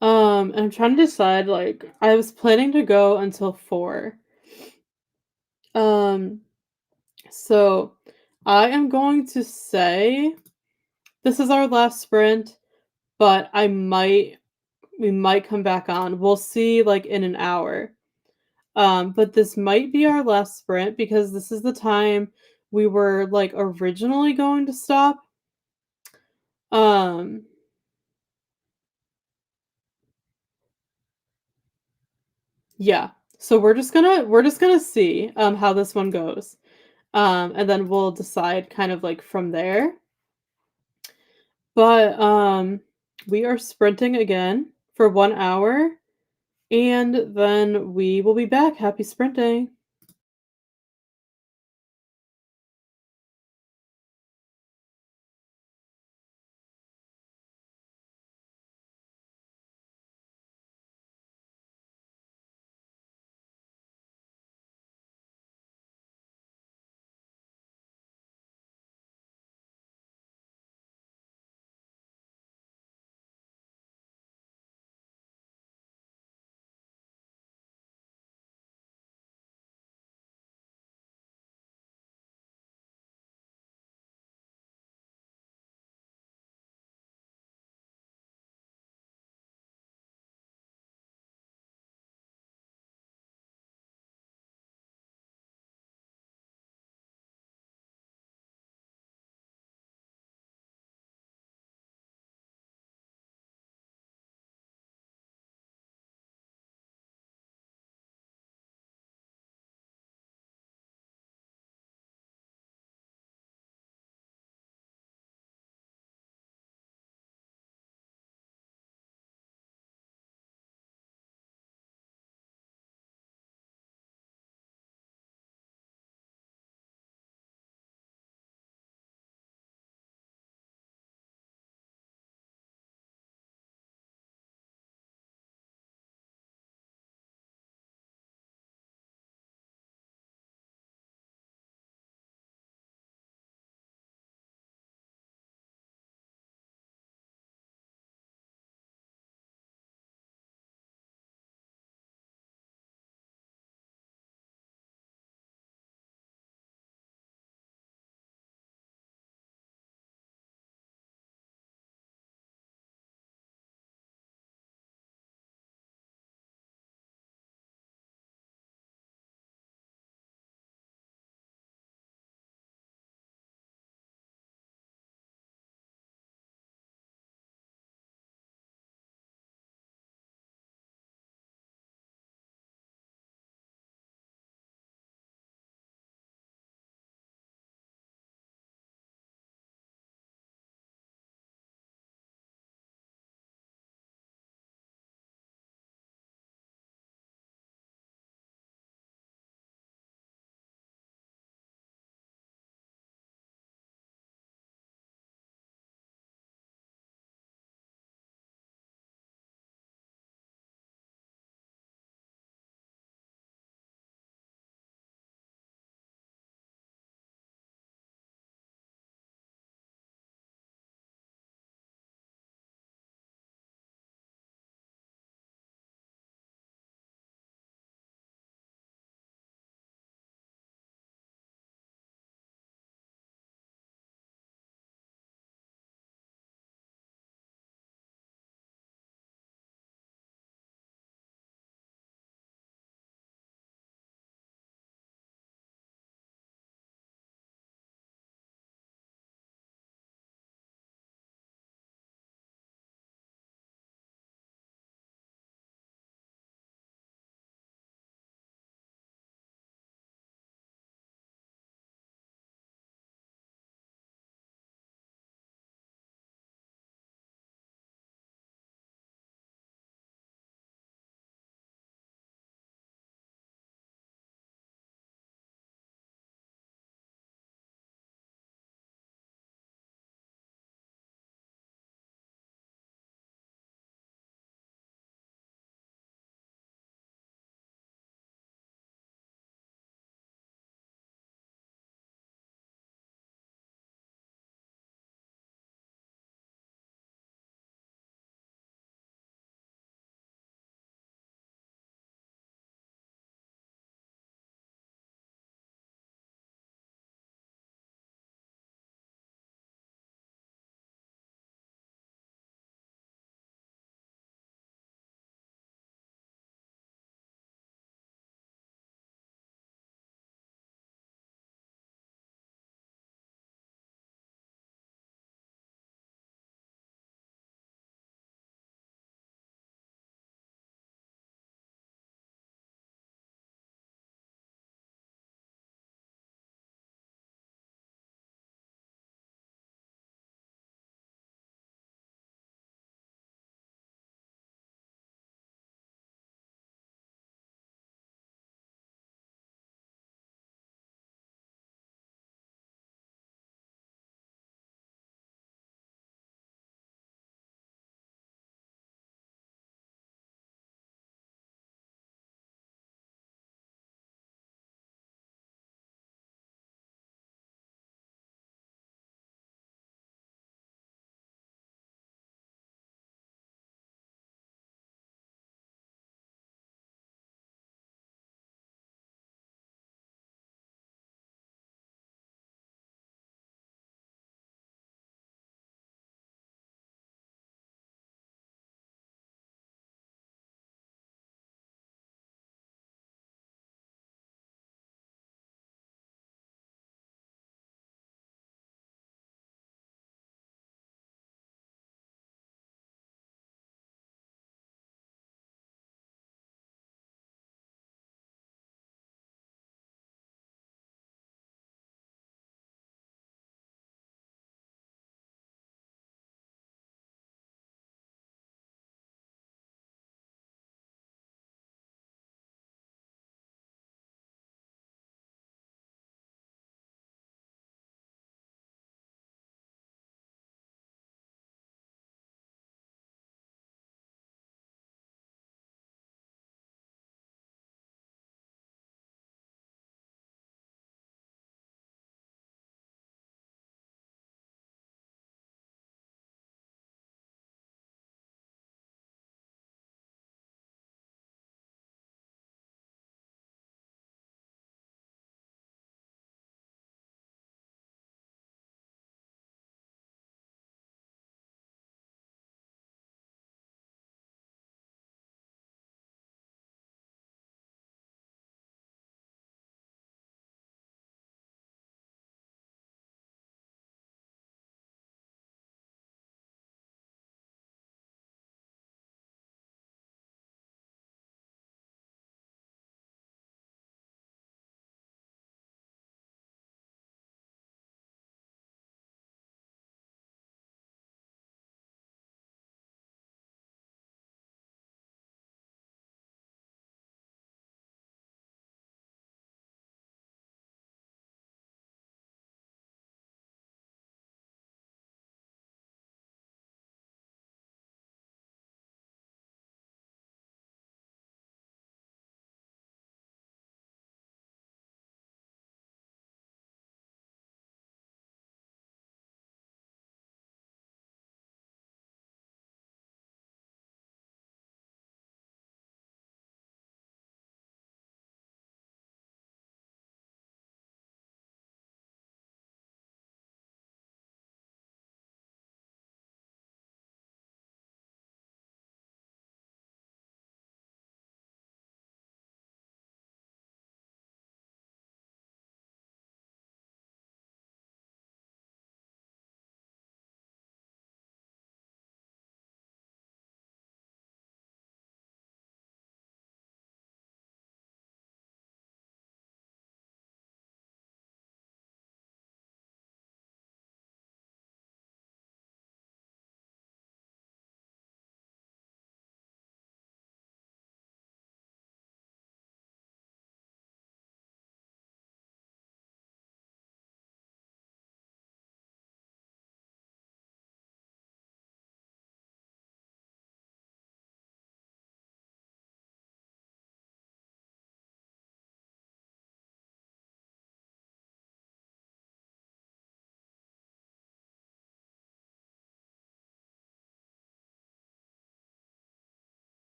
And I'm trying to decide, like, I was planning to go until 4. Um, so I am going to say this is our last sprint, but we might come back on. We'll see like in an hour. But this might be our last sprint because this is the time we were like originally going to stop. Um, yeah. So we're just gonna see how this one goes. And then we'll decide kind of like from there. But we are sprinting again for 1 hour and then we will be back. Happy sprinting.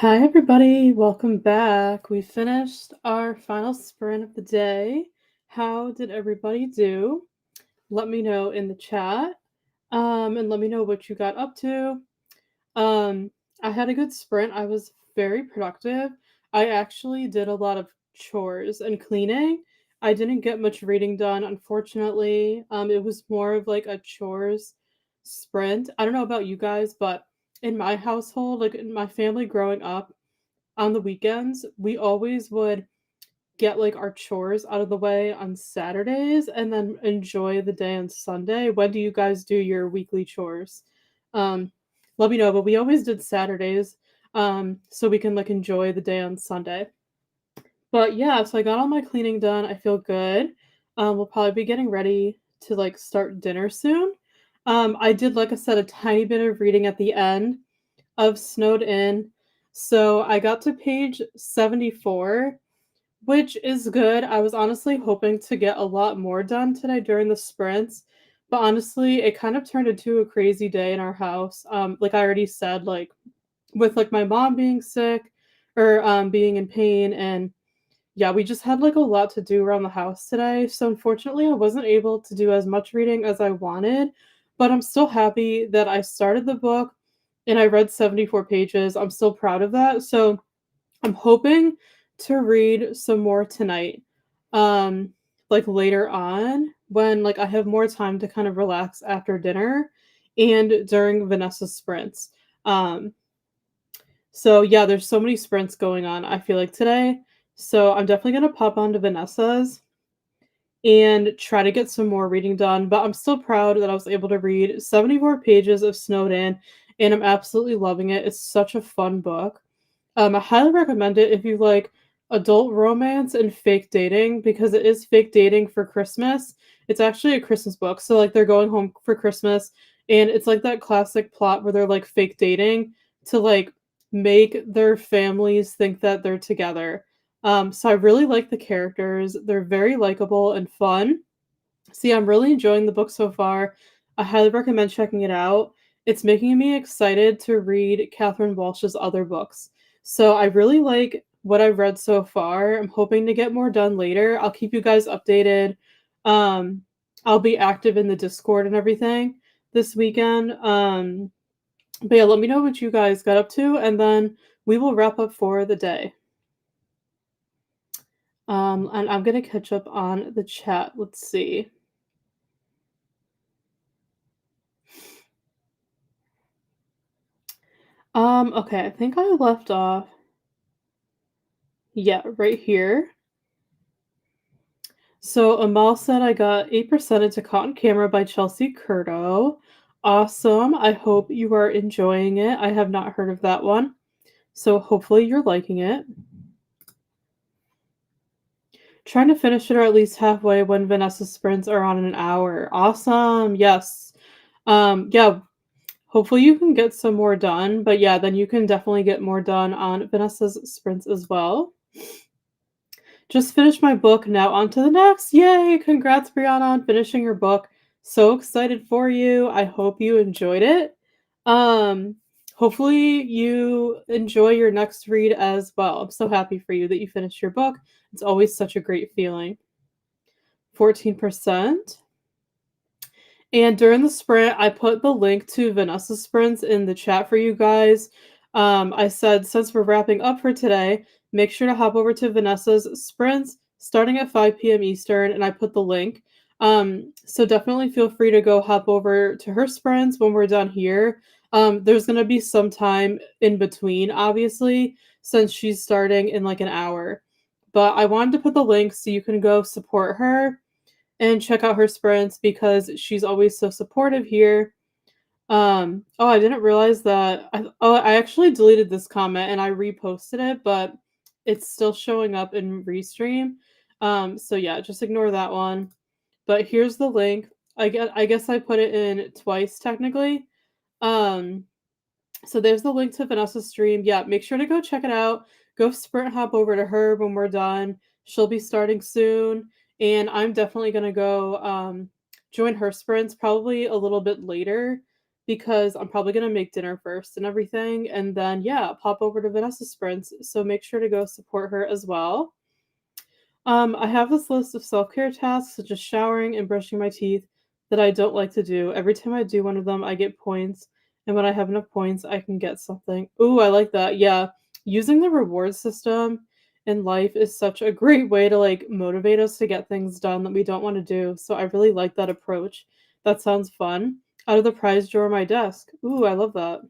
Hi, everybody. Welcome back. We finished our final sprint of the day. How did everybody do? Let me know in the chat. And let me know what you got up to. Um, I had a good sprint. I was very productive. I actually did a lot of chores and cleaning. I didn't get much reading done, unfortunately. It was more of like a chores sprint. I don't know about you guys, but in my household, like in my family growing up, on the weekends, we always would get like our chores out of the way on Saturdays and then enjoy the day on Sunday. When do you guys do your weekly chores? Um, Let me know, but we always did Saturdays so we can like enjoy the day on Sunday. But yeah, so I got all my cleaning done. I feel good. We'll probably be getting ready to like start dinner soon. I did, like I said, a tiny bit of reading at the end of Snowed In. So I got to page 74, which is good. I was honestly hoping to get a lot more done today during the sprints, but honestly, it kind of turned into a crazy day in our house. Like I already said, like with like my mom being sick or being in pain, and yeah, we just had like a lot to do around the house today. So unfortunately, I wasn't able to do as much reading as I wanted, but I'm still happy that I started the book and I read 74 pages. I'm still proud of that. So I'm hoping to read some more tonight. Um like later on when like I have more time to kind of relax after dinner and during Vanessa's sprints. Um so yeah, there's so many sprints going on, I feel like today. So I'm definitely gonna pop onto Vanessa's and try to get some more reading done. But I'm still proud that I was able to read 74 pages of Snowed In, and I'm absolutely loving it. It's such a fun book. I highly recommend it if you like adult romance and fake dating because it is fake dating for Christmas. It's actually a Christmas book. So like they're going home for Christmas and it's like that classic plot where they're like fake dating to like make their families think that they're together. So I really like the characters. They're very likable and fun. See, I'm really enjoying the book so far. I highly recommend checking it out. It's making me excited to read Catherine Walsh's other books. So I really like what I've read so far. I'm hoping to get more done later. I'll keep you guys updated. Um, I'll be active in the Discord and everything this weekend. But yeah, let me know what you guys got up to, and then we will wrap up for the day. And I'm gonna catch up on the chat. Let's see. Okay, I think I left off. Yeah, right here. So Amal said I got 8% into Cotton Camera by Chelsea Curto. Awesome. I hope you are enjoying it. I have not heard of that one. So hopefully you're liking it. Trying to finish it or at least halfway when Vanessa's sprints are on in an hour. Awesome. Yes. Yeah, hopefully you can get some more done, but yeah, then you can definitely get more done on Vanessa's sprints as well. Just finished my book, now on to the next. Yay! Congrats, Brianna, on finishing your book. So excited for you. I hope you enjoyed it. Um, Hopefully you enjoy your next read as well. I'm so happy for you that you finished your book. It's always such a great feeling. 14%. And during the sprint, I put the link to Vanessa's sprints in the chat for you guys. I said, since we're wrapping up for today, make sure to hop over to Vanessa's sprints starting at 5 p.m. Eastern, and I put the link. So definitely feel free to go hop over to her sprints when we're done here. There's going to be some time in between, obviously, since she's starting in like an hour. But I wanted to put the link so you can go support her and check out her sprints because she's always so supportive here. Oh, I didn't realize that. I actually deleted this comment and I reposted it, but it's still showing up in Restream. So yeah, just ignore that one. But here's the link. I guess I put it in twice technically. Um, so there's the link to Vanessa's stream. Yeah, make sure to go check it out. Go sprint hop over to her when we're done. She'll be starting soon, and I'm definitely gonna go join her sprints probably a little bit later because I'm probably gonna make dinner first and everything, and then yeah, pop over to Vanessa's sprints. So make sure to go support her as well. I have this list of self-care tasks such as showering and brushing my teeth that I don't like to do. Every time I do one of them, I get points, and when I have enough points, I can get something. Ooh, I like that. Yeah, using the reward system in life is such a great way to like motivate us to get things done that we don't want to do. So I really like that approach. That sounds fun. Out of the prize drawer of my desk. Ooh, I love that.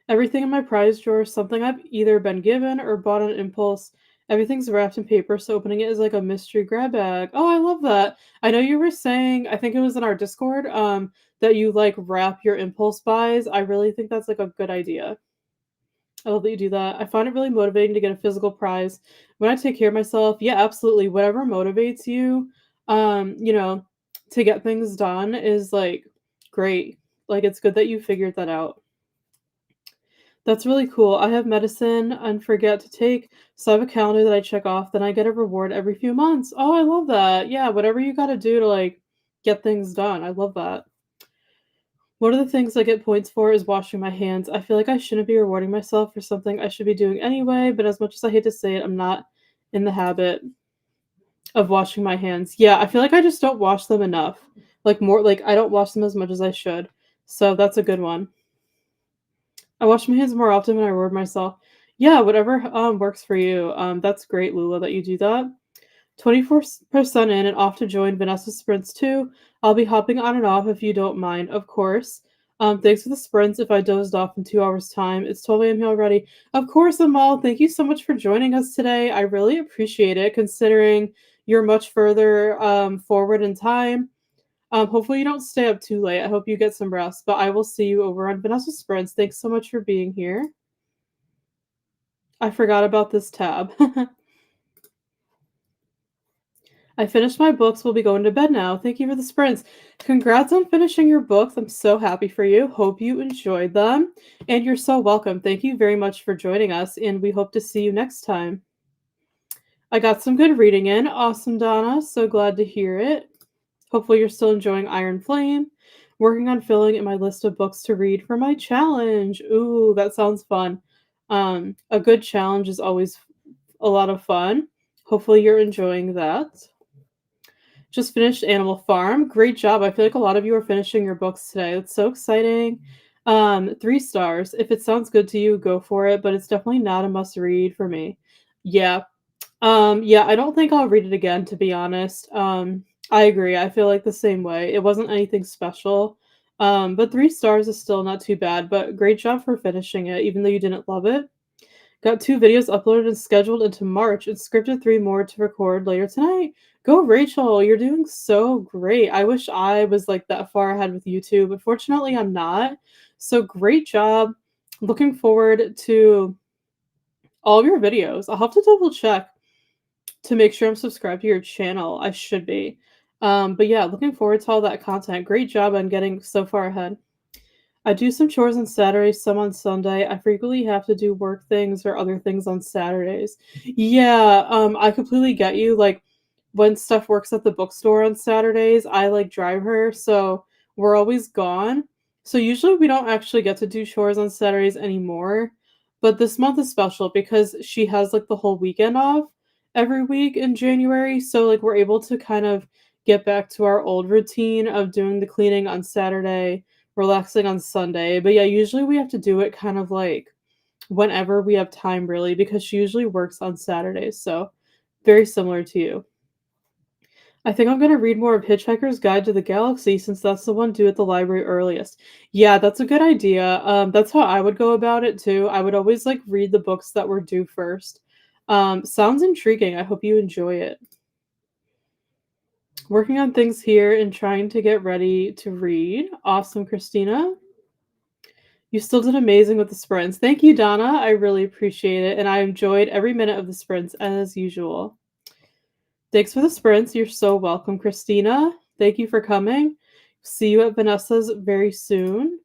Everything in my prize drawer is something I've either been given or bought on impulse. Everything's wrapped in paper, so opening it is like a mystery grab bag. Oh, I love that. I know you were saying, I think it was in our Discord, that you like wrap your impulse buys. I really think that's like a good idea. I love that you do that. I find it really motivating to get a physical prize. When I take care of myself, yeah, absolutely. Whatever motivates you, you know, to get things done is like great. Like it's good that you figured that out. That's really cool. I have medicine and forget to take, so I have a calendar that I check off, then I get a reward every few months. Oh, I love that. Yeah, whatever you gotta do to, like, get things done. I love that. One of the things I get points for is washing my hands. I feel like I shouldn't be rewarding myself for something I should be doing anyway, but as much as I hate to say it, I'm not in the habit of washing my hands. Yeah, I feel like I just don't wash them enough. Like, more like, I don't wash them as much as I should. So that's a good one. I wash my hands more often when I reward myself. Yeah, whatever works for you. That's great, Lula, that you do that. 24% in and off to join Vanessa Sprints too. I'll be hopping on and off if you don't mind, of course. Thanks for the sprints. If I dozed off in 2 hours' time, it's 12 a.m. here already. Of course, Amal. Thank you so much for joining us today. I really appreciate it, considering you're much further forward in time. Hopefully you don't stay up too late. I hope you get some rest, but I will see you over on Vanessa Sprints. Thanks so much for being here. I forgot about this tab. I finished my books. We'll be going to bed now. Thank you for the sprints. Congrats on finishing your books. I'm so happy for you. Hope you enjoyed them. And you're so welcome. Thank you very much for joining us, and we hope to see you next time. I got some good reading in. Awesome, Donna. So glad to hear it. Hopefully, you're still enjoying Iron Flame. Working on filling in my list of books to read for my challenge. Ooh, that sounds fun. A good challenge is always a lot of fun. Hopefully, you're enjoying that. Just finished Animal Farm. Great job. I feel like a lot of you are finishing your books today. It's so exciting. 3 stars. If it sounds good to you, go for it, but it's definitely not a must read for me. Yeah. Yeah, I don't think I'll read it again, to be honest. I agree. I feel like the same way. It wasn't anything special. But 3 stars is still not too bad, but great job for finishing it, even though you didn't love it. Got 2 videos uploaded and scheduled into March and scripted 3 more to record later tonight. Go, Rachel. You're doing so great. I wish I was like that far ahead with YouTube, but fortunately I'm not. So great job. Looking forward to all of your videos. I'll have to double check to make sure I'm subscribed to your channel. I should be. But yeah, looking forward to all that content. Great job on getting so far ahead. I do some chores on Saturdays, some on Sunday. I frequently have to do work things or other things on Saturdays. Yeah, I completely get you. Like when Steph works at the bookstore on Saturdays, I like drive her, so we're always gone. So usually we don't actually get to do chores on Saturdays anymore. But this month is special because she has like the whole weekend off every week in January. So like we're able to kind of get back to our old routine of doing the cleaning on Saturday, relaxing on Sunday. But yeah, usually we have to do it kind of like whenever we have time, really, because she usually works on Saturdays. So very similar to you. I think I'm going to read more of Hitchhiker's Guide to the Galaxy since that's the one due at the library earliest. Yeah, that's a good idea. That's how I would go about it too. I would always like read the books that were due first. Sounds intriguing. I hope you enjoy it. Working on things here and trying to get ready to read. Awesome, Christina. You still did amazing with the sprints. Thank you, Donna. I really appreciate it. And I enjoyed every minute of the sprints as usual. Thanks for the sprints. You're so welcome, Christina. Thank you for coming. See you at Vanessa's very soon.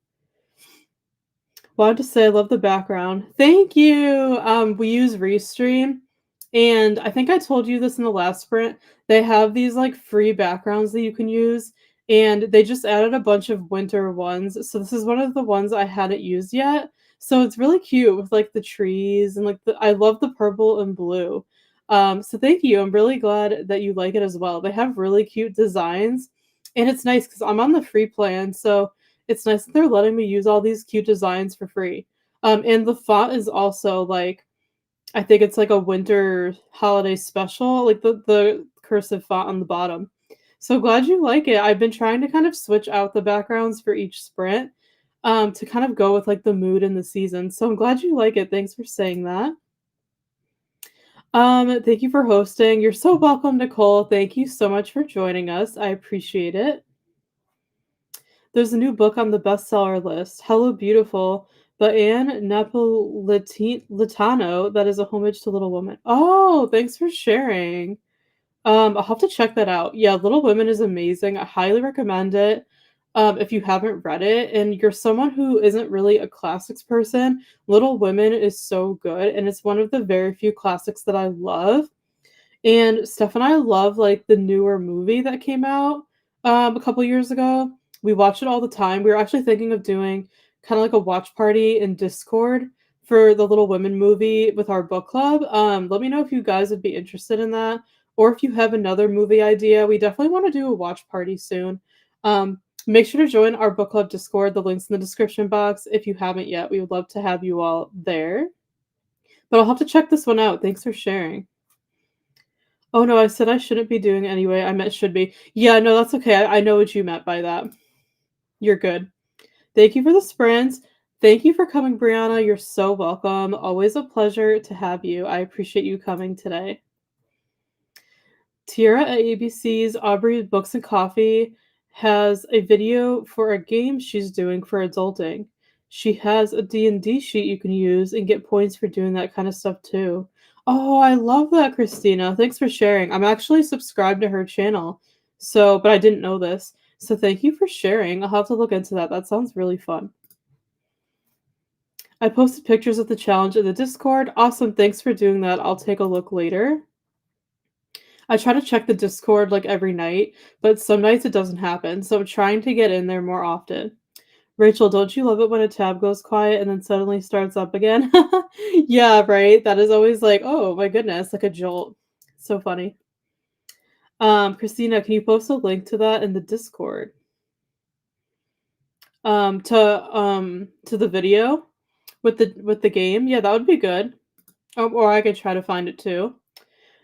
Wanted to say I love the background. Thank you. We use Restream, and I think I told you this in the last sprint. They have these like free backgrounds that you can use, and they just added a bunch of winter ones. So this is one of the ones I hadn't used yet. So it's really cute with like the trees and like I love the purple and blue. So thank you. I'm really glad that you like it as well. They have really cute designs, and it's nice because I'm on the free plan, so it's nice that they're letting me use all these cute designs for free. And the font is also like I think it's like a winter holiday special, like the cursive font on the bottom. So glad you like it. I've been trying to kind of switch out the backgrounds for each sprint, to kind of go with like the mood and the season. So I'm glad you like it. Thanks for saying that. Thank you for hosting. You're so welcome, Nicole. Thank you so much for joining us. I appreciate it. There's a new book on the bestseller list, Hello Beautiful, by Anne Napolitano, that is a homage to Little Women. Oh, thanks for sharing. I'll have to check that out. Yeah, Little Women is amazing. I highly recommend it. If you haven't read it and you're someone who isn't really a classics person, Little Women is so good, and it's one of the very few classics that I love. And Steph and I love like the newer movie that came out a couple years ago. We watch it all the time. We were actually thinking of doing kind of like a watch party in Discord for the Little Women movie with our book club. Let me know if you guys would be interested in that, or if you have another movie idea. We definitely want to do a watch party soon. Make sure to join our book club Discord. The link's in the description box. If you haven't yet, we would love to have you all there. But I'll have to check this one out. Thanks for sharing. Oh, no, I said I shouldn't be doing it anyway. I meant should be. Yeah, no, that's okay. I know what you meant by that. You're good. Thank you for the sprints. Thank you for coming, Brianna. You're so welcome. Always a pleasure to have you. I appreciate you coming today. Tiara at ABC's Aubrey Books and Coffee has a video for a game she's doing for adulting. She has a D&D sheet you can use and get points for doing that kind of stuff too. Oh, I love that, Christina. Thanks for sharing. I'm actually subscribed to her channel, but I didn't know this. So thank you for sharing. I'll have to look into that. That sounds really fun. I posted pictures of the challenge in the Discord. Awesome. Thanks for doing that. I'll take a look later. I try to check the Discord like every night, but some nights it doesn't happen. So I'm trying to get in there more often. Rachel, don't you love it when a tab goes quiet and then suddenly starts up again? Yeah, right. That is always like, oh my goodness, like a jolt. So funny. Christina, can you post a link to that in the Discord? To the video with the game? Yeah, that would be good. Or I could try to find it too.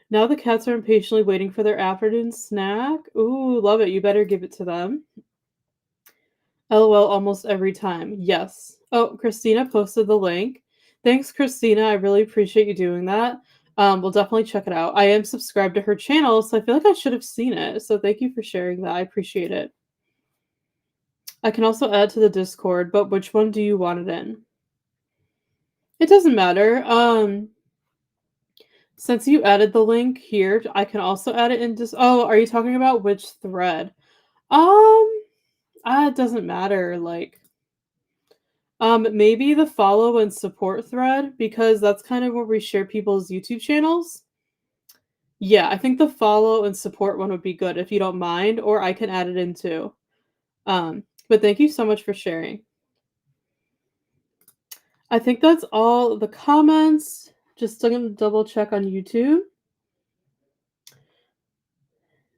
Now the cats are impatiently waiting for their afternoon snack. Ooh, love it. You better give it to them. LOL almost every time. Yes. Oh, Christina posted the link. Thanks, Christina. I really appreciate you doing that. We'll definitely check it out. I am subscribed to her channel, so I feel like I should have seen it. So thank you for sharing that. I appreciate it. I can also add to the Discord, but which one do you want it in? It doesn't matter. Since you added the link here, I can also add it in Oh, are you talking about which thread? It doesn't matter, like maybe the follow and support thread, because that's kind of where we share people's YouTube channels. Yeah, I think the follow and support one would be good if you don't mind, or I can add it in too. But thank you so much for sharing. I think that's all the comments. Just gonna double check on YouTube.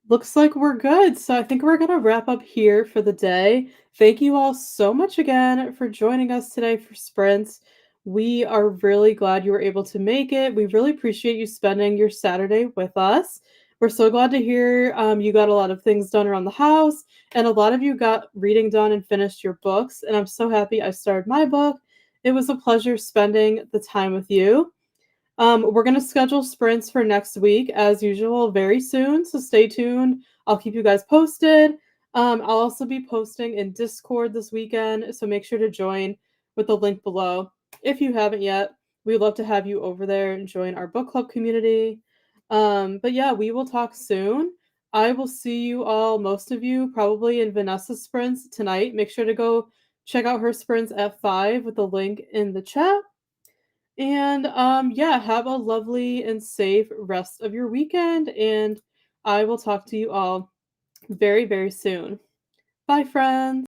Looks like we're good. So I think we're going to wrap up here for the day. Thank you all so much again for joining us today for Sprints. We are really glad you were able to make it. We really appreciate you spending your Saturday with us. We're so glad to hear you got a lot of things done around the house, and a lot of you got reading done and finished your books. And I'm so happy I started my book. It was a pleasure spending the time with you. We're going to schedule sprints for next week as usual very soon, so stay tuned. I'll keep you guys posted. I'll also be posting in Discord this weekend, so make sure to join with the link below. If you haven't yet, we'd love to have you over there and join our book club community. But yeah, we will talk soon. I will see you all, most of you, probably in Vanessa's sprints tonight. Make sure to go check out her sprints at 5 with the link in the chat. And yeah, have a lovely and safe rest of your weekend. And I will talk to you all very, very soon. Bye, friends.